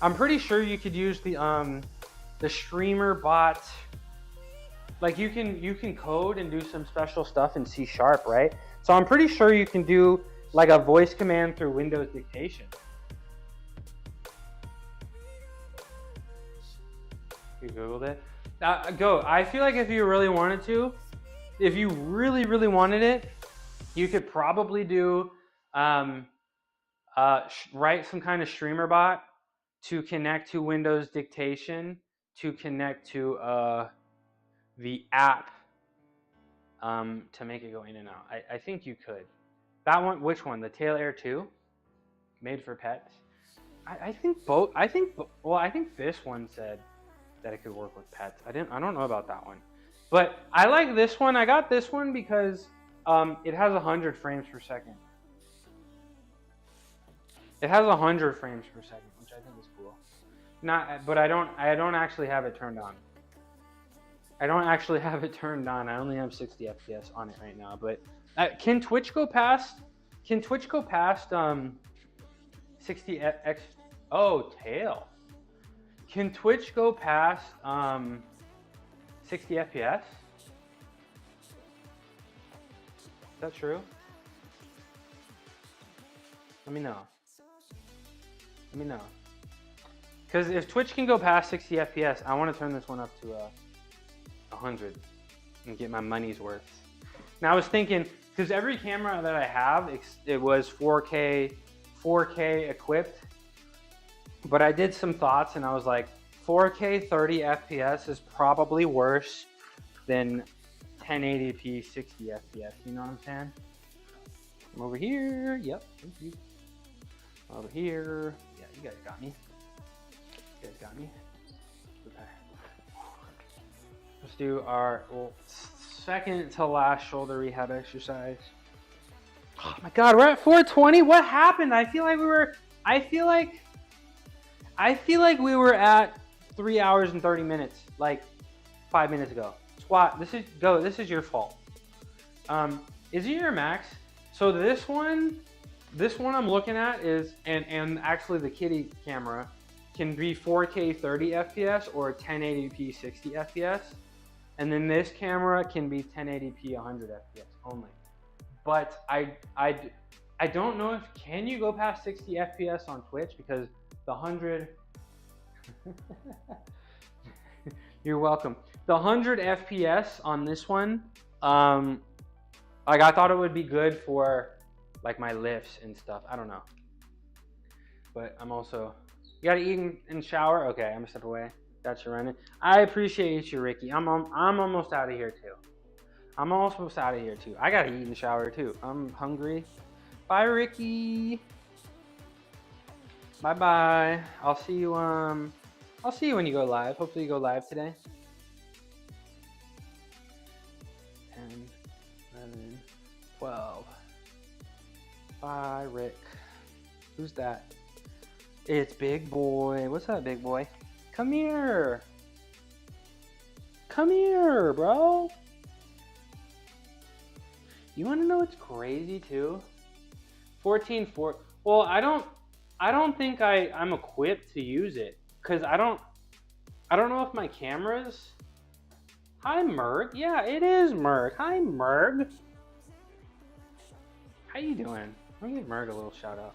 I'm pretty sure you could use the StreamerBot. Like you can code and do some special stuff in C#, right? So I'm pretty sure you can do like a voice command through Windows dictation. You Googled it? Go. I feel like if you really wanted to, if you really, really wanted it, you could probably do, write some kind of StreamerBot to connect to Windows dictation, to connect to the app, to make it go in and out. I think you could. That one, which one? The Tail Air 2? Made for pets? I think both. Well, I think this one said that it could work with pets. I don't know about that one. But I like this one. I got this one because it has 100 frames per second. It has 100 frames per second, which I think is cool. But I don't actually have it turned on. I don't actually have it turned on. I only have 60 FPS on it right now. But can Twitch go past 60x? Oh, tail. Can Twitch go past 60 FPS? Is that true? Let me know. Let me know. Because if Twitch can go past 60 FPS, I want to turn this one up to 100 and get my money's worth. Now I was thinking, because every camera that I have, it was 4K equipped. But I did some thoughts and I was like, 4K 30 FPS is probably worse than 1080p 60 FPS. You know what I'm saying? I'm over here. Yep. Thank you. Over here. Yeah, you guys got me. You guys got me. Okay. Let's do our second to last shoulder rehab exercise. Oh my God, we're at 420. What happened? I feel like we were at 3 hours and 30 minutes, like 5 minutes ago. Squat, this is your fault. Is it your max? So this one I'm looking at is, and actually the kitty camera can be 4K 30 FPS or 1080p 60 FPS. And then this camera can be 1080p 100 FPS only. But I don't know if, can you go past 60 FPS on Twitch? Because the 100, you're welcome. The 100 FPS on this one, like I thought it would be good for like my lifts and stuff. I don't know. But I'm also, you gotta eat and shower? Okay, I'm gonna step away. Got you running. I appreciate you, Ricky. I'm almost out of here too. I'm almost out of here too. I gotta eat and shower too. I'm hungry. Bye, Ricky. Bye bye. I'll see you when you go live. Hopefully you go live today. 10, 11, 12. Bye, Rick. Who's that? It's Big Boy. What's up, Big Boy? Come here. Come here, bro. You want to know what's crazy too? 14.4. Well, I don't think I'm equipped to use it because I don't know if my cameras. Hi, Merg. Yeah, it is Merg. Hi, Merg. How you doing? Let me give Merg a little shout out.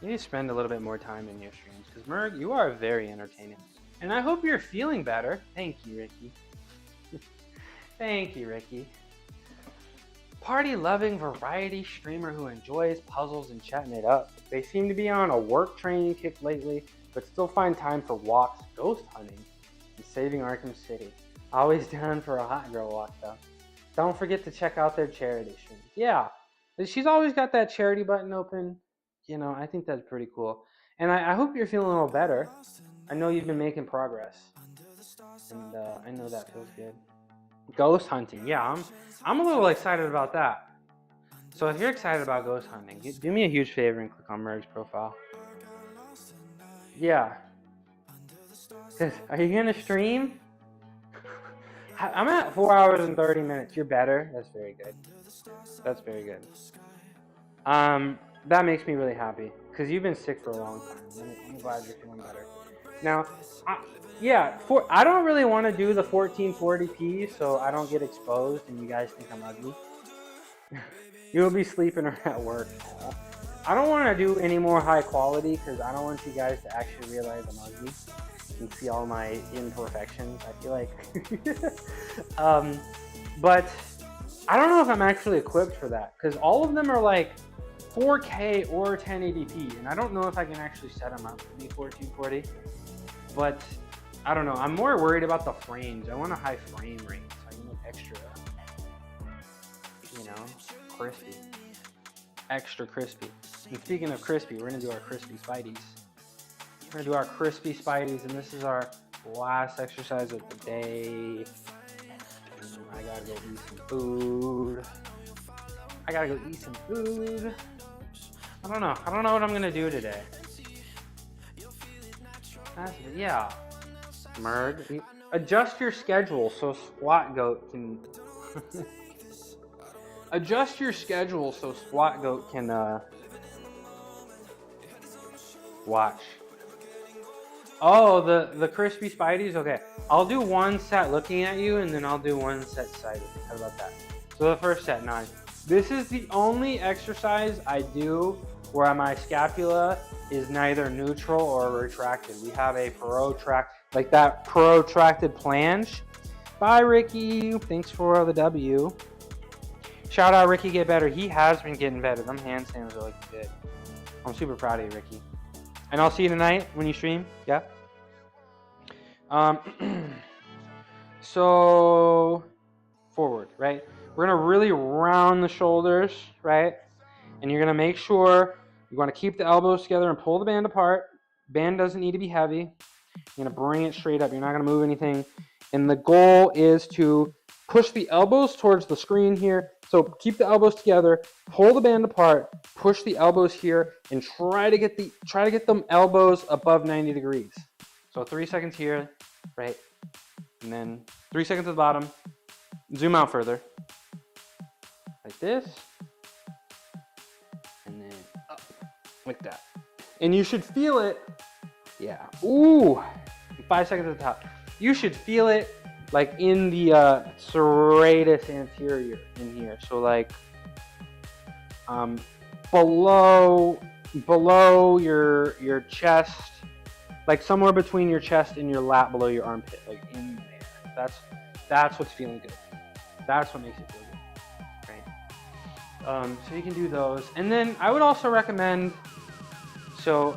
You need to spend a little bit more time in your streams because Merg, you are very entertaining. And I hope you're feeling better. Thank you, Ricky. Thank you, Ricky. Party-loving variety streamer who enjoys puzzles and chatting it up. They seem to be on a work training kick lately, but still find time for walks, ghost hunting, and saving Arkham City. Always down for a hot girl walk, though. Don't forget to check out their charity streams. Yeah, she's always got that charity button open. You know, I think that's pretty cool. And I hope you're feeling a little better. I know you've been making progress. And I know that feels good. Ghost hunting. Yeah, I'm a little excited about that. So if you're excited about ghost hunting, do me a huge favor and click on Merg's profile. Yeah. Are you going to stream? I'm at 4 hours and 30 minutes. You're better? That's very good. That's very good. That makes me really happy because you've been sick for a long time. I'm glad you're feeling better. Now, I don't really want to do the 1440p so I don't get exposed and you guys think I'm ugly. You'll be sleeping at work. I don't want to do any more high quality because I don't want you guys to actually realize I'm ugly and see all my imperfections. I feel like, but I don't know if I'm actually equipped for that because all of them are like 4K or 1080p, and I don't know if I can actually set them up to be 1440. But I don't know. I'm more worried about the frames. I want a high frame rate so I can look extra, crispy, extra crispy. And speaking of crispy, we're gonna do our crispy spideys. We're gonna do our crispy spideys, and this is our last exercise of the day. I gotta go eat some food. I don't know what I'm gonna do today. Yeah. Merg. Adjust your schedule so Squat Goat can adjust your schedule so Squat Goat can watch. Oh, the crispy spideys? Okay. I'll do one set looking at you and then I'll do one set sighted. How about that? So the first set, 9. This is the only exercise I do where my scapula is neither neutral or retracted. We have a protracted planche. Bye, Ricky. Thanks for the W. Shout out Ricky Get Better. He has been getting better. Them handstands are looking good. I'm super proud of you, Ricky. And I'll see you tonight when you stream. Yeah. So forward, right? We're gonna really round the shoulders, right? And you're gonna make sure you want to keep the elbows together and pull the band apart. Band doesn't need to be heavy. You're gonna bring it straight up. You're not gonna move anything. And the goal is to push the elbows towards the screen here. So keep the elbows together, pull the band apart, push the elbows here, and try to get them elbows above 90 degrees. So 3 seconds here, right? And then 3 seconds at the bottom. Zoom out further. Like this. And then up. Like that. And you should feel it. Yeah. Ooh. 5 seconds at the top. You should feel it like in the serratus anterior in here. So like below your chest, like somewhere between your chest and your lat, below your armpit, like in there. That's what's feeling good. That's what makes it feel good, right? So you can do those, and then I would also recommend. So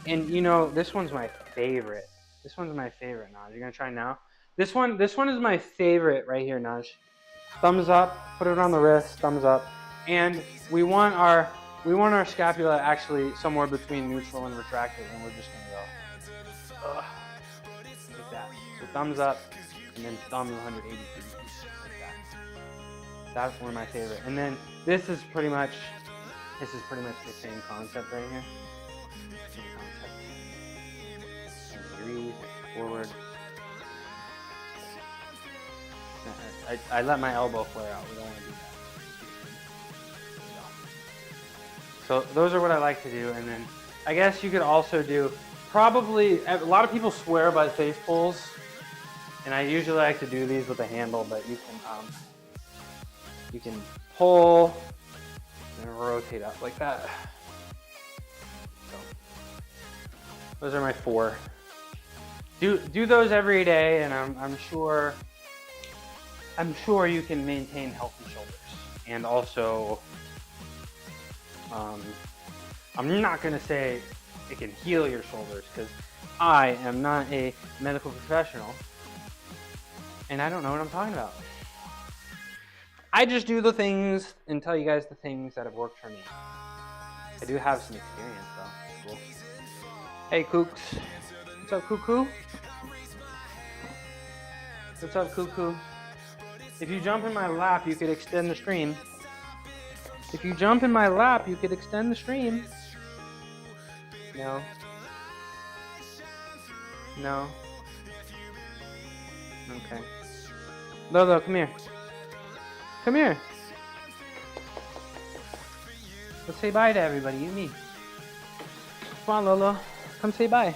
and this one's my favorite. This one's my favorite, Naj. You're gonna try now. This one is my favorite right here, Naj. Thumbs up. Put it on the wrist. Thumbs up. And we want our scapula actually somewhere between neutral and retracted, and we're just gonna go like that. So thumbs up, and then thumb 180 degrees like that. That's one of my favorite. And then this is pretty much the same concept right here. Same concept. 10 degrees forward. I let my elbow flare out. We don't want to do that. So those are what I like to do. And then I guess you could also do probably, a lot of people swear by face pulls. And I usually like to do these with a handle, but you can pull and rotate up like that. So those are my 4. Do those every day, and I'm sure you can maintain healthy shoulders. And also, I'm not gonna say it can heal your shoulders because I am not a medical professional and I don't know what I'm talking about. I just do the things and tell you guys the things that have worked for me. I do have some experience though. Cool. Hey Kooks. What's up, Cuckoo? What's up, Cuckoo? If you jump in my lap, you could extend the stream. If you jump in my lap, you could extend the stream. No. No. Okay. Lolo, come here. Come here. Let's say bye to everybody, you and me. Come on, Lolo. Come say bye.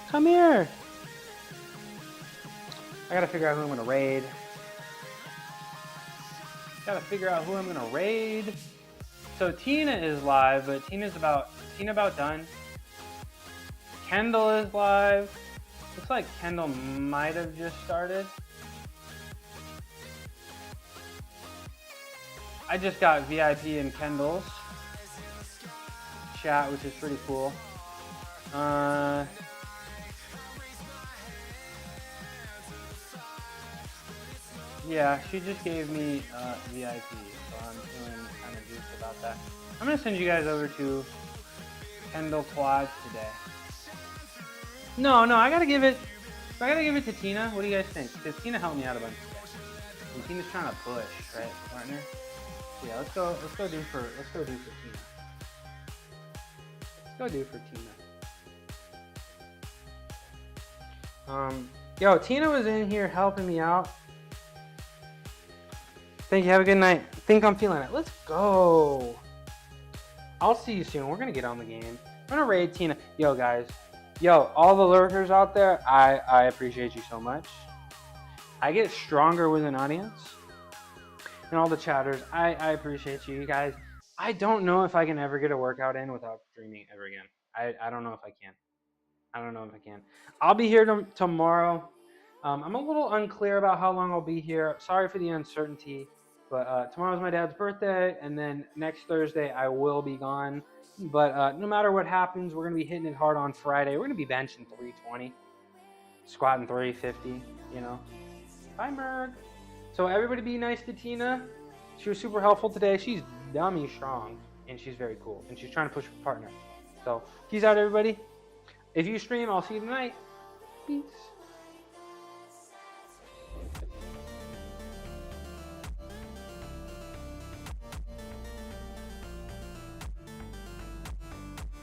Come here. I gotta figure out who I'm gonna raid. So Tina is live, but Tina about done. Kendall is live. Looks like Kendall might have just started. I just got VIP in Kendall's chat, which is pretty cool. Yeah, she just gave me VIP, so I'm feeling kind of juiced about that. I'm gonna send you guys over to Kendall Quads today. No, I gotta give it to Tina. What do you guys think? Because Tina helped me out a bunch today. And Tina's trying to push, right, partner? Yeah, let's go do for Tina. Let's go do for Tina. Yo, Tina was in here helping me out. Thank you. Have a good night. Think I'm feeling it. Let's go. I'll see you soon. We're gonna get on the game. I'm gonna raid Tina. Yo, guys. Yo, all the lurkers out there, I appreciate you so much. I get stronger with an audience. And all the chatters, I appreciate you guys. I don't know if I can ever get a workout in without streaming ever again. I don't know if I can. I'll be here tomorrow. I'm a little unclear about how long I'll be here. Sorry for the uncertainty. But tomorrow's my dad's birthday, and then next Thursday I will be gone. But no matter what happens, we're going to be hitting it hard on Friday. We're going to be benching 320, squatting 350, you know. Bye, Merg. So everybody be nice to Tina. She was super helpful today. She's dummy strong, and she's very cool. And she's trying to push her partner. So peace out, everybody. If you stream, I'll see you tonight. Peace.